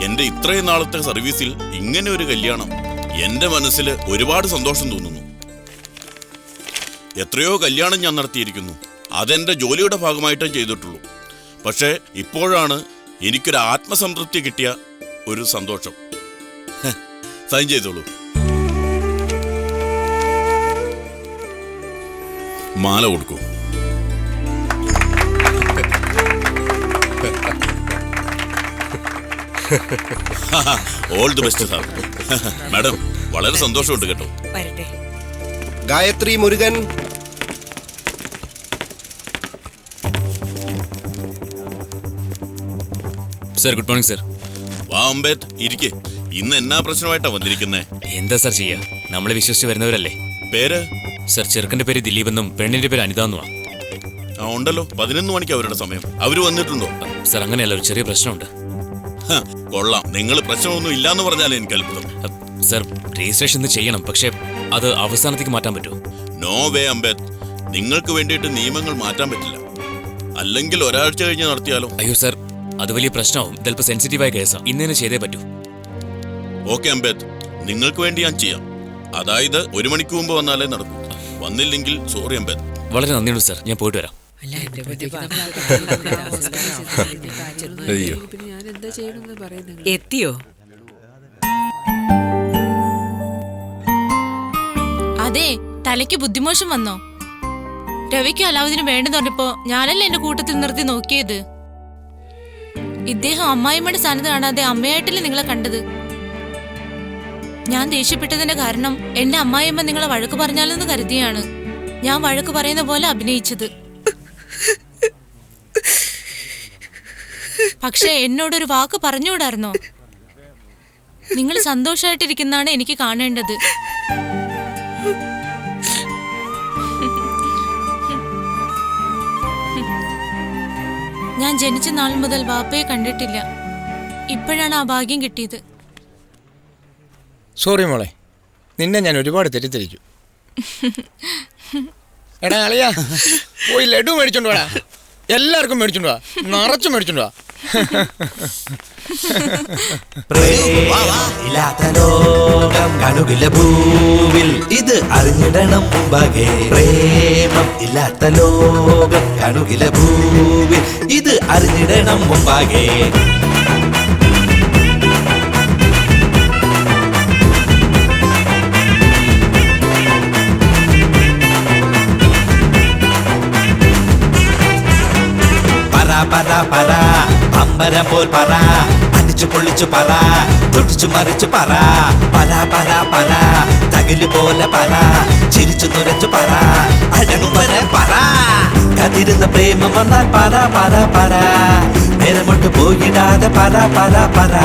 എന്റെ ഇത്രയും നാളത്തെ സർവീസിൽ ഇങ്ങനെ ഒരു കല്യാണം എന്റെ മനസ്സിൽ ഒരുപാട് സന്തോഷം തോന്നുന്നു. എത്രയോ കല്യാണം ഞാൻ നടത്തിയിരിക്കുന്നു. അതെന്റെ ജോലിയുടെ ഭാഗമായിട്ടേ ചെയ്തിട്ടുള്ളൂ. പക്ഷേ ഇപ്പോഴാണ് എനിക്കൊരു ആത്മസംതൃപ്തി കിട്ടിയ ഒരു സന്തോഷം. സൈൻ ചെയ്തോളൂ. മാല കൊടുക്കൂ. All the best sir. Madam, വളരെ സന്തോഷമുണ്ട് കേട്ടോ. Gayathri Murugan. Sir, good morning sir. വാ അംബേദ്, ഇരിക്കെ. ഇന്ന് എന്നാ പ്രശ്നമായിട്ടാ വന്നിരിക്കുന്നേ? എന്താ സർ ചെയ്യാ, നമ്മളെ വിശ്വസിച്ച് വരുന്നവരല്ലേ. പേര്? സർ, ചെറുക്കന്റെ പേര് ദിലീപ് എന്നും പെണ്ണിന്റെ പേര് അനിത എന്നുമാണ്. ഉണ്ടല്ലോ, 11 മണിക്ക് അവരുടെ സമയം. അവര് വന്നിട്ടുണ്ടോ? സർ, അങ്ങനെയല്ല, ഒരു ചെറിയ പ്രശ്നമുണ്ട്. കൊള്ളാം, നിങ്ങൾ പ്രശ്നമൊന്നും ഇല്ലാന്ന് പറഞ്ഞാലേ എനിക്ക് അത്ഭുതം. സർ, രജിസ്ട്രേഷൻ ചെയ്യണം, പക്ഷെ അത് അവസാനത്തേക്ക് മാറ്റാൻ പറ്റുമോ? നോ വേ അംബേദ്, നിങ്ങൾക്ക് വേണ്ടിയിട്ട് നിയമങ്ങൾ മാറ്റാൻ പറ്റില്ല. അല്ലെങ്കിൽ ഒരാഴ്ച കഴിഞ്ഞ് നടത്തിയാലോ? അയ്യോ സർ, അത് വലിയ പ്രശ്നമാവും. ഇതല്പം സെൻസിറ്റീവായ കേസാണ്. ഇന്ന് തന്നെ ചെയ്തേ പറ്റൂ. ഓക്കെ അംബേദ്, നിങ്ങൾക്ക് വേണ്ടി ഞാൻ ചെയ്യാം. അതായത് 1 മണിക്ക് മുമ്പ് വന്നാലേ നടക്കൂ. വന്നില്ലെങ്കിൽ സോറി അംബേദ്. വളരെ നന്ദിയുണ്ട് സർ, ഞാൻ പോയിട്ട് വരാം. എത്തിയോ? അതെ, തലയ്ക്ക് ബുദ്ധിമോശം വന്നോ? രവിക്കും അലാവുദ്ദീനും വേണ്ടെന്ന് പറഞ്ഞപ്പോ ഞാനല്ലേ എന്റെ കൂട്ടത്തിൽ നിർത്തി നോക്കിയത്. ഇദ്ദേഹം അമ്മായിമ്മയുടെ സ്ഥാനത്ത് കാണാതെ അമ്മയായിട്ടല്ലേ നിങ്ങളെ കണ്ടത്. ഞാൻ ദേഷ്യപ്പെട്ടതിന്റെ കാരണം എന്റെ അമ്മായിയമ്മ നിങ്ങളെ വഴക്ക് പറഞ്ഞാലെന്ന് കരുതിയാണ് ഞാൻ വഴക്ക് പറയുന്ന പോലെ അഭിനയിച്ചത്. പക്ഷെ എന്നോടൊരു വാക്ക് പറഞ്ഞുകൂടായിരുന്നോ? നിങ്ങൾ സന്തോഷമായിട്ടിരിക്കുന്നതാണ് എനിക്ക് കാണേണ്ടത്. ഞാൻ ജനിച്ച നാൾ മുതൽ വാപ്പയെ കണ്ടിട്ടില്ല. ഇപ്പോഴാണ് ആ ഭാഗ്യം കിട്ടിയത്. സോറി മോളെ, നിന്നെ ഞാൻ ഒരുപാട് തെറ്റിദ്ധരിച്ചു. എടാ അളിയാ, പോയി ലഡു മേടിച്ചോണ്ട് വാടാ. എല്ലാവർക്കും മേടിച്ചോണ്ട് വാ, നിറച്ചു മേടിച്ചോണ്ട് വാ. ലോകം കണുകില ഭൂവിൽ ഇത് അറിഞ്ഞിടണം മുമ്പാകെ. പ്രേമം ഇല്ലാത്ത ലോകം കണുകില ഭൂവിൽ ഇത് അറിഞ്ഞിടണം മുമ്പാകെ. പറ പറ അമ്പരം പോൽ പറ, അടിച്ചു പൊള്ളിച്ചു പറ, തൊടിച്ചു മറിച്ചു പറ. പറ പറ പറ തകില് പോലെ പറ, ചിരിച്ചു തുരച്ചു പറ, അഴകും വരെ പറ. കതിരുന്ന പ്രേമം വന്നാൽ പറ പറ പറ, നേരമൊട്ട് പോയിടാതെ പറ പറ പറ.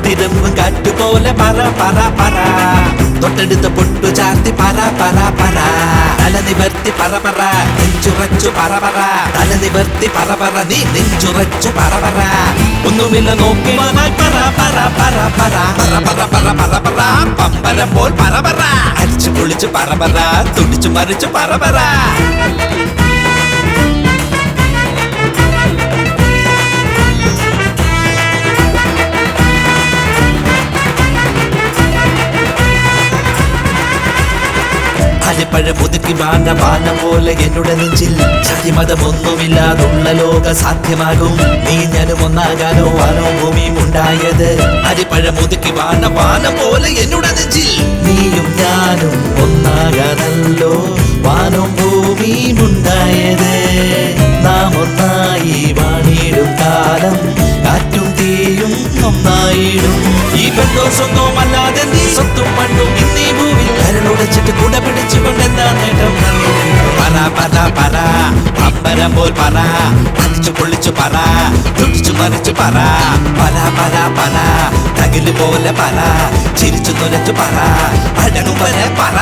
തിരുമ്പും കാറ്റുപോലെ പറ പറ പറ, തൊട്ടടുത്ത പൊട്ടു ചാർത്തി പറ പറ പറ. തല നിവർത്തി പറ പറ, നെഞ്ചുറച്ചു പറ പറ. തല നിവർത്തി പറ പറ, നീ നെഞ്ചുറച്ചു പറ പറ. ഒന്നുമില്ല നോക്കി പറ പറ പറ പറ പറ പറ പറ പറ പറ പമ്പരം പോൽ പറ പറ അടിച്ചു പൊളിച്ച് പറ പറ തുടിച്ചു മറിച്ച് പറ പറ അരിപ്പഴം ഒതുക്കി വാന പോലെ എന്നുടെ നെഞ്ചിൽ ജാതിമതമൊന്നുമില്ലാതുള്ള ലോക സാധ്യമാകും നീ ഞാനും ഒന്നാകാനോ വാനോ ഭൂമിയും ഉണ്ടായത് അരിപ്പഴം ഒതുക്കി വാന പോലെ എന്നുടെ നെഞ്ചിൽ നീയും ഞാനും ഒന്നാകാനല്ലോ വാനോ ഭൂമിയും ഉണ്ടായത് നാം ഒന്നായി വാണിടും കാലം കാറ്റും തീയും ഒന്നായിടും ഈ ബന്ധോ സ്വന്തവും അല്ലാതെ നീ സ്വത്തും മണ്ണും ഇന്നീ ഭൂമി കരളുടച്ചിട്ട് കുട പിടിച്ചുകൊണ്ടെന്താ നേട്ടം പറ പറ പറ അമ്പരം പോൽ പറ അടിച്ചു പൊള്ളിച്ചു പറ തുടിച്ചു മറിച്ചു പറ പറ പറ പറ തകില് പോലെ പറ ചിരിച്ചു തുലച്ചു പറ അടങ്ങും വരെ പറ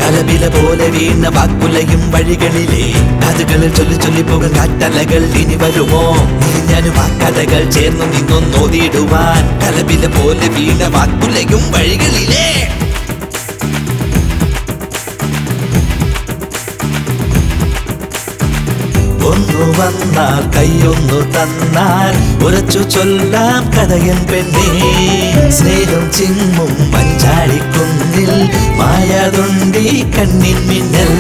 കലപില പോലെ വീണ വാക്കുലയും വഴികളിലെ കഥകളിൽ ചൊല്ലി ചൊല്ലി പോകും കാട്ടലകൾ ഇനി വരുമോ നീ ഞാനും ആ കഥകൾ ചേർന്നു നിന്നൊന്നോതിടുവാൻ കലപില പോലെ വീണ വാക്കുലയും വഴികളിലെ ഒന്നു വന്നാൽ കൈയൊന്നു തന്നാൽ ഉറച്ചു ചൊല്ലാം കഥയൻ പെണ്ണേ സ്നേഹം ചിങ്ങും മഞ്ചാടിക്കുന്നിൽ മായാതുണ്ടി കണ്ണിൻ മിന്നൽ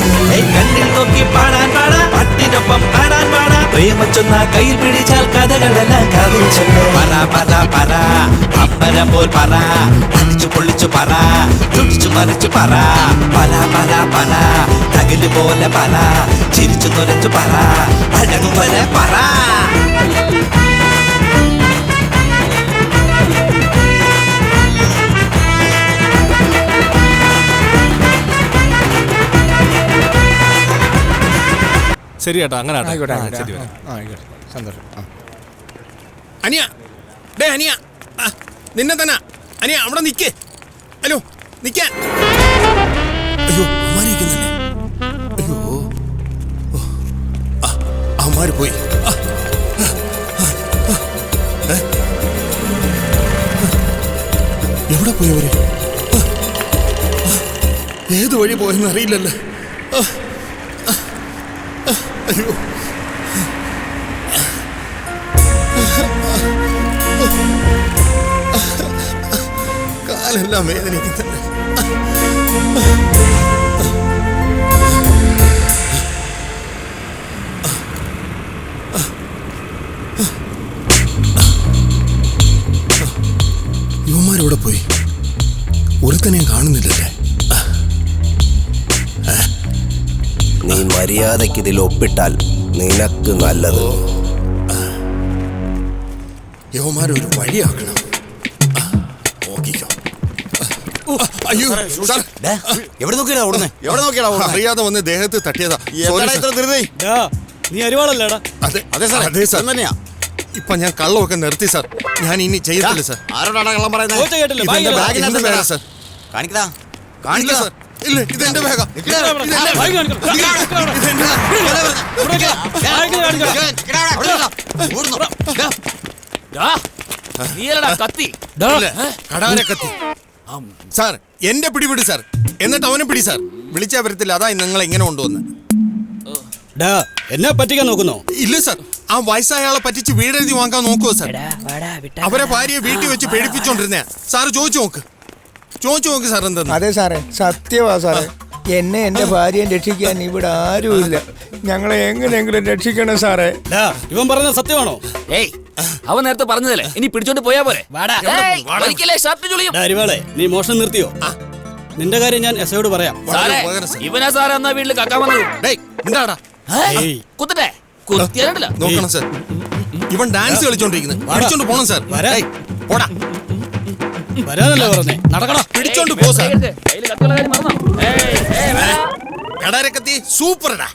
കണ്ണിൽ നോക്കി പാടാൻ പാടാ പാട്ടിനൊപ്പം പാടാൻ പാടാ പ്രേമച്ചൊന്ന കയ്യിൽ പിടിച്ചാൽ കഥകളെല്ലാം കാതിൽ ചൊല്ല പറ പറ പറ അമ്പരം പോൽ പറ അടിച്ചു പൊള്ളിച്ചു പറ തുടിച്ചു മറിച്ചു പറ പറ പറ പറ തകില് പോലെ പറ ചിരിച്ചു തുലച്ചു പറ അടങ്ങും വരെ പറ ശരി ചേട്ടാ അങ്ങനെ ആട്ടെ. ആയിക്കോട്ടെ ആ, ആയിക്കോട്ടെ. ശരി വരാം. ആ, ആയിക്കോട്ടെ സന്തോഷം ആ. അനിയ ഡേ അനിയ ആ, നിന്നെ തന്നെ അനിയ അവിടെ നിൽക്കേ ഹലോ നിൽക്കാൻ അയ്യോ അമ്മാരിക്കുന്നില്ലേ അയ്യോ ഓ, ആ, അമ്മാര് പോയി ആ, ഏ? എവിടെ പോയി അവര് ഏത് വഴി പോയെന്ന് അറിയില്ലല്ലോ അയ്യോ കാലെല്ലാം വേദനിക്കുന്നുണ്ട് യുവമാരോടെ പോയി ഒരുത്തനെയും കാണുന്നില്ലല്ലേ നീ മര്യാദയ്ക്ക് ഇതിൽ ഒപ്പിട്ടാൽ നിനക്ക് നല്ലത് യവന്മാരൊരു വഴിയാക്കണം നോക്കിക്കോ അയ്യോ സാർ എവിടെ നോക്കിയാ ഓടുന്നേ എവിടെ നോക്കിയാ അറിയാതെ വന്ന് ദേഹത്ത് തട്ടിയതാ ഇത്ര ധൃതി നീ അരിവാളല്ലേടാ അതെ അതെ സാർ അതെ സാർ തന്നെയാ ഇപ്പൊ ഞാൻ കള്ളമൊക്കെ നിർത്തി സാർ ഞാൻ ഇനി ചെയ്യത്തില്ല സാർ ആരോടാണ് കള്ളം പറയുന്നത് ചോദിച്ച കേട്ടില്ലേ? ഇതെന്റെ ബാഗിനകത്ത് വേണം സാർ കാണിക്കടാ ഇല്ല കാണിക്കടാ സാർ ഇല്ല ഇതെന്റെ ബാഗാ ബാഗ് കാണിക്കണം. കത്തി കടാര കത്തി സാർ എന്റെ പിടിപിടി സാർ എന്നിട്ട് അവനെ പിടി സാർ വിളിച്ചാ വരത്തില്ല അതാ നിങ്ങൾ എങ്ങനെ കൊണ്ടുവന്ന് എന്നെ പറ്റിക്കാൻ നോക്കുന്നോ ഇല്ല സാർ ആ വയസ്സായ ആളെ പറ്റിച്ച് വീടെഴുതി വാങ്ങാൻ നോക്കുവോ സാർ അവരെ ഭാര്യയെ വീട്ടിൽ വെച്ച് പേടിപ്പിച്ചോണ്ടിരുന്നേ സാറ് ചോദിച്ചു നോക്ക് സാർ എന്താ അതെ സാറേ സത്യവാ സാറേ എന്നെ എന്റെ ഭാര്യയെ രക്ഷിക്കാൻ ഇവിടെ ആരുമില്ല ഞങ്ങളെ എങ്ങനെയെങ്കിലും രക്ഷിക്കണം സാറേ ഇവൻ പറഞ്ഞ സത്യമാണോ ഏയ് അവൻ നേരത്തെ പറഞ്ഞതല്ലേ ഇനി പിടിച്ചോണ്ട് പോയാ പോരെ അരിവാളെ നീ മോഷണം നിർത്തിയോ നിന്റെ കാര്യം ഞാൻ എസ്ഐയോട് പറയാം ഇവനാ സാറേ എന്നാ വീട്ടിൽ കക്കാൻ വന്നത് എന്താടാ കുത്തട്ടെ കുത്തിയാലോ നോക്കണം സാർ ഇവൻ ഡാൻസ് കളിച്ചോണ്ടിരിക്കുന്നത് പിടിച്ചോണ്ട് പോണം സാർ പോടാ വരാനല്ലേ പറഞ്ഞേ നടക്കടാ പിടിച്ചോണ്ട് പോ സാർ കടാരക്കത്തി സൂപ്പർടാ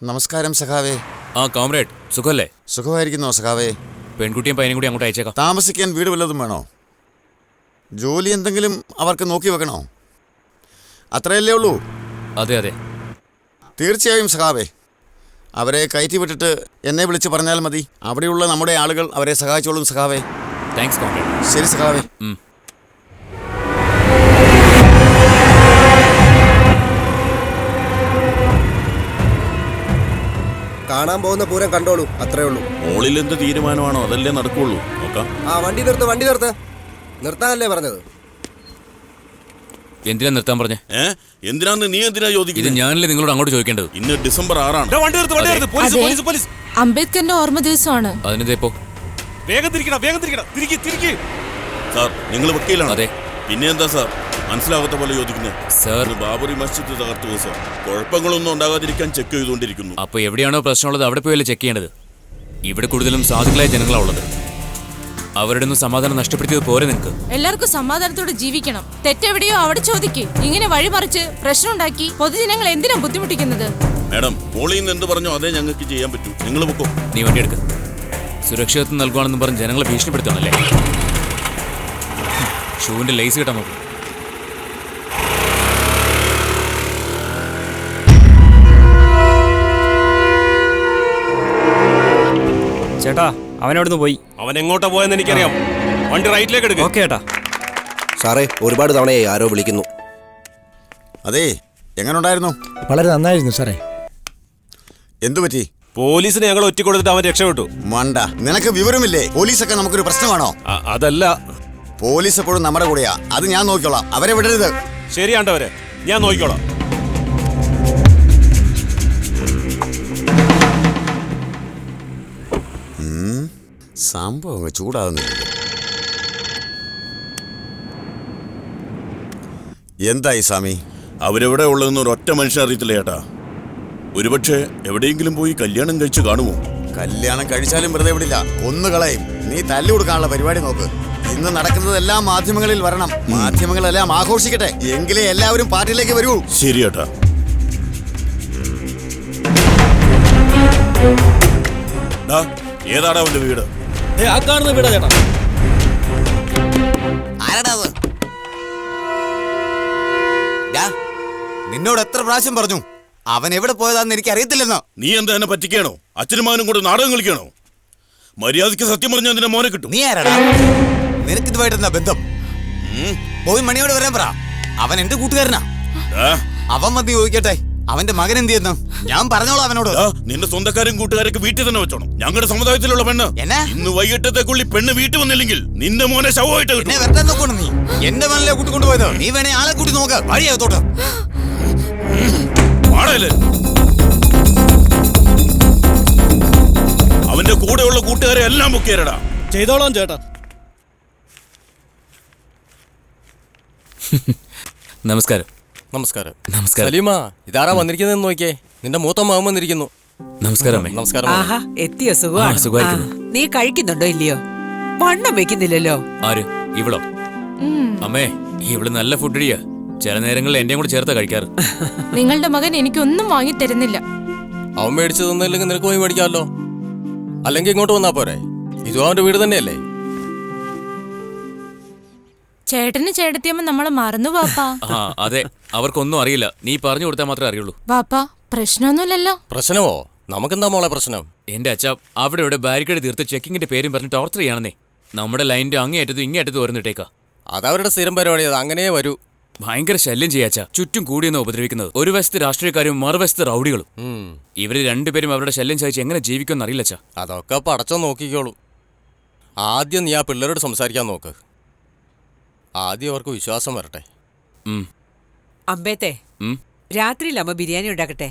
നമസ്കാരം സഖാവേ ആ കോമ്രേഡ് സുഖല്ലേ സുഖമായിരിക്കുന്നോ സഖാവേ പെൺകുട്ടിയും പയ്യനും കൂടി അങ്ങോട്ട് അയച്ചേക്കാം താമസിക്കാൻ വീട് വല്ലതും വേണോ ജോലി എന്തെങ്കിലും അവർക്ക് നോക്കി വെക്കണോ? അത്രയല്ലേ ഉള്ളൂ? അതെ അതെ, തീർച്ചയായും സഖാവേ. അവരെ കയറ്റി വിട്ടിട്ട് എന്നെ വിളിച്ച് പറഞ്ഞാൽ മതി. അവിടെയുള്ള നമ്മുടെ ആളുകൾ അവരെ സഹായിച്ചോളും സഖാവേ. താങ്ക്സ് കോൺഗ്രേഡ്. ശരി സഖാവേ. കാണാൻ പോകുന്ന പൂരം കണ്ടോളൂ, അത്രേ ഉള്ളൂ. മോളിൽ എന്ത് തീരുമാനമാണോ അതല്ലേ നടക്കുള്ളൂ. നോക്കാം. വണ്ടി നിർത്ത്. നിർത്താനല്ലേ പറഞ്ഞത്? എന്തിനാ നിർത്താൻ പറഞ്ഞേ? എന്തിനാന്ന് നീ എന്തിനാ ഇത് ചോദിക്കുന്നത്? ഞാനല്ലേ നിങ്ങളോട് അങ്ങോട്ട് ചോദിക്കേണ്ടത്. ഇന്ന് ഡിസംബർ 6 അംബേദ്കറിന്റെ ഓർമ്മ ദിവസമാണ്. അതിനെപ്പോ വേഗം തിരിക്ക്. സാർ, നിങ്ങൾ വക്കീലാണ്? അതെ. പിന്നെ എന്താ സാർ മനസ്സിലാകാത്ത പോലെ ചോദിക്കുന്നത്? സാർ, ബാബറി മസ്ജിദ് തകർത്തു സാർ. കുഴപ്പങ്ങളൊന്നും ഉണ്ടാകാതിരിക്കാൻ ചെക്ക് ചെയ്തുകൊണ്ടിരിക്കുന്നു. അപ്പൊ എവിടെയാണോ പ്രശ്നമുള്ളത് അവിടെ പോയല്ലേ ചെക്ക് ചെയ്യേണ്ടത്? ഇവിടെ കൂടുതലും സാധുക്കളായ ജനങ്ങളാണ് ഉള്ളത്. അവരുടെ ഒന്നും സമാധാനം നഷ്ടപ്പെടുത്തിയത് പോരെ നിങ്ങൾക്ക്? എല്ലാവർക്കും സമാധാനത്തോടെ ജീവിക്കണം. തെറ്റെവിടെയോ അവിടെ ചോദിക്ക്. ഇങ്ങനെ വഴിമറിച്ച് പ്രശ്നം ഉണ്ടാക്കി പൊതുജനങ്ങൾ എന്തിനാ ബുദ്ധിമുട്ടിക്കുന്നത്? മാഡം, മോളിൽ നിന്ന് എന്ത് പറഞ്ഞോ അതേ ഞങ്ങൾക്ക് ചെയ്യാൻ പറ്റൂ. നിങ്ങൾ പൊക്കോ. നീ വണ്ടി എടുക്ക. സുരക്ഷിതത്വം നൽകുവാണെന്ന് പറഞ്ഞ് ജനങ്ങളെ ഭീഷണിപ്പെടുത്താണല്ലേ? ഷൂവിന്റെ ലേസ് കിട്ടാൻ നോക്കും. ചേട്ടാ, അവനവിടുന്ന് പോയി. അവൻ എങ്ങോട്ടാ പോയെന്ന് എനിക്കറിയാം. വണ്ടി റൈറ്റിലേക്ക് എടുക്കുക. ഓക്കെ ചേട്ടാ. സാറേ, ഒരുപാട് തവണയായി ആരോ വിളിക്കുന്നു. അതെ, എങ്ങനെ ഉണ്ടായിരുന്നു? വളരെ നന്നായിരുന്നു സാറേ. എന്തു പറ്റി? പോലീസിനെ ഞങ്ങൾ ഒറ്റ കൊടുത്തിട്ട് അവൻ രക്ഷപ്പെട്ടു. മണ്ട, നിനക്ക് വിവരമില്ലേ? പോലീസൊക്കെ നമുക്കൊരു പ്രശ്നമാണോ? അതല്ല, പോലീസ് എപ്പോഴും നമ്മുടെ കൂടെയാ. അത് ഞാൻ നോക്കിക്കോളാം. അവരെ വിടരുത്. ശരിയാണ്ടവരെ, ഞാൻ നോക്കിക്കോളാം. സംഭവം ചൂടാകുന്നില്ല. എന്തായി സ്വാമി? അവരെവിടെ ഉള്ളതെന്ന് ഒരൊറ്റ മനുഷ്യൻ അറിയത്തില്ല ചേട്ടാ. ഒരുപക്ഷെ എവിടെയെങ്കിലും പോയി കല്യാണം കഴിച്ച് കാണുമോ? കല്യാണം കഴിച്ചാലും വെറുതെ വിടില്ല, കൊന്നുകളയും. നീ തല്ലു കൊടുക്കാനുള്ള പരിപാടി നോക്ക്. ഇന്ന് നടക്കുന്നതെല്ലാം മാധ്യമങ്ങളിൽ വരണം. മാധ്യമങ്ങളെല്ലാം ആഘോഷിക്കട്ടെ, എങ്കിലേ എല്ലാവരും പാർട്ടിയിലേക്ക് വരൂ. ശരി ചേട്ടാ. ഏതാടാ അവന്റെ വീട്? ആ കാണുന്ന വീടാ ചേട്ടാ. ആരാടാ അത്? നിന്നോട് എത്ര പ്രാവശ്യം പറഞ്ഞു അവൻ എവിടെ പോയതാന്ന് എനിക്ക് അറിയത്തില്ലെന്നോ? നീ എന്താ എന്നെ പറ്റിക്കാണോ? അച്ഛനും മകനും കൂടെ നാടകം കളിക്കണോ? മര്യാദയ്ക്ക് സത്യം പറഞ്ഞാൽ നിന്റെ മോനെ കിട്ടും. നീ ആരാടാ? നിനക്കിതുമായിട്ട് എന്താ ബന്ധം? പോയി മണിയോട് വരാൻ പറ. അവൻ എന്റെ കൂട്ടുകാരനാ. അവൻ വന്ന് ചോദിക്കട്ടെ അവന്റെ മകൻ എന്ത് ചെയ്യുന്നു. ഞാൻ പറഞ്ഞോളാം അവനോട്. നിന്റെ സ്വന്തക്കാരും കൂട്ടുകാരൊക്കെ വീട്ടിൽ തന്നെ വെച്ചോണം. ഞങ്ങളുടെ സമുദായത്തിലുള്ള പെണ്ണ് ഇന്ന് വൈകിട്ടത്തേക്കുള്ളിൽ പെണ്ണ് വീട്ടിൽ വന്നില്ലെങ്കിൽ നിന്റെ മോനെ ശവമായിട്ട് എന്നെ വെട്ടാൻ നോക്കണം. നീ എന്റെ മകനെ കൂട്ടിക്കൊണ്ടുപോയത്. നീ വേണേ ആളെ കൂട്ടി നോക്ക്. വഴിയാകത്തോട്ട് അവന്റെ കൂടെയുള്ള കൂട്ടുകാരെ എല്ലാം ബുക്കേരടാ. ചെയ്തോളാം ചേട്ടാ. നമസ്കാരം. നമസ്കാരം. നമസ്കാരം. സലീമ, ഇതാരാ വന്നിരിക്കുന്നതെന്ന് നോക്കിയേ. നിന്റെ മൂത്ത മാമൻ വന്നിരിക്കുന്നു. നമസ്കാരം. നമസ്കാരം. ആഹാ, എത്തിയോ? സുഖമാണ്. നീ കഴിക്കുന്നുണ്ടോ ഇല്ലയോ? വണ്ണം വെക്കുന്നില്ലല്ലോ. ആര്? ഇവളോ? അമ്മേ, ഇവള് നല്ല ഫുഡ് അടിയാ. ചില നേരങ്ങളിൽ എന്റെയും കൂടെ ചേർത്താ കഴിക്കാറ്. നിങ്ങളുടെ മകൻ എനിക്കൊന്നും വാങ്ങി തരുന്നില്ല. അവൻ മേടിച്ചു തന്നില്ലെങ്കിൽ നിനക്ക് പോയി മേടിക്കാമല്ലോ. അല്ലെങ്കിൽ ഇങ്ങോട്ട് വന്നാ പോരെ? ഇതും അവന്റെ വീട് തന്നെയല്ലേ? ചേട്ടന് ചേട്ടത്തിയമ്മ നമ്മളെ മറന്നു വാപ്പാ. അതെ, അവർക്കൊന്നും അറിയില്ല. നീ പറഞ്ഞു കൊടുത്താൽ മാത്രമേ അറിയുള്ളൂ. വാപ്പാ, പ്രശ്നമൊന്നുമില്ലല്ലോ. പ്രശ്നമോ? നമുക്കെന്താ മോളെ പ്രശ്നം? എന്റെ അച്ഛ അവിടെ ഇവിടെ ബാരിക്കേഡ് തീർത്ത് ചെക്കിങ്ങിന്റെ പേരും പറഞ്ഞ് ടോർച്ചർ ചെയ്യാണെന്നേ. നമ്മുടെ ലൈനിന്റെ അങ്ങേയറ്റത്തും ഇങ്ങേറ്റത്തും വരുന്നിട്ടേക്കാ. അതവരുടെ സ്ഥിരം പരിപാടി. അത് അങ്ങനെ വരൂ. ഭയങ്കര ശല്യം ചെയ്യാച്ച. ചുറ്റും കൂടിയെന്ന് ഉപദ്രവിക്കുന്നത്. ഒരു വശത്ത് രാഷ്ട്രീയക്കാരും മറുവശത്ത് റൗഡികളും. ഇവര് രണ്ടുപേരും അവരുടെ ശല്യം സഹിച്ച് എങ്ങനെ ജീവിക്കുമെന്ന് അറിയില്ലച്ചാ. അതൊക്കെ പടച്ചോ നോക്കിക്കോളൂ. ആദ്യം നീ ആ പിള്ളേരോട് സംസാരിക്കാൻ നോക്ക്. ആദ്യം അവർക്ക് വിശ്വാസം വരട്ടെ. അമ്പേത്തെ, രാത്രിയിൽ അമ്മ ബിരിയാണി ഉണ്ടാക്കട്ടെ?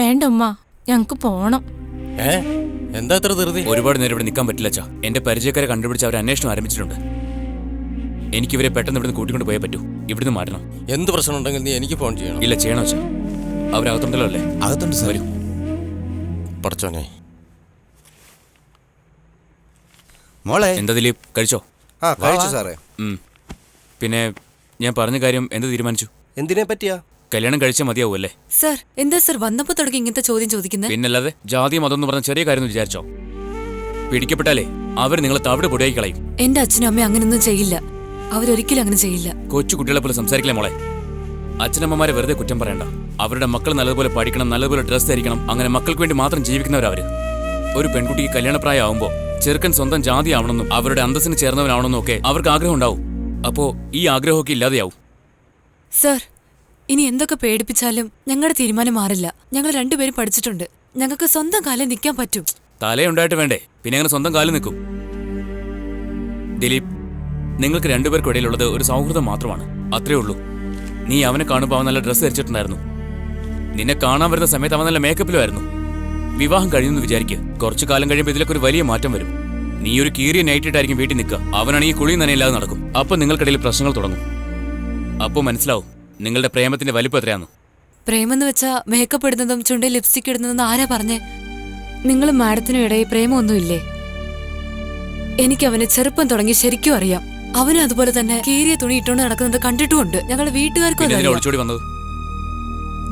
വേണ്ട ഉമ്മ, ഞങ്ങക്ക് പോണം. എന്താ ഇത്ര ധൃതി? ഒരുപാട് നേരം ഇവിടെ നിൽക്കാൻ പറ്റില്ലച്ചാ. എന്റെ പരിചയക്കാരെ കണ്ടുപിടിച്ച് അവർ അന്വേഷണം ആരംഭിച്ചിട്ടുണ്ട്. എനിക്കിവരെ പെട്ടെന്ന് ഇവിടുന്ന് കൂട്ടിക്കൊണ്ട് പോയേ പറ്റൂ. ഇവിടുന്ന് മാറ്റണം. എന്ത് പ്രശ്നം ഉണ്ടെങ്കിൽ നീ എനിക്ക് ഫോൺ ചെയ്യണം. ഇല്ല, ചെയ്യണോ വെച്ചാ. അവരകത്തുണ്ടല്ലോ അല്ലേ? അകത്തുണ്ട് സാർ. വരൂ. പഠിച്ചോനെ. മോളെ, എന്താ ദിലീപ്, കഴിച്ചോ? സാറേ. പിന്നെ ഞാൻ പറഞ്ഞ കാര്യം എന്ത് തീരുമാനിച്ചു? എന്തിനെ പറ്റിയാ? കല്യാണം കഴിച്ചാൽ മതിയാവൂ അല്ലേ? സർ, എന്താ സർ വന്നപ്പോ തുടങ്ങി ഇങ്ങനത്തെ ചോദ്യം ചോദിക്കുന്നത്? പിന്നല്ലാതെ ജാതി മതം എന്ന് പറഞ്ഞ ചെറിയ കാര്യം വിചാരിച്ചോ? പിടിക്കപ്പെട്ടാലേ അവർ നിങ്ങളെ തവിട് പൊടിയായി കളയും. എന്റെ അച്ഛനും അമ്മയും അങ്ങനൊന്നും ചെയ്യില്ല. അവരൊരിക്കലും അങ്ങനെ ചെയ്യില്ല. കൊച്ചു കുട്ടികളെ പോലെ സംസാരിക്കില്ല മോളെ. അച്ഛനമ്മമാരെ വെറുതെ കുറ്റം പറയണ്ട. അവരുടെ മക്കൾ നല്ലതുപോലെ പഠിക്കണം, നല്ലതുപോലെ ഡ്രസ് ധരിക്കണം. അങ്ങനെ മക്കൾക്ക് വേണ്ടി മാത്രം ജീവിക്കുന്നവരവര്. ഒരു പെൺകുട്ടിക്ക് കല്യാണപ്രായം ആവുമ്പോ ചെറുക്കൻ സ്വന്തം ജാതി ആവണമെന്നും അവരുടെ അന്തസ്സിന് ചേർന്നവനാവണമെന്നും ഒക്കെ അവർക്ക് ആഗ്രഹം ഉണ്ടാവും. അപ്പോ ഈ ആഗ്രഹമൊക്കെ ഇല്ലാതെയാവും. സർ, ഇനി എന്തൊക്കെ പേടിപ്പിച്ചാലും ഞങ്ങളുടെ തീരുമാനം മാറില്ല. ഞങ്ങൾ രണ്ടുപേരും പഠിച്ചിട്ടുണ്ട്. ഞങ്ങൾക്ക് സ്വന്തം കാലിൽ നിൽക്കാൻ പറ്റും. തലയുണ്ടായിട്ട് വേണ്ടേ പിന്നെ അങ്ങനെ സ്വന്തം കാലിൽ നിൽക്കും? ദിലീപ്, നിങ്ങൾക്ക് രണ്ടുപേർക്കും ഇടയിലുള്ളത് ഒരു സൗഹൃദം മാത്രമാണ്. അത്രേ ഉള്ളൂ. നീ അവനെ കാണുമ്പോൾ അവൻ നല്ല ഡ്രസ്സ് ധരിച്ചിട്ടുണ്ടായിരുന്നു. നിന്നെ കാണാൻ വരുന്ന സമയത്ത് അവൻ നല്ല മേക്കപ്പിലുമായിരുന്നു. വിവാഹം കഴിയുമെന്ന് വിചാരിക്കുക. കുറച്ചു കാലം കഴിയുമ്പോൾ ഇതിലൊക്കെ ഒരു വലിയ മാറ്റം വരും. നീ ഒരു കീറിയ നൈറ്റിട്ടായിരിക്കും വീട്ടിൽ നിൽക്കുക. അവനാണെങ്കിൽ കുളിയും തന്നെ ഇല്ലാതെ നടക്കും. അപ്പൊ നിങ്ങൾക്കിടയിൽ പ്രശ്നങ്ങൾ തുടങ്ങും. അപ്പോൾ മനസ്സിലാവും നിങ്ങളുടെ പ്രേമത്തിന്റെ വലിപ്പം എത്രയാന്ന്. പ്രേമെന്ന് വെച്ചാ മേക്കപ്പ് ഇടുന്നതും ചുണ്ടിൽ ലിപ്സ്റ്റിക് ഇടുന്നതും ആരാ പറഞ്ഞേ? നിങ്ങളും മാഡത്തിനും ഇടയിൽ പ്രേമൊന്നുമില്ലേ? എനിക്ക് അവനെ ചെറുപ്പം തുടങ്ങി ശരിക്കും അറിയാം. അവനും അതുപോലെ തന്നെ കീറിയ തുണി ഇട്ടുകൊണ്ട് നടക്കുന്നത് കണ്ടിട്ടുമുണ്ട്. ഞങ്ങളുടെ വീട്ടുകാർക്കും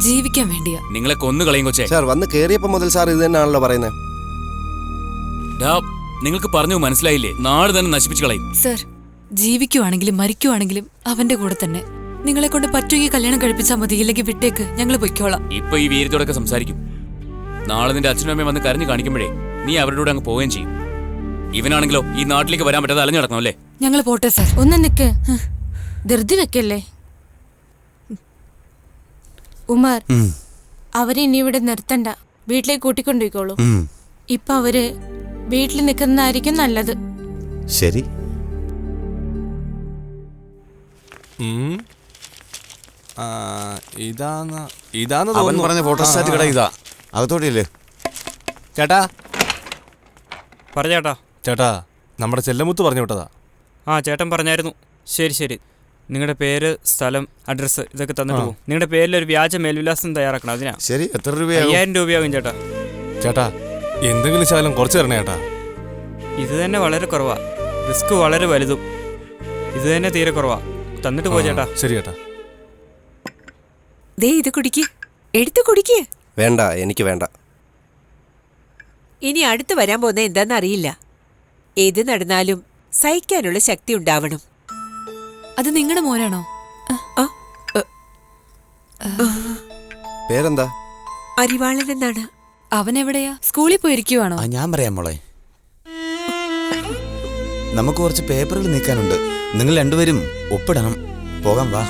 ജീവിക്കാൻ വേണ്ടിയാ. നിങ്ങളെ കൊന്നു കളയും കൊച്ചേ. സാർ വന്ന് കേറിയപ്പോ മുതൽ സാർ ഇത് തന്നെയാണല്ലോ പറയുന്നത്. നിങ്ങൾക്ക് പറഞ്ഞു മനസ്സിലായില്ലേ? നാട് തന്നെ നശിപ്പിച്ചു കളയും. സർ, ജീവിക്കുവാണെങ്കിലും മരിക്കുവാണെങ്കിലും അവന്റെ കൂടെ തന്നെ. നിങ്ങളെ കൊണ്ട് പറ്റുമെങ്കിൽ കല്യാണം കഴിപ്പിച്ചാൽ മതി, ഇല്ലെങ്കിൽ വിട്ടേക്ക്, ഞങ്ങൾ പൊയ്ക്കോളാം. ഇപ്പൊ ഈ വീരത്തോടൊക്കെ സംസാരിക്കും. നാളെ നിന്റെ അച്ഛനും അമ്മയും വന്ന് കരഞ്ഞു കാണിക്കുമ്പോഴേ നീ അവരുടെ കൂടെ അങ്ങ് പോവുകയും ചെയ്യും. ഇവനാണെങ്കിലോ ഈ നാട്ടിലേക്ക് വരാൻ പറ്റാതെ അലഞ്ഞു നടക്കണം അല്ലേ? ഞങ്ങൾ പോട്ടെ സർ. ഒന്ന് നിക്ക്, ധൃതി വെക്കല്ലേ. ഉമാർ, അവരെ ഇനി ഇവിടെ നിർത്തണ്ട, വീട്ടിലേക്ക് കൂട്ടിക്കൊണ്ടുപോയിക്കോളൂ. ഇപ്പൊ അവര് വീട്ടിൽ നിൽക്കുന്നതായിരിക്കും നല്ലത്. ശരി. ഇതാന്ന് അവൻ പറഞ്ഞ ഫോട്ടോസ്റ്റാറ്റ് കട ഇതാ. അകത്തോട്ടില്ലേ ചേട്ടാ? പറഞ്ഞേട്ടാ. ചേട്ടാ, നമ്മുടെ ചെല്ലമുത്ത് പറഞ്ഞു വിട്ടതാ. ആ, ചേട്ടൻ പറഞ്ഞായിരുന്നു. ശരി ശരി. നിങ്ങളുടെ പേര്, സ്ഥലം, അഡ്രസ്സ് ഇതൊക്കെ തന്നിട്ട് പോകും. നിങ്ങളുടെ പേരിൽ ഒരു വ്യാജ മേൽവിലാസം തയ്യാറാക്കണം. അതിനാ. ശരി. എത്ര രൂപയാകും? 5000 രൂപയാകും ചേട്ടാ. ചേട്ടാ, എന്തെങ്കിലും ശകലം കുറച്ച് തരണേ ചേട്ടാ. ഇത് തന്നെ വളരെ കുറവാ. റിസ്ക് വളരെ വലുതും. ഇത് തന്നെ തീരെ കുറവാ. തന്നിട്ട് പോ ചേട്ടാ. ശരി ചേട്ടാ. ദേ ഇത് കുടിക്ക്, എടുത്തു കുടിക്ക്. വേണ്ട, എനിക്ക് വേണ്ട. ഇനി അടുത്ത് വരാൻ പോകുന്ന എന്താന്ന് അറിയില്ല. ഏത് നടന്നാലും സഹിക്കാനുള്ള ശക്തി ഉണ്ടാവണം. അത് നിങ്ങളുടെ മോനാണോ? പേരെന്താ? അരിവാളൻ എന്നാണ്. അവൻ എവിടെയാ? സ്കൂളിൽ പോയിരിക്കുവാണോ? ഞാൻ പറയാം മോളെ. നമുക്ക് കുറച്ച് പേപ്പറുകൾ നീക്കാനുണ്ട്. നിങ്ങൾ രണ്ടുപേരും ഒപ്പിടണം. പോകാം, വാ.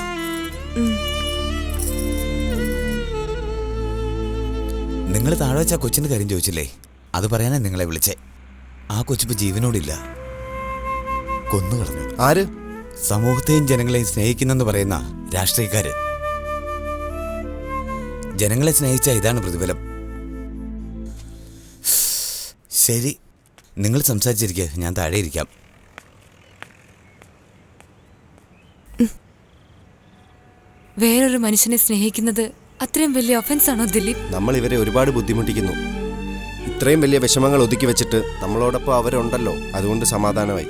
നിങ്ങൾ താഴെ വെച്ച കൊച്ചിന്റെ കാര്യം ചോദിച്ചില്ലേ? അത് പറയാനാ നിങ്ങളെ വിളിച്ചേ. ആ കൊച്ചിപ്പോ ജീവനോടില്ല, കൊന്നുകളഞ്ഞു. ആര്? സമൂഹത്തെയും ജനങ്ങളെയും സ്നേഹിക്കുന്നെന്ന് പറയുന്ന രാഷ്ട്രീയക്കാര്. ജനങ്ങളെ സ്നേഹിച്ച ഇതാണ് പ്രതിഫലം. ശരി, നിങ്ങൾ സംസാരിച്ചിരിക്കുക, ഞാൻ താഴെ ഇരിക്കാം. വേറൊരു മനുഷ്യനെ സ്നേഹിക്കുന്നത് അത്രയും വലിയ ഒഫൻസ് ആണോ ദിലീപ്? നമ്മൾ ഇവരെ ഒരുപാട് ബുദ്ധിമുട്ടിക്കുന്നു. ഇത്രയും വലിയ വിഷമങ്ങൾ ഒതുക്കി വെച്ചിട്ട് നമ്മളോടൊപ്പം അവരുണ്ടല്ലോ, അതുകൊണ്ട് സമാധാനമായി.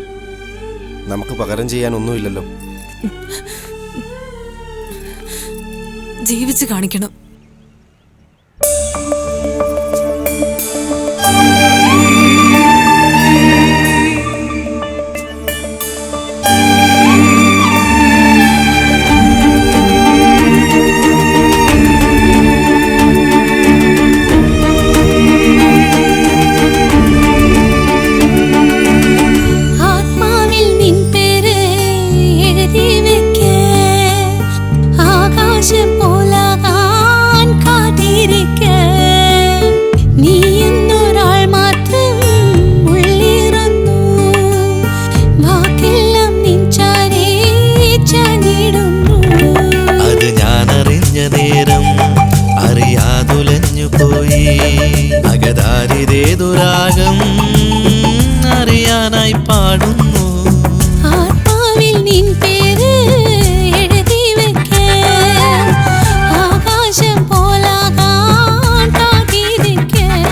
നമുക്ക് പകരം ചെയ്യാൻ ഒന്നുമില്ലല്ലോ. ജീവിച്ചു കാണിക്കണം. അകതാരിതേതുരാഗം അറിയാനായി പാടുന്നു. ആത്മാവിൽ നിൻ പേര് എഴുതി വെക്കാൻ ആകാശം പോലാകാൻ കാത്തിരിക്കാൻ.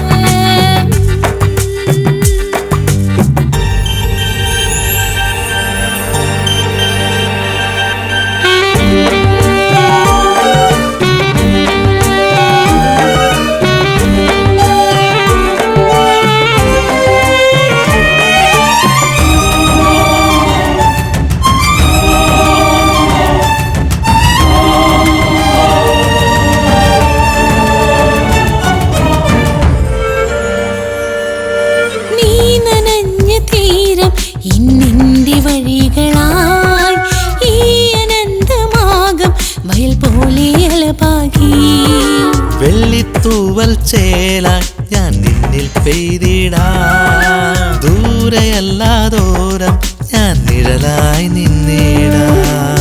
തൂവൽ ചേലാൻ ഞാൻ നിന്നിൽ പെയ്തിടാം. ദൂരെയല്ലാതോരം ഞാൻ നിഴലായി നിന്നിടാം.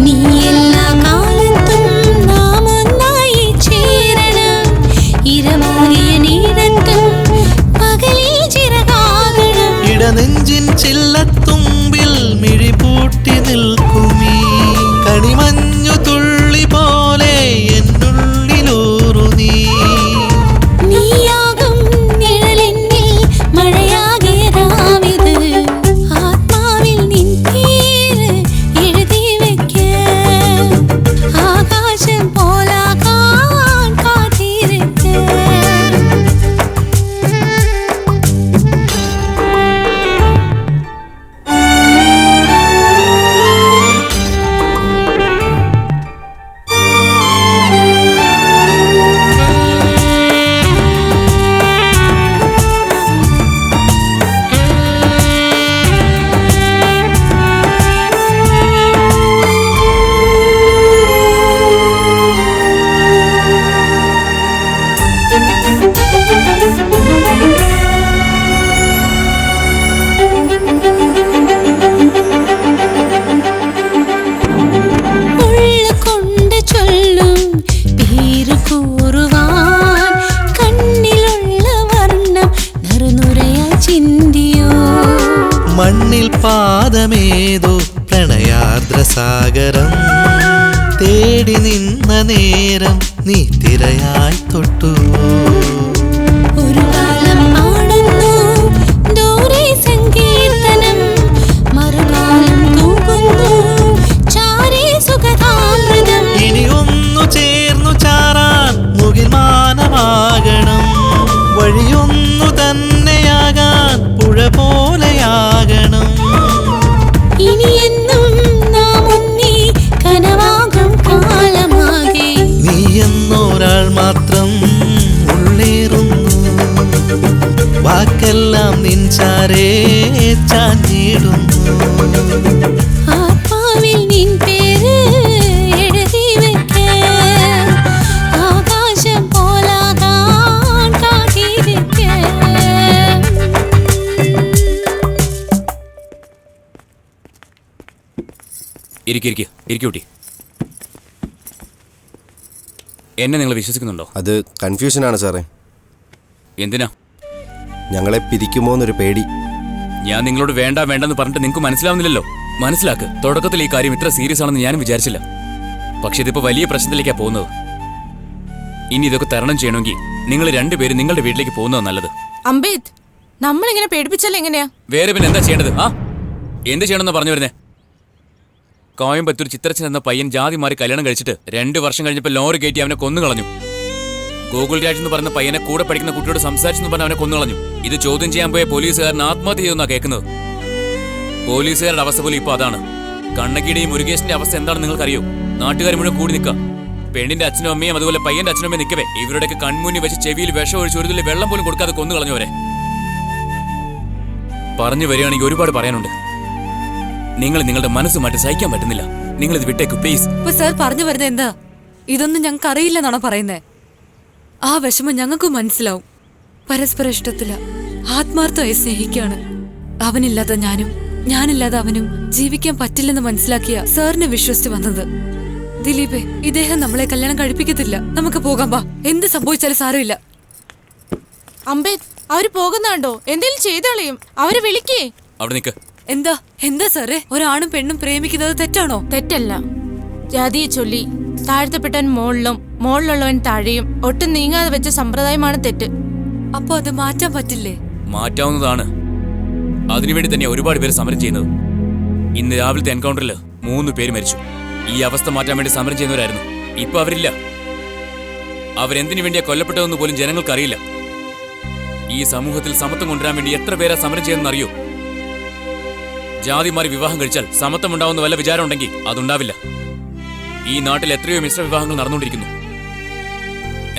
നീ എല്ലാ കാലത്തും നാം ഒന്നായി ചേരണം. ഇരമാറിയ നീരത്തും പകലിൽ ചിറകാകണം. ഇടനെഞ്ചിൻ ചില്ലത്തുമ്പിൽ മിഴിപൂട്ടി നിൽക്കുമീ കണിമഞ്ഞു തുള്ളി പോലെ എന്നുള്ളിലൂറു നീ. നീയാകും നിഴലെന്നിൽ മഴയാകെ രാവിത്. ആത്മാവിൽ നിൻ പേര് എഴുതി വെക്കാൻ. ആകാശം പോലാകാൻ കാത്തിരിക്കാൻ. ഉള്ളുകൊണ്ട് ചൊല്ലും പേര് കൂറുവാൻ. കണ്ണിലുള്ള വർണ്ണം നറുനുരയായി ചിന്തിയോ. മണ്ണിൽ പാദമേതോ പ്രണയാർദ്രസാഗരം തേടി നിന്ന നേരം നീ തിരയായി തൊട്ടു. ഒരു കാലം പാടുന്നു ദൂരെ സങ്കീർത്തനം. മറുകാലം തൂകുന്നു ചാരേ സുഖതാമൃതം. ഇനി ഒന്നു ചേർന്നു ചാറാൻ മുകിൽ മാനമാകണം. വഴിയൊന്നു തന്നെയാകാൻ പുഴ പോലെയാകണം. ഇനിയെന്നും നാം ഒന്നേ കനവാകും കാലമാകെ. നീ എന്നൊരാൾ മാത്രം ഉള്ളേറുന്നു. വാക്കെല്ലാം നിൻചാരേ ചാഞ്ഞിടുന്നു. ആത്മാവിൽ നിൻ പേര് എഴുതി വെക്കാൻ. ആകാശം പോലാകാൻ കാത്തിരിക്കാൻ. ഇരിക്കൂട്ടി. എന്നെ നിങ്ങൾ വിശ്വസിക്കുന്നുണ്ടോ? അത് കൺഫ്യൂഷനാണ് സാറേ. എന്തിനാ? ഞങ്ങളെ പിരിക്കുമോ എന്നൊരു പേടി. ഞാൻ നിങ്ങളോട് വേണ്ട വേണ്ടെന്ന് പറഞ്ഞിട്ട് നിങ്ങൾക്ക് മനസ്സിലാവുന്നില്ലല്ലോ. മനസ്സിലാക്ക്. തുടക്കത്തിൽ ഈ കാര്യം ഇത്ര സീരിയസ് ആണെന്ന് ഞാനും വിചാരിച്ചില്ല. പക്ഷെ ഇതിപ്പോ വലിയ പ്രശ്നത്തിലേക്കാ പോകുന്നത്. ഇനി ഇതൊക്കെ തരണം ചെയ്യണമെങ്കിൽ നിങ്ങൾ രണ്ടുപേരും നിങ്ങളുടെ വീട്ടിലേക്ക് പോകുന്നത് നല്ലത്. അംബേദ്, നമ്മളിങ്ങനെ പേടിപ്പിച്ചാൽ എങ്ങനെയാ? വേറെ പിന്നെ എന്താ ചെയ്യേണ്ടത്? എന്ത് ചെയ്യണമെന്ന് പറഞ്ഞു വരുന്നേ? കോയമ്പത്തൂർ ചിത്രച്ചൻ എന്ന പയ്യൻ ജാതി മാറി കല്യാണം കഴിച്ചിട്ട് 2 വർഷം കഴിഞ്ഞപ്പോൾ ലോറി കയറ്റി അവനെ കൊന്നുകളഞ്ഞു. ഗോകുൽ രാജ് എന്ന് പറയുന്ന പയ്യനെ കൂടെ പഠിക്കുന്ന കുട്ടിയോട് സംസാരിച്ചെന്ന് പറഞ്ഞ് അവനെ കൊന്നുകളഞ്ഞു. ഇത് ചോദ്യം ചെയ്യാൻ പോയ പോലീസുകാരൻ ആത്മഹത്യ ചെയ്യുമെന്നാണ് കേൾക്കുന്നത്. പോലീസുകാരുടെ അവസ്ഥ പോലും ഇപ്പൊ അതാണ്. കണ്ണകിയുടെയും മുരുകേഷിന്റെ അവസ്ഥ എന്താണെന്ന് നിങ്ങൾക്കറിയോ? നാട്ടുകാർ മുഴുവൻ കൂടി നിൽക്കുക. പെണ്ണിന്റെ അച്ഛനും അമ്മയും അതുപോലെ പയ്യന്റെ അച്ഛനും അമ്മയും നിൽക്കവേ ഇവരുടെയൊക്കെ കൺമുന്നിൽ വെച്ച് ചെവിയിൽ വിഷം ഒഴിച്ച് ഒരു തുള്ളി വെള്ളം പോലും കൊടുക്കാതെ കൊന്നുകളഞ്ഞവരെ. പറഞ്ഞു വരികയാണെങ്കിൽ ഒരുപാട് പറയാനുണ്ട്. നിങ്ങൾ നിങ്ങളുടെ മനസ്സ് മാറ്റി സഹിക്കാൻ പറ്റുന്നില്ല. നിങ്ങൾ ഇത് വിട്ടേക്ക് പ്ലീസ്. ഇപ്പൊ സാർ പറഞ്ഞു വരുന്നത് എന്താ? ഇതൊന്നും ഞങ്ങൾക്ക് അറിയില്ലെന്നാണോ പറയുന്നേ? ആ വിഷമം ഞങ്ങൾക്കും മനസ്സിലാവും. പരസ്പര ഇഷ്ടത്തില, ആത്മാർത്ഥമായി സ്നേഹിക്കാണ്. അവനില്ലാതെ ഞാനും ഞാനില്ലാതെ അവനും ജീവിക്കാൻ പറ്റില്ലെന്ന് മനസ്സിലാക്കിയ സാറിനെ വിശ്വസിച്ച് വന്നത്. ദിലീപേ, ഇദ്ദേഹം നമ്മളെ കല്യാണം കഴിപ്പിക്കത്തില്ല. നമുക്ക് പോകാം, വാ. എന്ത് സംഭവിച്ചാലും സാരമില്ല. അംബേദ്, അവര് പോകുന്നുണ്ടോ? എന്തെങ്കിലും ചെയ്തോളിയും. അവരെ വിളിക്കേ. അവിടെ നിൽക്ക്. എന്താ സാറേ? ഒരാണും പെണ്ണും പ്രേമിക്കുന്നത് തെറ്റാണോ? തെറ്റല്ല. ജാതിയെ ചൊല്ലി താഴ്ത്തപ്പെട്ടവൻ മുകളിലും മുകളിലുള്ളവൻ താഴെയും ഒട്ടും നീങ്ങാതെ വെച്ച സമ്പ്രദായമാണ് തെറ്റ്. അപ്പൊ അത് മാറ്റാൻ പറ്റില്ലേ? മാറ്റാവുന്നതാണ്. അതിനുവേണ്ടി തന്നെ ഒരുപാട് പേര് സമരം ചെയ്യുന്നത്. ഇന്ന് രാവിലത്തെ എൻകൗണ്ടറിൽ 3 പേര് മരിച്ചു. ഈ അവസ്ഥ മാറ്റാൻ വേണ്ടി സമരം ചെയ്യുന്നവരായിരുന്നു. ഇപ്പൊ അവരില്ല. അവരെന്തിനു വേണ്ടിയാ കൊല്ലപ്പെട്ടതെന്ന് പോലും ജനങ്ങൾക്കറിയില്ല. ഈ സമൂഹത്തിൽ സമത്വം കൊണ്ടുവരാൻ വേണ്ടി എത്ര പേരാ സമരം ചെയ്യുന്നതെന്ന് അറിയോ? ജാതി മാറി വിവാഹം കഴിച്ചാൽ സമത്വം ഉണ്ടാവുന്ന വല്ല വിചാരം ഉണ്ടെങ്കിൽ അതുണ്ടാവില്ല. ഈ നാട്ടിൽ എത്രയോ മിശ്ര വിവാഹങ്ങൾ നടന്നുകൊണ്ടിരിക്കുന്നു.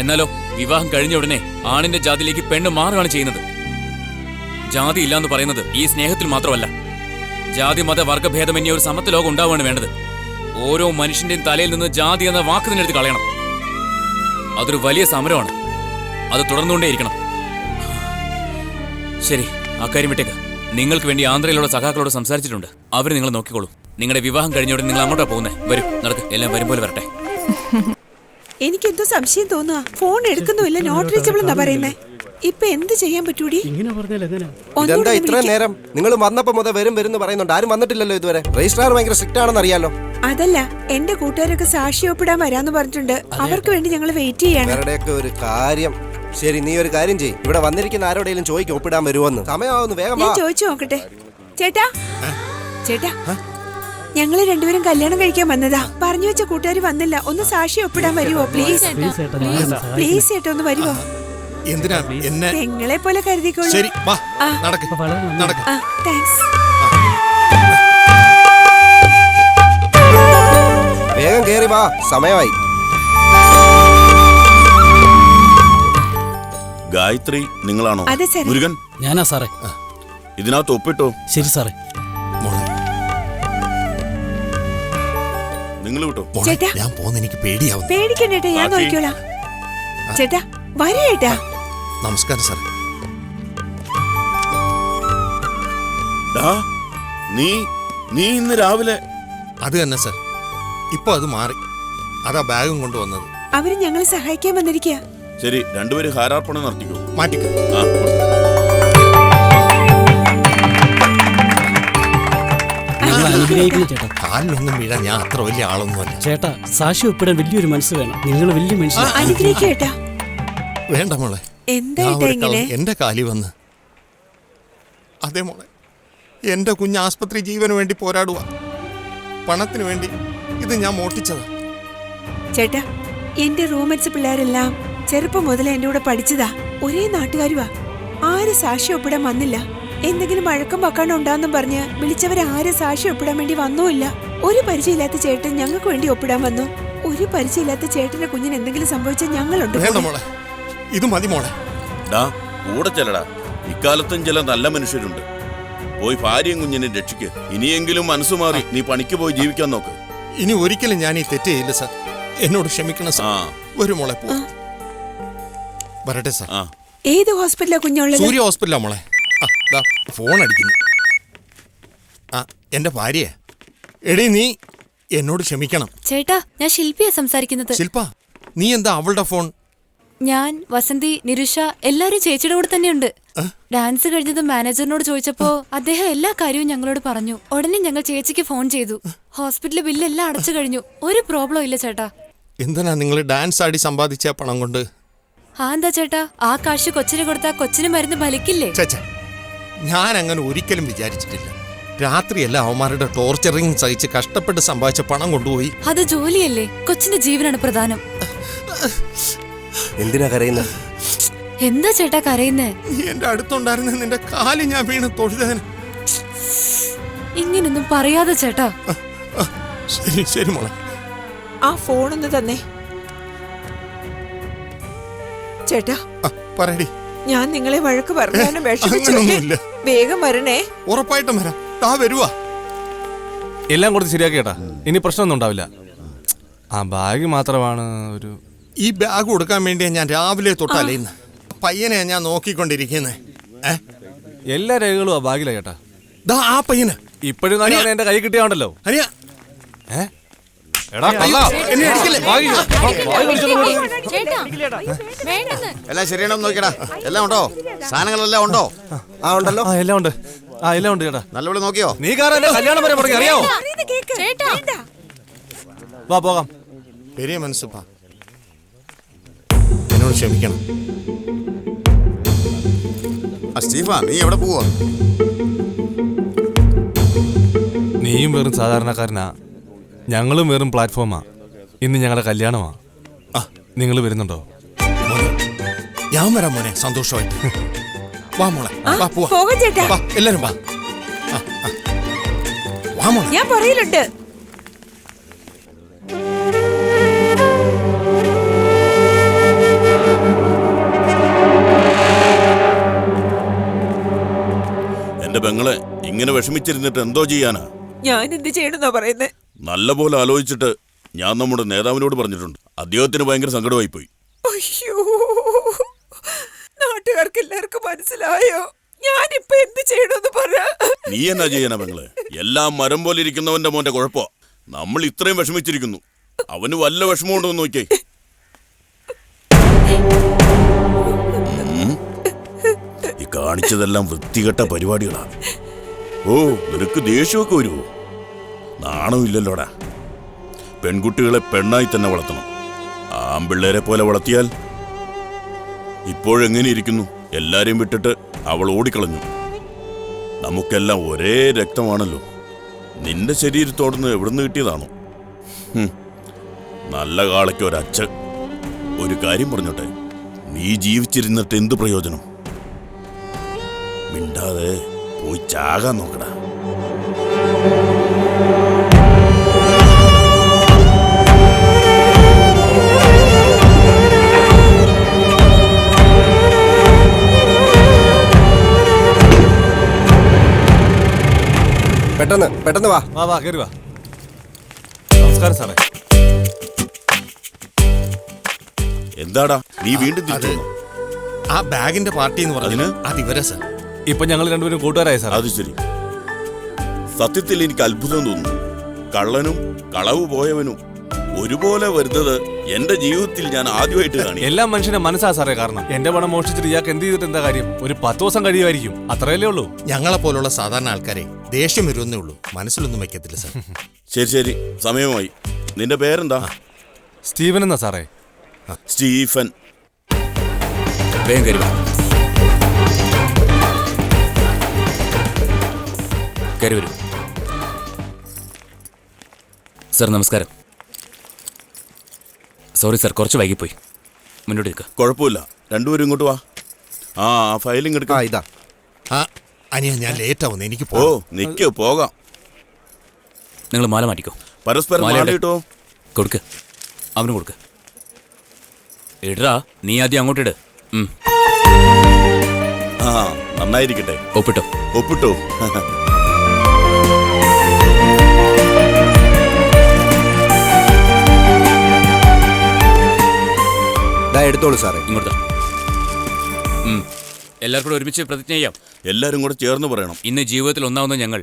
എന്നാലോ വിവാഹം കഴിഞ്ഞ ഉടനെ ആണിന്റെ ജാതിയിലേക്ക് പെണ്ണ് മാറുകയാണ് ചെയ്യുന്നത്. ജാതി ഇല്ലാന്ന് പറയുന്നത് ഈ സ്നേഹത്തിൽ മാത്രമല്ല. ജാതി മത വർഗഭേദമന്യേ ഒരു സമത്വ ലോകം ഉണ്ടാവുകയാണ് വേണ്ടത്. ഓരോ മനുഷ്യന്റെയും തലയിൽ നിന്ന് ജാതി എന്ന വാക്ക് തന്നെ എടുത്ത് കളയണം. അതൊരു വലിയ സമരമാണ്. അത് തുടർന്നുകൊണ്ടേയിരിക്കണം. ശരി, അക്കാര്യം വിട്ടേക്ക്. നിങ്ങൾക്ക് വേണ്ടി ആന്ധ്രയിലുള്ള സഖാക്കളോട് സംസാരിച്ചിട്ടുണ്ട്. അവർ നിങ്ങളെ നോക്കിക്കോളൂ. നിങ്ങളുടെ വിവാഹം കഴിഞ്ഞോടെ നിങ്ങൾ അങ്ങോട്ടാ പോകുന്നേ. വരൂ, നടക്ക്. എല്ലാം വരുമ്പോൾ വരട്ടെ. എനിക്കെന്തോ സംശയം തോന്നുക. ഫോൺ എടുക്കുന്നുമില്ല, നോട്ട് റീച്ചബിൾ എന്നാ പറയുന്നേ. ഇപ്പൊ എന്ത് ചെയ്യാൻ പറ്റൂടി? ഇതെന്താ ഇത്ര നേരം? നിങ്ങൾ വന്നപ്പോ മുതൽ വരും പറയുന്നുണ്ട്. ആരും വന്നിട്ടില്ലല്ലോ ഇതുവരെ. രജിസ്ട്രാർ ഭയങ്കര സ്ട്രിക്റ്റ് ആണെന്ന് അറിയാലോ. അതല്ല, എന്റെ കൂട്ടുകാരൊക്കെ സാക്ഷി ഒപ്പിടാൻ വരാന്ന് പറഞ്ഞിട്ടുണ്ട്. അവർക്ക് വേണ്ടി ഞങ്ങൾ വെയിറ്റ് ചെയ്യാണ്. അവരുടെയൊക്കെ ഒരു കാര്യം. ശരി, നീ ഒരു കാര്യം ചെയ്യ്. ഇവിടെ വന്നിരിക്കുന്ന ആരോടെങ്കിലും ചോദിക്കും ഒപ്പിടാൻ വരുമോന്ന്. സമയമാവുന്നു, വേഗം ഞാൻ ചോദിച്ചു നോക്കട്ടെ. ചേട്ടാ, ചേട്ടാ, ഞങ്ങള് രണ്ടുപേരും കല്യാണം കഴിക്കാൻ വന്നതാ. പറഞ്ഞു വെച്ച കൂട്ടുകാർ വന്നില്ല. ഒന്ന് സാക്ഷി ഒപ്പിടാൻ വരുമോ പ്ലീസ്? പ്ലീസ് ചേട്ടാ, ഒന്ന് വരുമോ? എന്തിനാ എന്നെ നിങ്ങളെ പോലെ കരുതിക്കോളൂ. ശരി, വാ, നടക്ക്, നടക്ക്. താങ്ക്സ്. വേഗം കേറി വാ, സമയമായി. ഗായത്രി നിങ്ങളാണോ? അതെ സാർ. മുരുകൻ ഞാനാ സാറേ. ഇതിനകത്ത് ഒപ്പിട്ടോ? ശരി സാറേ. നിങ്ങൾ വിട്ടോ? ചേട്ടാ, ഞാൻ പോന്ന് എനിക്ക് പേടിയാവുന്നു. പേടിക്കണ്ടേട്ടാ, ഞാൻ നോക്കിക്കോളാം. ചേട്ടാ, വരൂ ചേട്ടാ. നമസ്കാരം സാർ. നീ ഇന്ന് രാവിലെ? അത് തന്നെ സാർ. ഇപ്പൊ അത് മാറി. അതാ ബാഗും കൊണ്ടുവന്നത്. അവര് ഞങ്ങളെ സഹായിക്കാൻ വന്നിരിക്കുക. ശരി, രണ്ടുപേരും ഹാരാർപ്പണം നടത്തിക്കോ. മാറ്റിക്കോ. കാലിലൊന്നും വീഴാൻ ഞാൻ അത്ര വലിയ ആളൊന്നുമല്ല ചേട്ടാ. സാക്ഷി ഒപ്പിടാൻ വലിയൊരു മനസ്സ് വേണം. നിങ്ങൾ വലിയ അനുഗ്രഹിക്കേട്ടാ. വേണ്ട മോളെ, എന്റെ കാലി വന്ന്. അതെ മോളെ, എന്റെ കുഞ്ഞ് ആസ്പത്രി ജീവന് വേണ്ടി പോരാടുക. പണത്തിന് വേണ്ടി ഇത് ഞാൻ മോഷ്ടിച്ചതാ. ചേട്ടാ, എന്റെ റൂംമേറ്റ്സ് പിള്ളേരെല്ലാം ചെറുപ്പം മുതലേ എന്റെ കൂടെ പഠിച്ചതാ. ഒരേ നാട്ടുകാരുവാ. ആരും സാക്ഷി ഒപ്പിടാൻ വന്നില്ല. എന്തെങ്കിലും വഴക്കം വക്കാണ്ട് ഉണ്ടാന്നും പറഞ്ഞ് വിളിച്ചവരെ ആരും സാക്ഷി ഒപ്പിടാൻ വേണ്ടി വന്നുമില്ല. ഒരു പരിചയമില്ലാത്ത ചേട്ടൻ ഞങ്ങൾക്ക് വേണ്ടി ഒപ്പിടാൻ വന്നു. ഒരു പരിചയമില്ലാത്ത ചേട്ടന്റെ കുഞ്ഞിന് എന്തെങ്കിലും സംഭവിച്ചാൽ ഞങ്ങളുണ്ട്. വേണ്ട മോളെ, ഇത് മതി മോളെ. കൂടെ ചെല്ലടാ. ഇക്കാലത്തും ചില നല്ല മനുഷ്യരുണ്ട്. പോയി ഭാര്യയും കുഞ്ഞിനെ രക്ഷിക്ക്. ഇനിയെങ്കിലും മനസ്സു മാറി നീ പണിക്ക് പോയി ജീവിക്കാൻ നോക്ക്. ഇനി ഒരിക്കലും ഞാൻ ഈ തെറ്റ് ചെയ്യില്ല സാർ. എന്നോട് ക്ഷമിക്കണം സാർ. ഒരു മോളെ പോ. വരട്ടെ സാർ. ഏത് ഹോസ്പിറ്റലാ കുഞ്ഞുള്ളത്? സൂര്യ ഹോസ്പിറ്റലാ മോളെ. ഫോൺ അടിക്കുന്നു. എന്റെ ഭാര്യയെ. എടീ, നീ എന്നോട് ക്ഷമിക്കണം. ചേട്ടാ, ഞാൻ ശില്പിയാ സംസാരിക്കുന്നത്. ശില്പ, നീ എന്താ അവളുടെ ഫോൺ? ഞാൻ, വസന്തി, നിരുഷ എല്ലാരും ചേച്ചിയുടെ കൂടെ തന്നെയുണ്ട്. ഡാൻസ് കഴിഞ്ഞത് മാനേജറിനോട് ചോദിച്ചപ്പോ അദ്ദേഹം എല്ലാ കാര്യവും ഞങ്ങളോട് പറഞ്ഞു. ഉടനെ ഞങ്ങൾ ചേച്ചിക്ക് ഫോൺ ചെയ്തു. ഹോസ്പിറ്റലിലെ ബില്ലെല്ലാം അടച്ചു കഴിഞ്ഞു. ഒരു പ്രോബ്ലം ഇല്ല ചേട്ടാ. എന്തിനാ നിങ്ങൾ ഡാൻസ് ആടി സമ്പാദിച്ച പണം കൊണ്ട്? എന്താ ചേട്ടാ, ആ കാശ് കൊച്ചിന് കൊടുത്താ കൊച്ചിന് മരുന്ന് ഫലിക്കില്ലേ? ഞാൻ അങ്ങനെ ഒരിക്കലും വിചാരിച്ചിട്ടില്ല. രാത്രിയല്ല അവന്മാരുടെ ടോർച്ചറിങ് സഹിച്ച് കഷ്ടപ്പെട്ട് സമ്പാദിച്ച പണം കൊണ്ടുപോയി. അത് ജോലിയല്ലേ? കൊച്ചിന്റെ ജീവനാണ് പ്രധാനം. എന്തിനാ കരയുന്നത്? എന്താ ചേട്ടാ കരയുന്നേ? എന്റെ അടുത്തുണ്ടായിരുന്ന നിന്റെ കാല് ഞാൻ വീണ് തൊഴുതേനെ. ഇങ്ങനൊന്നും പറയാതെ ചേട്ടാ. ശരി ശരി മോളെ. ആ ഫോണൊന്ന് തന്നെ ചേട്ടാ. പറയടി. ഞാൻ നിങ്ങളെ വഴക്ക് പറഞ്ഞാലും വേഗം വരണേ. ഉറപ്പായിട്ടും വരാം. താ വരുവാ. എല്ലാം കൊടുത്ത് ശരിയാക്കി ചേട്ടാ. ഇനി പ്രശ്നമൊന്നും ഉണ്ടാവില്ല. ആ ബാഗ് മാത്രമാണ് ഒരു... ഈ ബാഗ് കൊടുക്കാൻ വേണ്ടിയാ ഞാൻ രാവിലെ തൊട്ടലയുന്ന. പയ്യനെ ഞാൻ നോക്കിക്കൊണ്ടിരിക്കുന്നേ. എല്ലാ രേഖകളും ആ ബാഗിലാ ചേട്ടാ. ആ പയ്യന് ഇപ്പോഴും എന്റെ കൈ കിട്ടിയാണ്ടല്ലോ. എല്ലാം ശരിയാണോ നോക്കിയടാ. എല്ലാം ഉണ്ടോ? സാധനങ്ങളെല്ലാം ഉണ്ടോ? ഉണ്ടല്ലോ. എല്ലാം ഉണ്ട്. എല്ലാം ഉണ്ട് ചേട്ടാ. നല്ലപോലെ നോക്കിയോ? നീ കാരണം കല്യാണം വരെ മുടങ്ങി അറിയാവോ? വാ പോകാം. പെരിയ മനസ്സുപ്പാ, എന്നോട് ക്ഷമിക്കണം. സ്റ്റീഫ, നീ എവിടെ പോവാ? നീയും വെറും സാധാരണക്കാരനാ, ഞങ്ങളും വെറും പ്ലാറ്റ്ഫോമാ. ഇന്ന് ഞങ്ങളുടെ കല്യാണമാ. നിങ്ങൾ വരുന്നുണ്ടോ? ഞാൻ വരാം മോനെ, സന്തോഷമായിട്ട്. വാ മോളെ, വാ പോവാ. എല്ലാരും വാ. വാ മോളെ. ഞാൻ പറയലുണ്ട്. എന്റെ പെങ്ങളെ ഇങ്ങനെ വിഷമിച്ചിരുന്നിട്ട് എന്തോ ചെയ്യാനാ? ഞാൻ എന്ത് ചെയ്യണമെന്നാ പറയുന്നത്? നല്ല പോലെ ആലോചിച്ചിട്ട് ഞാൻ നമ്മുടെ നേതാവിനോട് പറഞ്ഞിട്ടുണ്ട്. അദ്ദേഹത്തിന് ഭയങ്കര സങ്കടമായി പോയി. അയ്യോ, നാട്ടുകാർക്ക് എല്ലാവർക്കും മനസ്സിലായോ? ഞാനിപ്പോ എന്ത് ചെയ്യണമെന്ന് പറ. നീ എന്നാ ചെയ്യണ പെങ്ങളെ? എല്ലാം മരം പോലെ ഇരിക്കുന്നവന്റെ മോന്റെ കുഴപ്പോ. നമ്മൾ ഇത്രയും വിഷമിച്ചിരിക്കുന്നു, അവന് വല്ല വിഷമമുണ്ടോ എന്ന് നോക്കിയേ. ഈ കാണിച്ചതെല്ലാം വൃത്തികെട്ട പരിപാടികളാണ്. ഓ, നിനക്ക് ദേഷ്യമൊക്കെ വരുമോ? നാണമില്ലല്ലോടാ. പെൺകുട്ടികളെ പെണ്ണായി തന്നെ വളർത്തണം. ആമ്പിള്ളേരെ പോലെ വളർത്തിയാൽ ഇപ്പോഴെങ്ങനെ ഇരിക്കുന്നു? എല്ലാരെയും വിട്ടിട്ട് അവൾ ഓടിക്കളഞ്ഞു. നമുക്കെല്ലാം ഒരേ രക്തമാണല്ലോ. നിന്റെ ശരീരത്തോടുന്ന് എവിടുന്ന് കിട്ടിയതാണോ? നല്ല കാളയ്ക്ക് ഒരച്ഛ. ഒരു കാര്യം പറഞ്ഞോട്ടെ, നീ ജീവിച്ചിരുന്നിട്ട് എന്ത് പ്രയോജനം? മിണ്ടാതെ പോയി ചാകാൻ നോക്കടാ. പെട്ടെന്ന് വാ. വാ കേറി വാ. നമസ്കാരം സാറേ. എന്താടാ നീ വീണ്ടും തിരിച്ചു? ആ ബാഗിന്റെ പാർട്ടി എന്ന് പറഞ്ഞു. അത് ഇവരാ സാർ. ഇപ്പൊ ഞങ്ങൾ രണ്ടുപേരും കൂട്ടുകാരായി സാർ. അത് ശരി. സത്യത്തിൽ എനിക്ക് അത്ഭുതം തോന്നുന്നു. കള്ളനും കളവ് പോയവനും ഒരുപോലെ വരുന്നത് എന്റെ ജീവിതത്തിൽ ഞാൻ ആദ്യമായിട്ട് കാണി. എല്ലാം മനുഷ്യന്റെ മനസ്സാ സാറേ. കാരണം എന്റെ പണം മോഷ്ടിച്ചിട്ട് ഇയാൾക്ക് എന്ത് ചെയ്തിട്ട് എന്താ കാര്യം? ഒരു 10 ദിവസം കഴിയുമായിരിക്കും, അത്രയല്ലേ ഉള്ളൂ. ഞങ്ങളെ പോലുള്ള സാധാരണ ആൾക്കാരെ ദേഷ്യം വരുന്നേ ഉള്ളൂ, മനസ്സിലൊന്നും വെക്കത്തില്ല സാർ. ശരി, സമയമായി. നിന്റെ പേരെന്താ? സ്റ്റീവൻ എന്നാ സാറേ. സ്റ്റീഫൻ. വേഗം കയറി വാ. കയറി വരൂ. സാർ നമസ്കാരം. സോറി സാർ, കുറച്ച് വൈകിപ്പോയി. മുന്നോട്ട് നിൽക്കുക. കുഴപ്പമില്ല, രണ്ടുപേരും ഇങ്ങോട്ട് വാ. ആ ഫയലിംഗ് എടുക്കാം. ഇതാ. അനിയ, ഞാൻ ലേറ്റ് ആവുന്നു, എനിക്ക് നിക്ക് പോകാം. നിങ്ങൾ മാല മാറ്റിക്കോ. പരസ്പരം മാലയിട്ടോ. കൊടുക്ക്, അവന് കൊടുക്ക്. ഇടാ, നീ ആദ്യം അങ്ങോട്ട് ഇട്. നന്നായിരിക്കട്ടെ. ഒപ്പിട്ടോ. ഒപ്പിട്ടോ. എടുത്തോളൂ സാറേ. ഇങ്ങോട്ട് എല്ലാവർക്കും കൂടെ ഒരുമിച്ച് പ്രതിജ്ഞ ചെയ്യാം. എല്ലാരും കൂടെ ചേർന്ന് പറയണം. ഇന്ന് ജീവിതത്തിൽ ഒന്നാവുന്ന ഞങ്ങൾ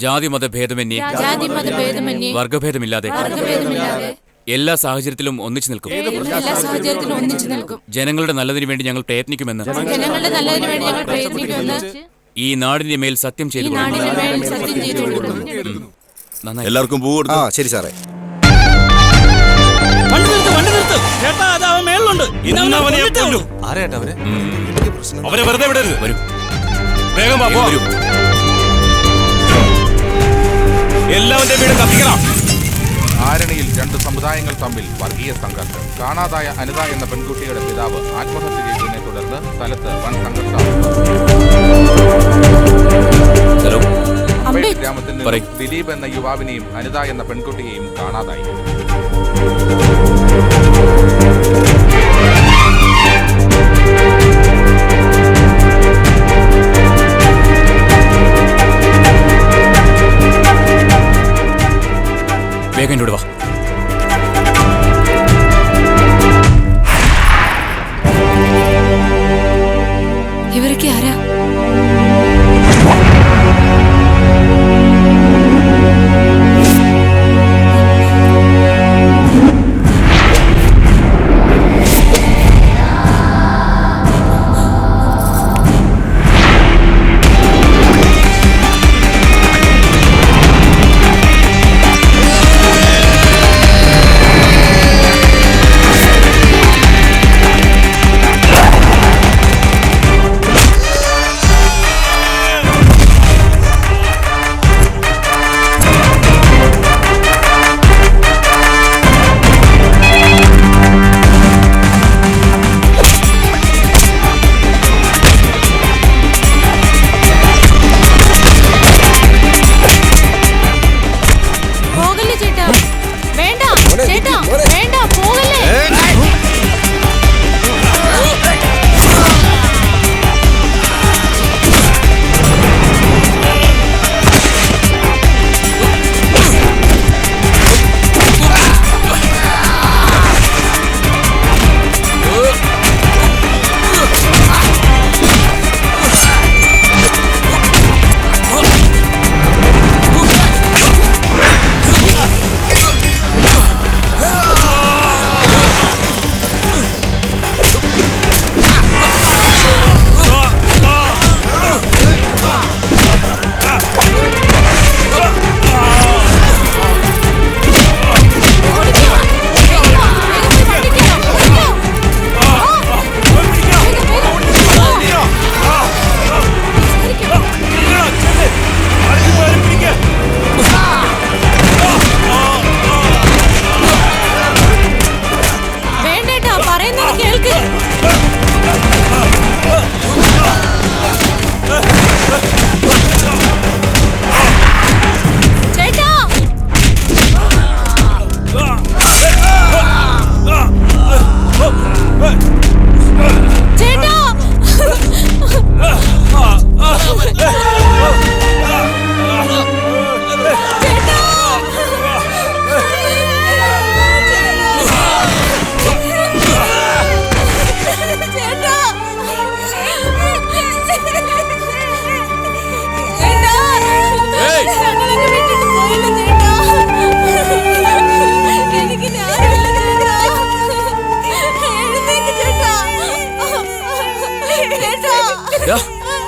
ജാതി മതഭേദമന്യേ വർഗഭേദമില്ലാതെ എല്ലാ സാഹചര്യത്തിലും ഒന്നിച്ചു നിൽക്കും. ജനങ്ങളുടെ നല്ലതിനു വേണ്ടി ഞങ്ങൾ പ്രയത്നിക്കുമെന്ന് ഈ നാടിന്റെ മേൽ സത്യം ചെയ്തു. എല്ലാവർക്കും പൂ കൊടുത്തു. ശരി സാറേ. അവരെ വെറുതെ വിടരുത്. വേഗം എല്ലാവരുടെ വീട് കത്തിക്കണം. ആരണിയിൽ 2 സമുദായങ്ങൾ തമ്മിൽ വർഗീയ സംഘർഷം. കാണാതായ അനിത എന്ന പെൺകുട്ടിയുടെ പിതാവ് ആത്മഹത്യ ചെയ്തതിനെ തുടർന്ന് സ്ഥലത്ത് വൻ സംഘർഷം. ഗ്രാമത്തിൽ നിന്ന് ദിലീപ് എന്ന യുവാവിനെയും അനിത എന്ന പെൺകുട്ടിയെയും കാണാതായി. വേഗം ഇങ്ങോട്ട് വാ. ഇവരൊക്കെ ആരാ?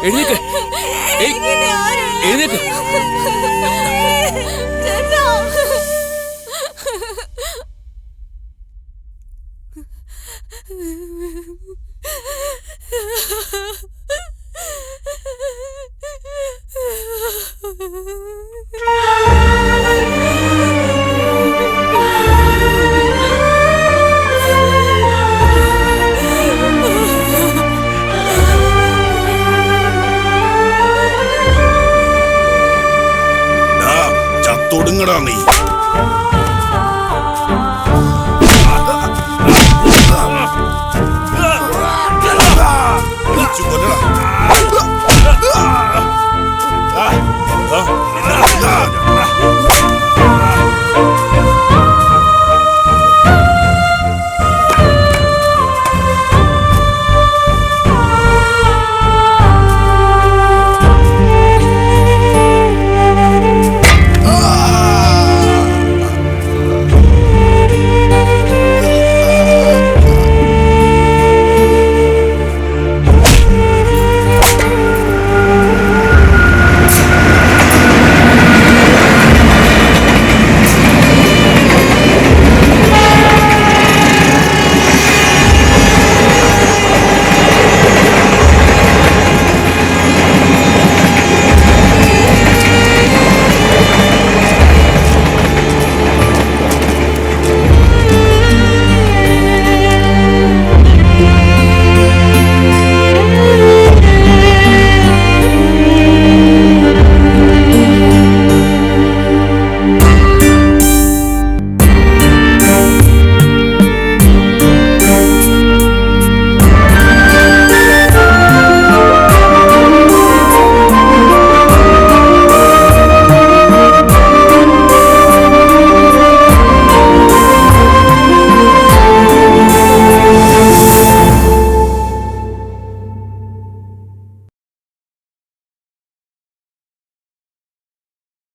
എഴുന്നേക്ക്. ഏയ്, എഴുന്നേക്ക്. ചത്തൊടുങ്ങടാ നീ. കൊല്ലടാ.